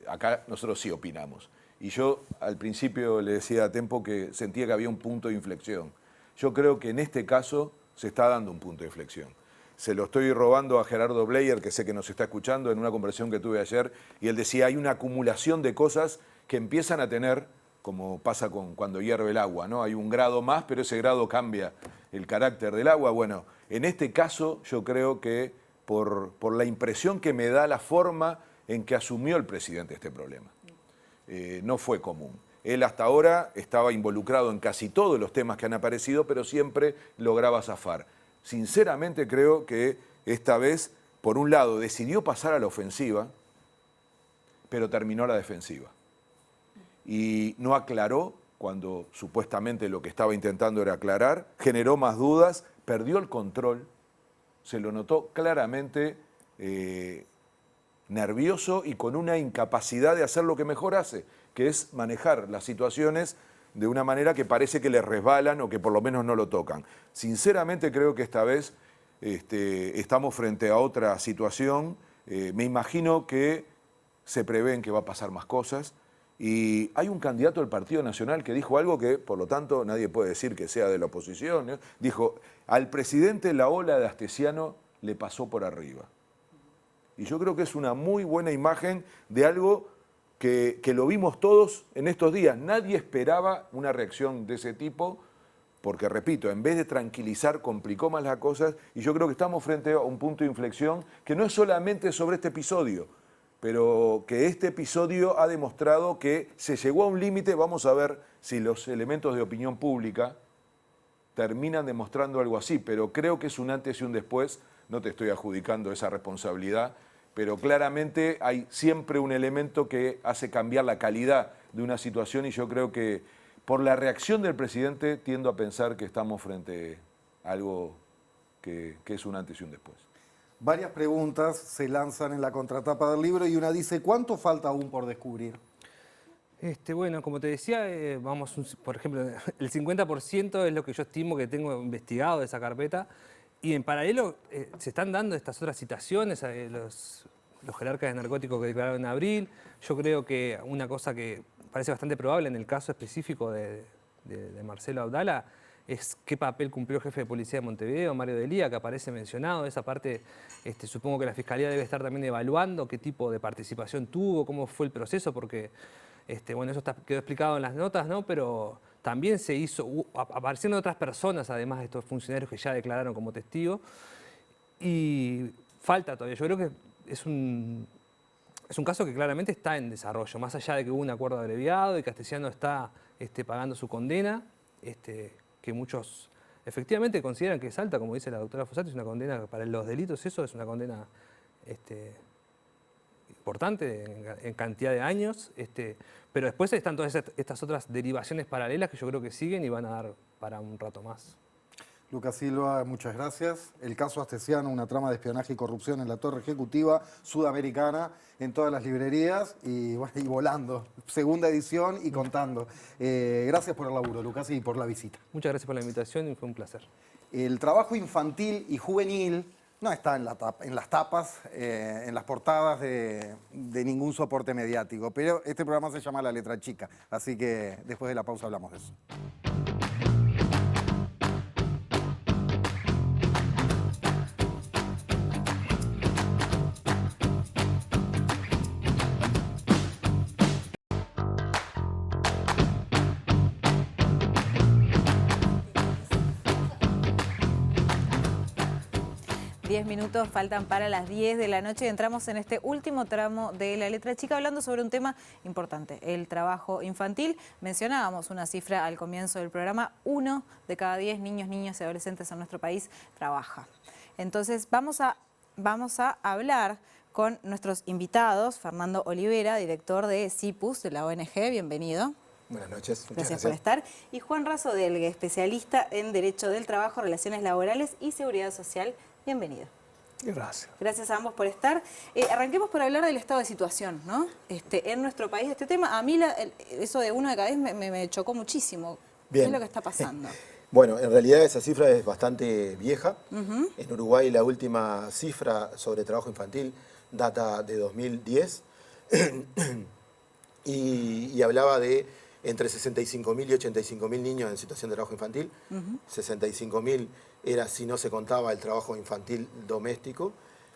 Acá nosotros sí opinamos. Y yo al principio le decía a Tempo que sentía que había un punto de inflexión. Yo creo que en este caso se está dando un punto de inflexión. Se lo estoy robando a Gerardo Bleyer, que sé que nos está escuchando, en una conversación que tuve ayer, y él decía, hay una acumulación de cosas que empiezan a tener, como pasa cuando hierve el agua, ¿no? Hay un grado más, pero ese grado cambia el carácter del agua. Bueno, en este caso yo creo que por la impresión que me da la forma en que asumió el presidente este problema, no fue común. Él hasta ahora estaba involucrado en casi todos los temas que han aparecido, pero siempre lograba zafar. Sinceramente creo que esta vez, por un lado, decidió pasar a la ofensiva, pero terminó a la defensiva. Y no aclaró cuando supuestamente lo que estaba intentando era aclarar, generó más dudas, perdió el control, se lo notó claramente nervioso y con una incapacidad de hacer lo que mejor hace, que es manejar las situaciones de una manera que parece que le resbalan o que por lo menos no lo tocan. Sinceramente creo que esta vez estamos frente a otra situación. Me imagino que se prevén que va a pasar más cosas. Y hay un candidato del Partido Nacional que dijo algo que, por lo tanto, nadie puede decir que sea de la oposición, ¿no? Dijo, al presidente la ola de Astesiano le pasó por arriba. Y yo creo que es una muy buena imagen de algo que lo vimos todos en estos días. Nadie esperaba una reacción de ese tipo, porque, repito, en vez de tranquilizar, complicó más las cosas. Y yo creo que estamos frente a un punto de inflexión que no es solamente sobre este episodio, pero que este episodio ha demostrado que se llegó a un límite. Vamos a ver si los elementos de opinión pública terminan demostrando algo así, pero creo que es un antes y un después. No te estoy adjudicando esa responsabilidad, pero claramente hay siempre un elemento que hace cambiar la calidad de una situación, y yo creo que por la reacción del presidente tiendo a pensar que estamos frente a algo que es un antes y un después. Varias preguntas se lanzan en la contratapa del libro y una dice, ¿cuánto falta aún por descubrir? Bueno, como te decía, por ejemplo, el 50% es lo que yo estimo que tengo investigado de esa carpeta, y en paralelo se están dando estas otras citaciones, los jerarcas de narcóticos que declararon en abril. Yo creo que una cosa que parece bastante probable en el caso específico de Marcelo Abdala es qué papel cumplió el jefe de policía de Montevideo, Mario Delía, que aparece mencionado. Esa parte supongo que la Fiscalía debe estar también evaluando qué tipo de participación tuvo, cómo fue el proceso, porque bueno, eso quedó explicado en las notas, ¿no? Pero también aparecieron otras personas, además de estos funcionarios que ya declararon como testigos, y falta todavía. Yo creo que es un caso que claramente está en desarrollo, más allá de que hubo un acuerdo abreviado y que Astesiano está pagando su condena, que muchos efectivamente consideran que es alta, como dice la doctora Fossati, es una condena para los delitos, eso es una condena importante en cantidad de años, pero después están todas estas otras derivaciones paralelas que yo creo que siguen y van a dar para un rato más. Lucas Silva, muchas gracias. El caso Astesiano, una trama de espionaje y corrupción en la torre ejecutiva sudamericana, en todas las librerías y volando. Segunda edición y contando. Gracias por el laburo, Lucas, y por la visita. Muchas gracias por la invitación y fue un placer. El trabajo infantil y juvenil no está en las tapas, en las portadas de ningún soporte mediático, pero este programa se llama La Letra Chica, así que después de la pausa hablamos de eso. 10 minutos faltan para las 10 de la noche y entramos en este último tramo de La Letra Chica hablando sobre un tema importante, el trabajo infantil. Mencionábamos una cifra al comienzo del programa, 1 de cada 10 niños, niñas y adolescentes en nuestro país trabaja. Entonces vamos a hablar con nuestros invitados, Fernando Olivera, director de CIPUS, de la ONG, bienvenido. Buenas noches. Gracias por estar. Y Juan Razo Delgue, especialista en Derecho del Trabajo, Relaciones Laborales y Seguridad Social. Bienvenido. Gracias. Gracias a ambos por estar. Arranquemos por hablar del estado de situación, ¿no? En nuestro país, este tema, a mí eso de 1 de cada 10 me chocó muchísimo. Bien. ¿Qué es lo que está pasando? Bueno, en realidad esa cifra es bastante vieja. En Uruguay la última cifra sobre trabajo infantil data de 2010 y hablaba de entre 65.000 y 85.000 niños en situación de trabajo infantil. 65.000 era si no se contaba el trabajo infantil doméstico.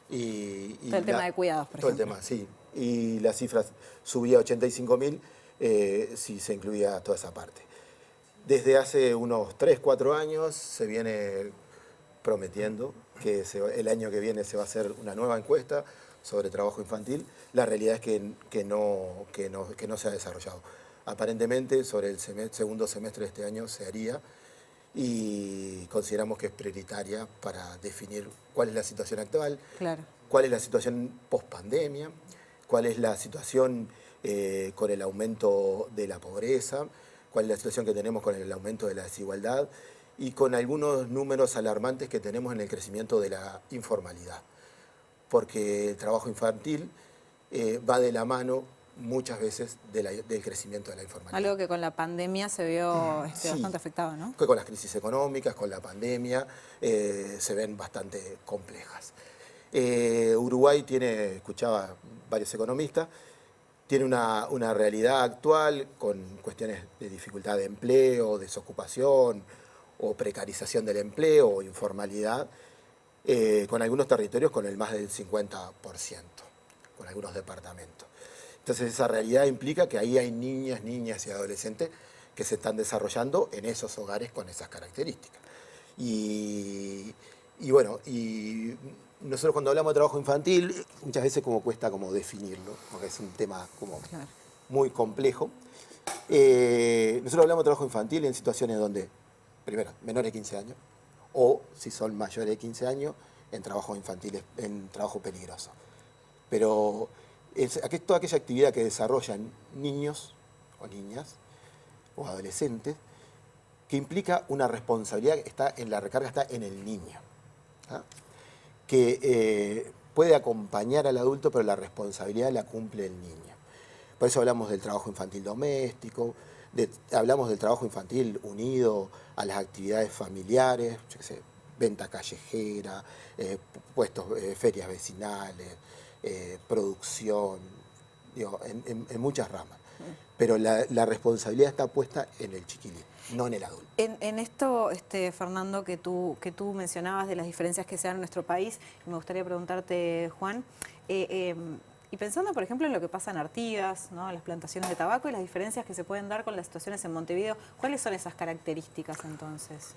Y todo el tema de cuidados, por ejemplo. Todo el tema, sí. Y la cifra subía a 85.000 si se incluía toda esa parte. Desde hace unos 3, 4 años se viene prometiendo que el año que viene se va a hacer una nueva encuesta sobre trabajo infantil. La realidad es que no se ha desarrollado. Aparentemente sobre el segundo semestre de este año se haría y consideramos que es prioritaria para definir cuál es la situación actual, claro, cuál es la situación post-pandemia, cuál es la situación con el aumento de la pobreza, cuál es la situación que tenemos con el aumento de la desigualdad y con algunos números alarmantes que tenemos en el crecimiento de la informalidad. Porque el trabajo infantil va de la mano muchas veces del crecimiento de la informalidad. Algo que con la pandemia se vio Sí. bastante afectado, ¿no? Que con las crisis económicas, con la pandemia, se ven bastante complejas. Uruguay tiene, escuchaba varios economistas, tiene una realidad actual con cuestiones de dificultad de empleo, desocupación o precarización del empleo o informalidad, con algunos territorios con el más del 50%, con algunos departamentos. Entonces esa realidad implica que ahí hay niñas y adolescentes que se están desarrollando en esos hogares con esas características. Y bueno, y nosotros cuando hablamos de trabajo infantil, muchas veces como cuesta como definirlo, porque es un tema como muy complejo. Nosotros hablamos de trabajo infantil en situaciones donde, primero, menores de 15 años, o si son mayores de 15 años, en trabajo infantil, en trabajo peligroso. Pero es toda aquella actividad que desarrollan niños o niñas o adolescentes que implica una responsabilidad que está en la recarga, está en el niño, ¿ah? Que puede acompañar al adulto, pero la responsabilidad la cumple el niño. Por eso hablamos del trabajo infantil doméstico, hablamos del trabajo infantil unido a las actividades familiares, yo qué sé, venta callejera, puestos, ferias vecinales, producción, digo, en muchas ramas. Pero la responsabilidad está puesta en el chiquilín, no en el adulto. En esto, Fernando, que tú mencionabas de las diferencias que se dan en nuestro país, me gustaría preguntarte, Juan, y pensando, por ejemplo, en lo que pasa en Artigas, ¿no?, en las plantaciones de tabaco y las diferencias que se pueden dar con las situaciones en Montevideo, ¿cuáles son esas características entonces?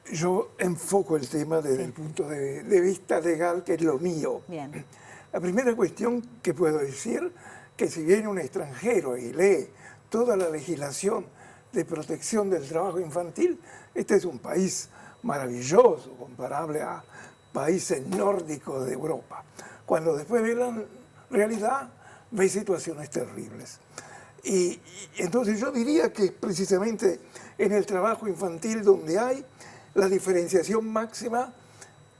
Yo enfoco el tema desde el punto de vista legal, que es lo mío. Bien. La primera cuestión que puedo decir, que si viene un extranjero y lee toda la legislación de protección del trabajo infantil, este es un país maravilloso, comparable a países nórdicos de Europa. Cuando después ve la realidad, ve situaciones terribles. Y entonces yo diría que precisamente en el trabajo infantil donde hay la diferenciación máxima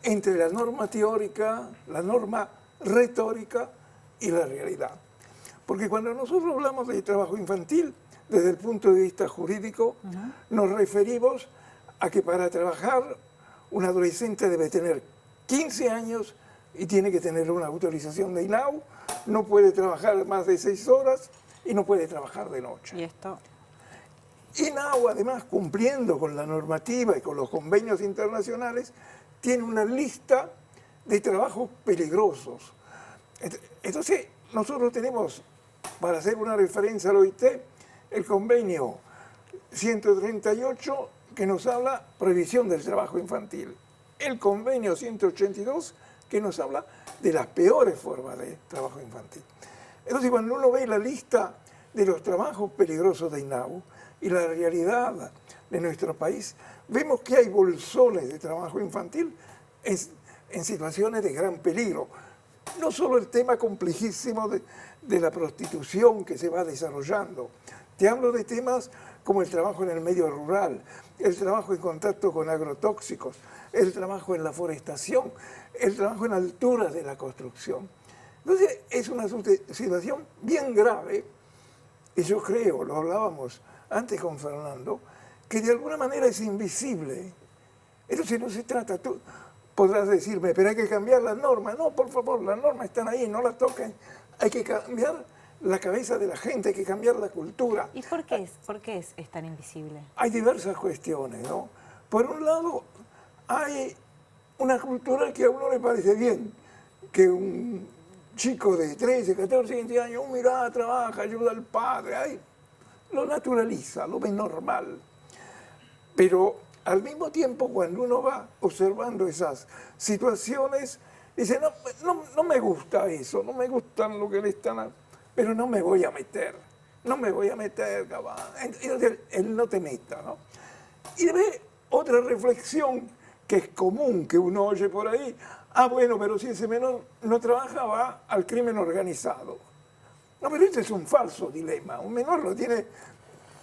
entre la norma teórica, la norma retórica y la realidad. Porque cuando nosotros hablamos de trabajo infantil, desde el punto de vista jurídico, nos referimos a que para trabajar un adolescente debe tener 15 años y tiene que tener una autorización de INAU, no puede trabajar más de 6 horas y no puede trabajar de noche. ¿Y esto? INAU, además, cumpliendo con la normativa y con los convenios internacionales, tiene una lista de trabajos peligrosos. Entonces, nosotros tenemos, para hacer una referencia al OIT, el convenio 138 que nos habla prohibición del trabajo infantil. El convenio 182 que nos habla de las peores formas de trabajo infantil. Entonces, cuando uno ve la lista de los trabajos peligrosos de INAU y la realidad de nuestro país, vemos que hay bolsones de trabajo infantil en situaciones de gran peligro. No solo el tema complejísimo de la prostitución que se va desarrollando. Te hablo de temas como el trabajo en el medio rural, el trabajo en contacto con agrotóxicos, el trabajo en la forestación, el trabajo en alturas de la construcción. Entonces es una situación bien grave y yo creo, lo hablábamos antes con Fernando, que de alguna manera es invisible. Entonces no se trata, tú podrás decirme, pero hay que cambiar las normas. No, por favor, las normas están ahí, no las toquen. Hay que cambiar la cabeza de la gente, hay que cambiar la cultura. ¿Y por qué es tan invisible? Hay diversas cuestiones, ¿no? Por un lado, hay una cultura que a uno le parece bien, que un chico de 13, 14, 15 años, mira, trabaja, ayuda al padre, ahí, lo naturaliza, lo ve normal. Pero al mismo tiempo, cuando uno va observando esas situaciones, dice, no me gusta eso, no me gustan lo que le están... pero no me voy a meter, cabal. Entonces, él no te meta, ¿no? Y ve otra reflexión que es común, que uno oye por ahí, bueno, pero si ese menor no trabaja, va al crimen organizado. No, pero este es un falso dilema. Un menor no tiene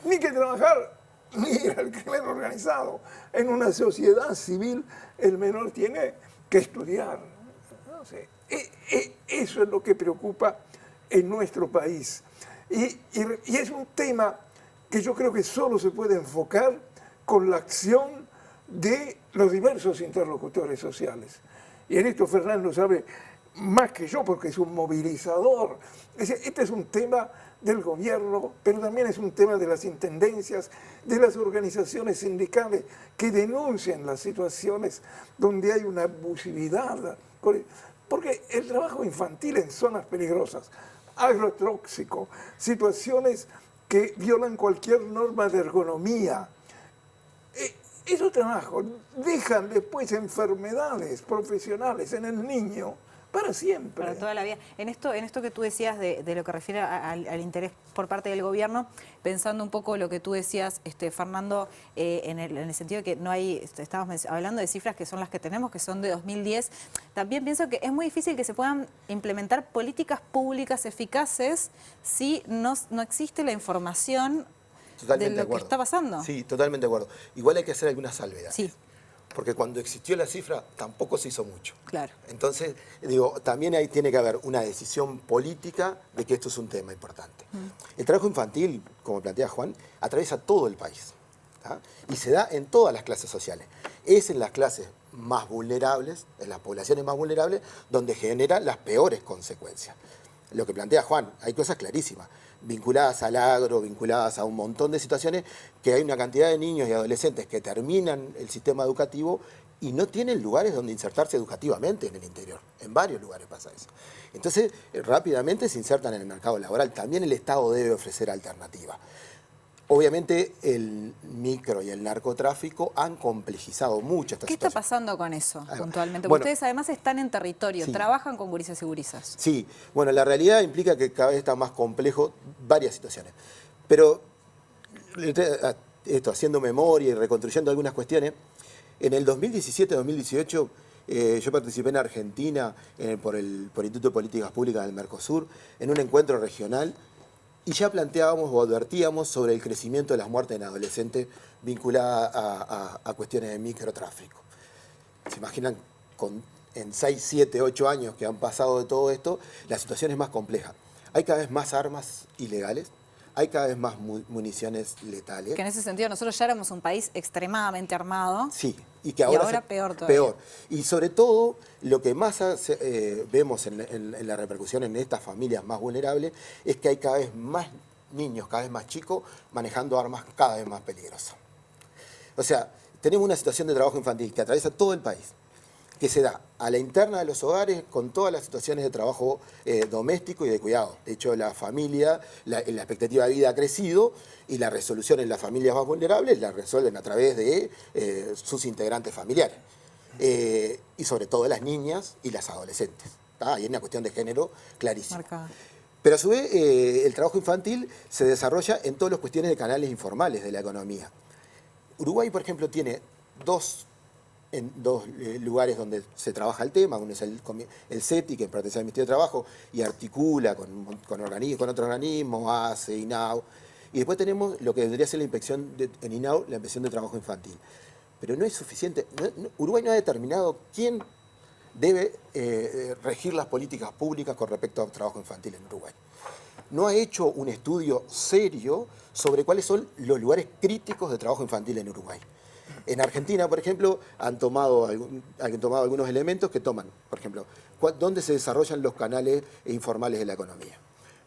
ni que trabajar ni ir al crimen organizado. En una sociedad civil el menor tiene que estudiar. No sé, eso es lo que preocupa en nuestro país. Y es un tema que yo creo que solo se puede enfocar con la acción de los diversos interlocutores sociales. Y en esto Fernando sabe más que yo porque es un movilizador. Este es un tema del gobierno, pero también es un tema de las intendencias, de las organizaciones sindicales que denuncian las situaciones donde hay una abusividad. Porque el trabajo infantil en zonas peligrosas, agrotóxico, situaciones que violan cualquier norma de ergonomía, esos trabajos dejan después enfermedades profesionales en el niño para siempre. Para toda la vida. En esto que tú decías de lo que refiere al interés por parte del gobierno, pensando un poco lo que tú decías, Fernando, en el sentido de que no hay, estábamos hablando de cifras que son las que tenemos, que son de 2010, también pienso que es muy difícil que se puedan implementar políticas públicas eficaces si no existe la información Totalmente de lo que está pasando. Sí, totalmente de acuerdo. Igual hay que hacer algunas salvedades. Sí. Porque cuando existió la cifra tampoco se hizo mucho. Claro. Entonces, digo, también ahí tiene que haber una decisión política de que esto es un tema importante. El trabajo infantil, como plantea Juan, atraviesa todo el país, ¿tá? Y se da en todas las clases sociales. Es en las clases más vulnerables, en las poblaciones más vulnerables, donde genera las peores consecuencias. Lo que plantea Juan, hay cosas clarísimas, vinculadas al agro, vinculadas a un montón de situaciones, que hay una cantidad de niños y adolescentes que terminan el sistema educativo y no tienen lugares donde insertarse educativamente en el interior. En varios lugares pasa eso. Entonces, rápidamente se insertan en el mercado laboral. También el Estado debe ofrecer alternativas. Obviamente el micro y el narcotráfico han complejizado mucho esta situación. ¿Qué está pasando con eso puntualmente? Porque Bueno, ustedes además están en territorio, sí. trabajan con gurisas y gurisas. Sí, bueno, la realidad implica que cada vez está más complejo varias situaciones. Pero esto, haciendo memoria y reconstruyendo algunas cuestiones, en el 2017-2018 yo participé en Argentina por el Instituto de Políticas Públicas del Mercosur en un encuentro regional y ya planteábamos o advertíamos sobre el crecimiento de las muertes en adolescentes vinculadas a cuestiones de microtráfico. ¿Se imaginan en 6, 7, 8 años que han pasado de todo esto, la situación es más compleja? Hay cada vez más armas ilegales, hay cada vez más municiones letales. Que en ese sentido nosotros ya éramos un país extremadamente armado. Sí, y que ahora peor todavía. Peor. Y sobre todo, lo que más vemos en la repercusión en estas familias más vulnerables es que hay cada vez más niños, cada vez más chicos, manejando armas cada vez más peligrosas. O sea, tenemos una situación de trabajo infantil que atraviesa todo el país, que se da a la interna de los hogares con todas las situaciones de trabajo doméstico y de cuidado. De hecho, la familia, la expectativa de vida ha crecido y la resolución en las familias más vulnerables la resuelven a través de sus integrantes familiares. Y sobre todo las niñas y las adolescentes. Ahí hay una cuestión de género clarísima. Marcada. Pero a su vez, el trabajo infantil se desarrolla en todas las cuestiones de canales informales de la economía. Uruguay, por ejemplo, tiene dos lugares donde se trabaja el tema. Uno es el CETI, que pertenece al Ministerio de Trabajo, y articula con otros organismos, ACE, INAU. Y después tenemos lo que vendría a ser la inspección en INAU, la inspección de trabajo infantil. Pero no es suficiente. Uruguay no ha determinado quién debe regir las políticas públicas con respecto al trabajo infantil en Uruguay. No ha hecho un estudio serio sobre cuáles son los lugares críticos de trabajo infantil en Uruguay. En Argentina, por ejemplo, han tomado algunos elementos que toman, por ejemplo, dónde se desarrollan los canales informales de la economía.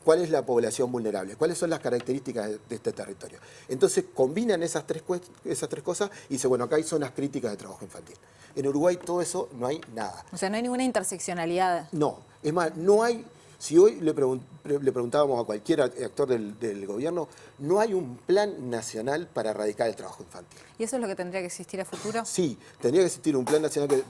¿Cuál es la población vulnerable? ¿Cuáles son las características de este territorio? Entonces combinan esas tres cosas y dicen, bueno, acá hay zonas críticas de trabajo infantil. En Uruguay todo eso no hay nada. O sea, no hay ninguna interseccionalidad. No, es más, no hay. Si hoy le preguntábamos a cualquier actor del gobierno, no hay un plan nacional para erradicar el trabajo infantil. ¿Y eso es lo que tendría que existir a futuro? Sí, tendría que existir un plan nacional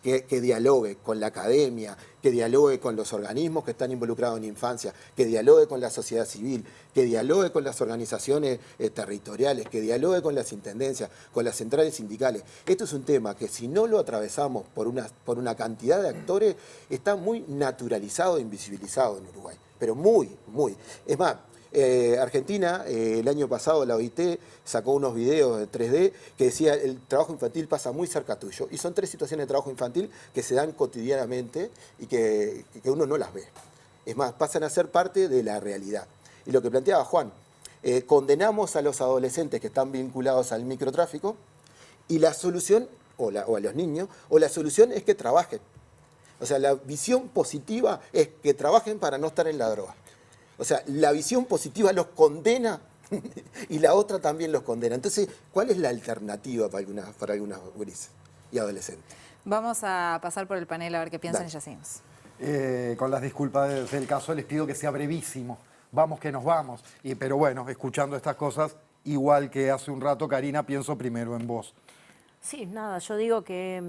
que dialogue con la academia, que dialogue con los organismos que están involucrados en infancia, que dialogue con la sociedad civil, que dialogue con las organizaciones territoriales, que dialogue con las intendencias, con las centrales sindicales. Esto es un tema que si no lo atravesamos por una cantidad de actores, está muy naturalizado e invisibilizado en Uruguay, pero muy, muy. Es más, Argentina, el año pasado la OIT sacó unos videos de 3D que decía el trabajo infantil pasa muy cerca tuyo. Y son 3 situaciones de trabajo infantil que se dan cotidianamente y que uno no las ve. Es más, pasan a ser parte de la realidad. Y lo que planteaba Juan, condenamos a los adolescentes que están vinculados al microtráfico y la solución, o a los niños, o la solución es que trabajen. O sea, la visión positiva es que trabajen para no estar en la droga. O sea, la visión positiva los condena y la otra también los condena. Entonces, ¿cuál es la alternativa para algunas gurises y adolescentes? Vamos a pasar por el panel a ver qué piensan y ya seguimos. Con las disculpas del caso, les pido que sea brevísimo. Vamos que nos vamos. Pero bueno, escuchando estas cosas, igual que hace un rato, Karina, pienso primero en vos. Sí, nada, yo digo que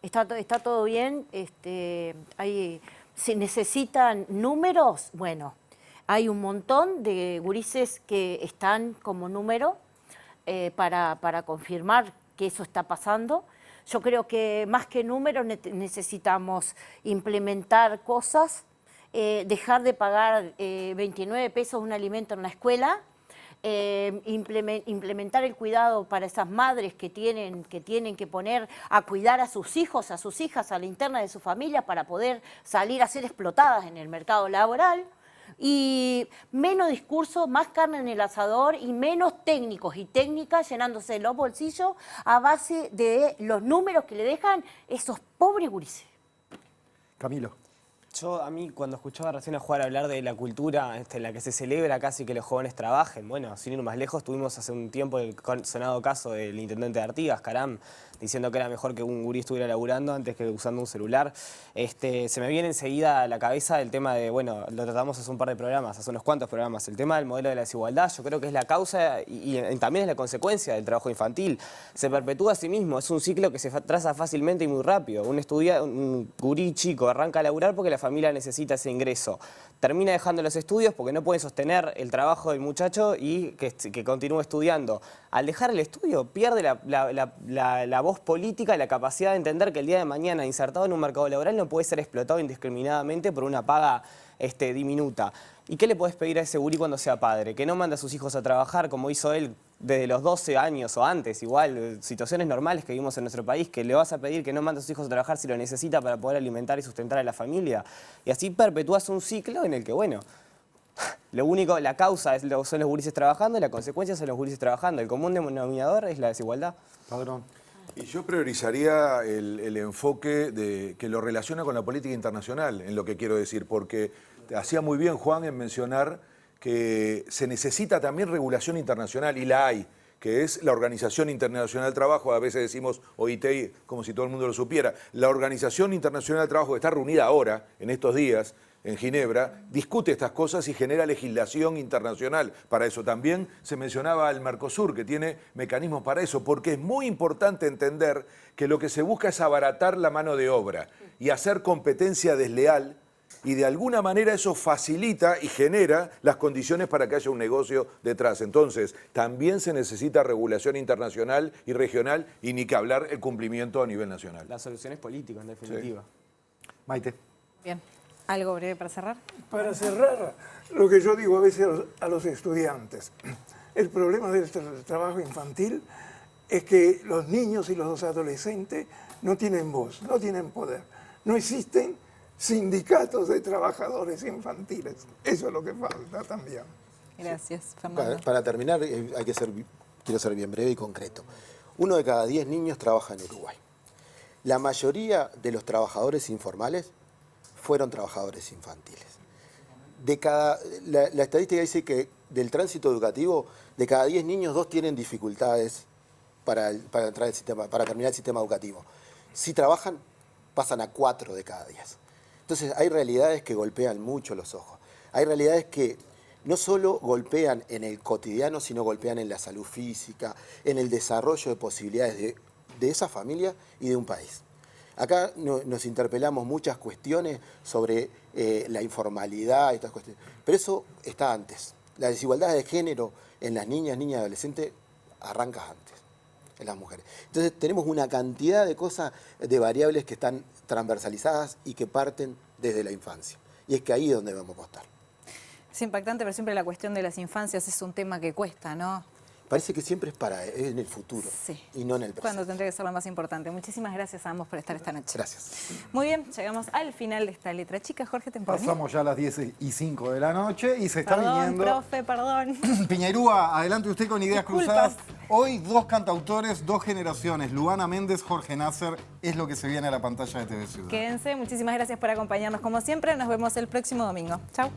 está todo bien. Si necesitan números, bueno, hay un montón de gurises que están como número para confirmar que eso está pasando. Yo creo que más que números necesitamos implementar cosas, dejar de pagar 29 pesos un alimento en la escuela, implementar el cuidado para esas madres que tienen que poner a cuidar a sus hijos, a sus hijas, a la interna de su familia para poder salir a ser explotadas en el mercado laboral. Y menos discurso, más carne en el asador y menos técnicos y técnicas llenándose los bolsillos a base de los números que le dejan esos pobres gurises. Camilo. A mí cuando escuchaba recién a Juan hablar de la cultura en la que se celebra casi que los jóvenes trabajen, bueno, sin ir más lejos, tuvimos hace un tiempo el sonado caso del intendente de Artigas, Caram, diciendo que era mejor que un gurí estuviera laburando antes que usando un celular. Se me viene enseguida a la cabeza el tema de, bueno, lo tratamos hace un par de programas, hace unos cuantos programas, el tema del modelo de la desigualdad. Yo creo que es la causa y también es la consecuencia del trabajo infantil. Se perpetúa a sí mismo, es un ciclo que se traza fácilmente y muy rápido. Un gurí chico arranca a laburar porque la familia necesita ese ingreso. Termina dejando los estudios porque no puede sostener el trabajo del muchacho y que continúe estudiando. Al dejar el estudio pierde la voz política y la capacidad de entender que el día de mañana, insertado en un mercado laboral, no puede ser explotado indiscriminadamente por una paga diminuta. ¿Y qué le podés pedir a ese gurí cuando sea padre? Que no mande a sus hijos a trabajar como hizo él desde los 12 años o antes, igual, situaciones normales que vivimos en nuestro país, que le vas a pedir que no mande a sus hijos a trabajar si lo necesita para poder alimentar y sustentar a la familia. Y así perpetúas un ciclo en el que, bueno, la causa son los gurises trabajando y la consecuencia son los gurises trabajando. El común denominador es la desigualdad. Padrón. Y yo priorizaría el enfoque que lo relaciona con la política internacional, en lo que quiero decir, porque hacía muy bien Juan en mencionar que se necesita también regulación internacional, y la hay, que es la Organización Internacional del Trabajo. A veces decimos OIT como si todo el mundo lo supiera. La Organización Internacional del Trabajo, que está reunida ahora, en estos días, en Ginebra, discute estas cosas y genera legislación internacional. Para eso también se mencionaba el Mercosur, que tiene mecanismos para eso, porque es muy importante entender que lo que se busca es abaratar la mano de obra y hacer competencia desleal, y de alguna manera eso facilita y genera las condiciones para que haya un negocio detrás. Entonces, también se necesita regulación internacional y regional, y ni que hablar el cumplimiento a nivel nacional. La solución es política, en definitiva. Sí. Maite. Bien. ¿Algo breve para cerrar? Para cerrar, lo que yo digo a veces a los estudiantes, el problema del trabajo infantil es que los niños y los adolescentes no tienen voz, no tienen poder, no existen sindicatos de trabajadores infantiles. Eso es lo que falta también. Gracias, Fernando. Para terminar, quiero ser bien breve y concreto. 1 de cada 10 niños trabaja en Uruguay. La mayoría de los trabajadores informales fueron trabajadores infantiles. La estadística dice que del tránsito educativo, de cada 10 niños, 2 tienen dificultades para terminar el sistema educativo. Si trabajan, pasan a 4 de cada 10. Entonces hay realidades que golpean mucho los ojos. Hay realidades que no solo golpean en el cotidiano, sino golpean en la salud física, en el desarrollo de posibilidades de esa familia y de un país. Acá nos interpelamos muchas cuestiones sobre la informalidad y estas cuestiones, pero eso está antes. La desigualdad de género en las niñas y adolescentes arranca antes, en las mujeres. Entonces tenemos una cantidad de cosas, de variables que están transversalizadas y que parten desde la infancia. Y es que ahí es donde vamos a apostar. Es impactante, pero siempre la cuestión de las infancias es un tema que cuesta, ¿no? Parece que siempre es en el futuro y no en el presente. Cuando tendría que ser lo más importante. Muchísimas gracias a ambos por estar esta noche. Gracias. Muy bien, llegamos al final de esta letra chica. Jorge Temponi. Pasamos ya a las 10:05 de la noche y se está viniendo... Profe, perdón. Piñerúa, adelante usted con ideas Disculpas. cruzadas. Hoy 2 cantautores, 2 generaciones. Luana Méndez, Jorge Nasser, es lo que se viene a la pantalla de TV Ciudad. Quédense, muchísimas gracias por acompañarnos como siempre. Nos vemos el próximo domingo. Chau.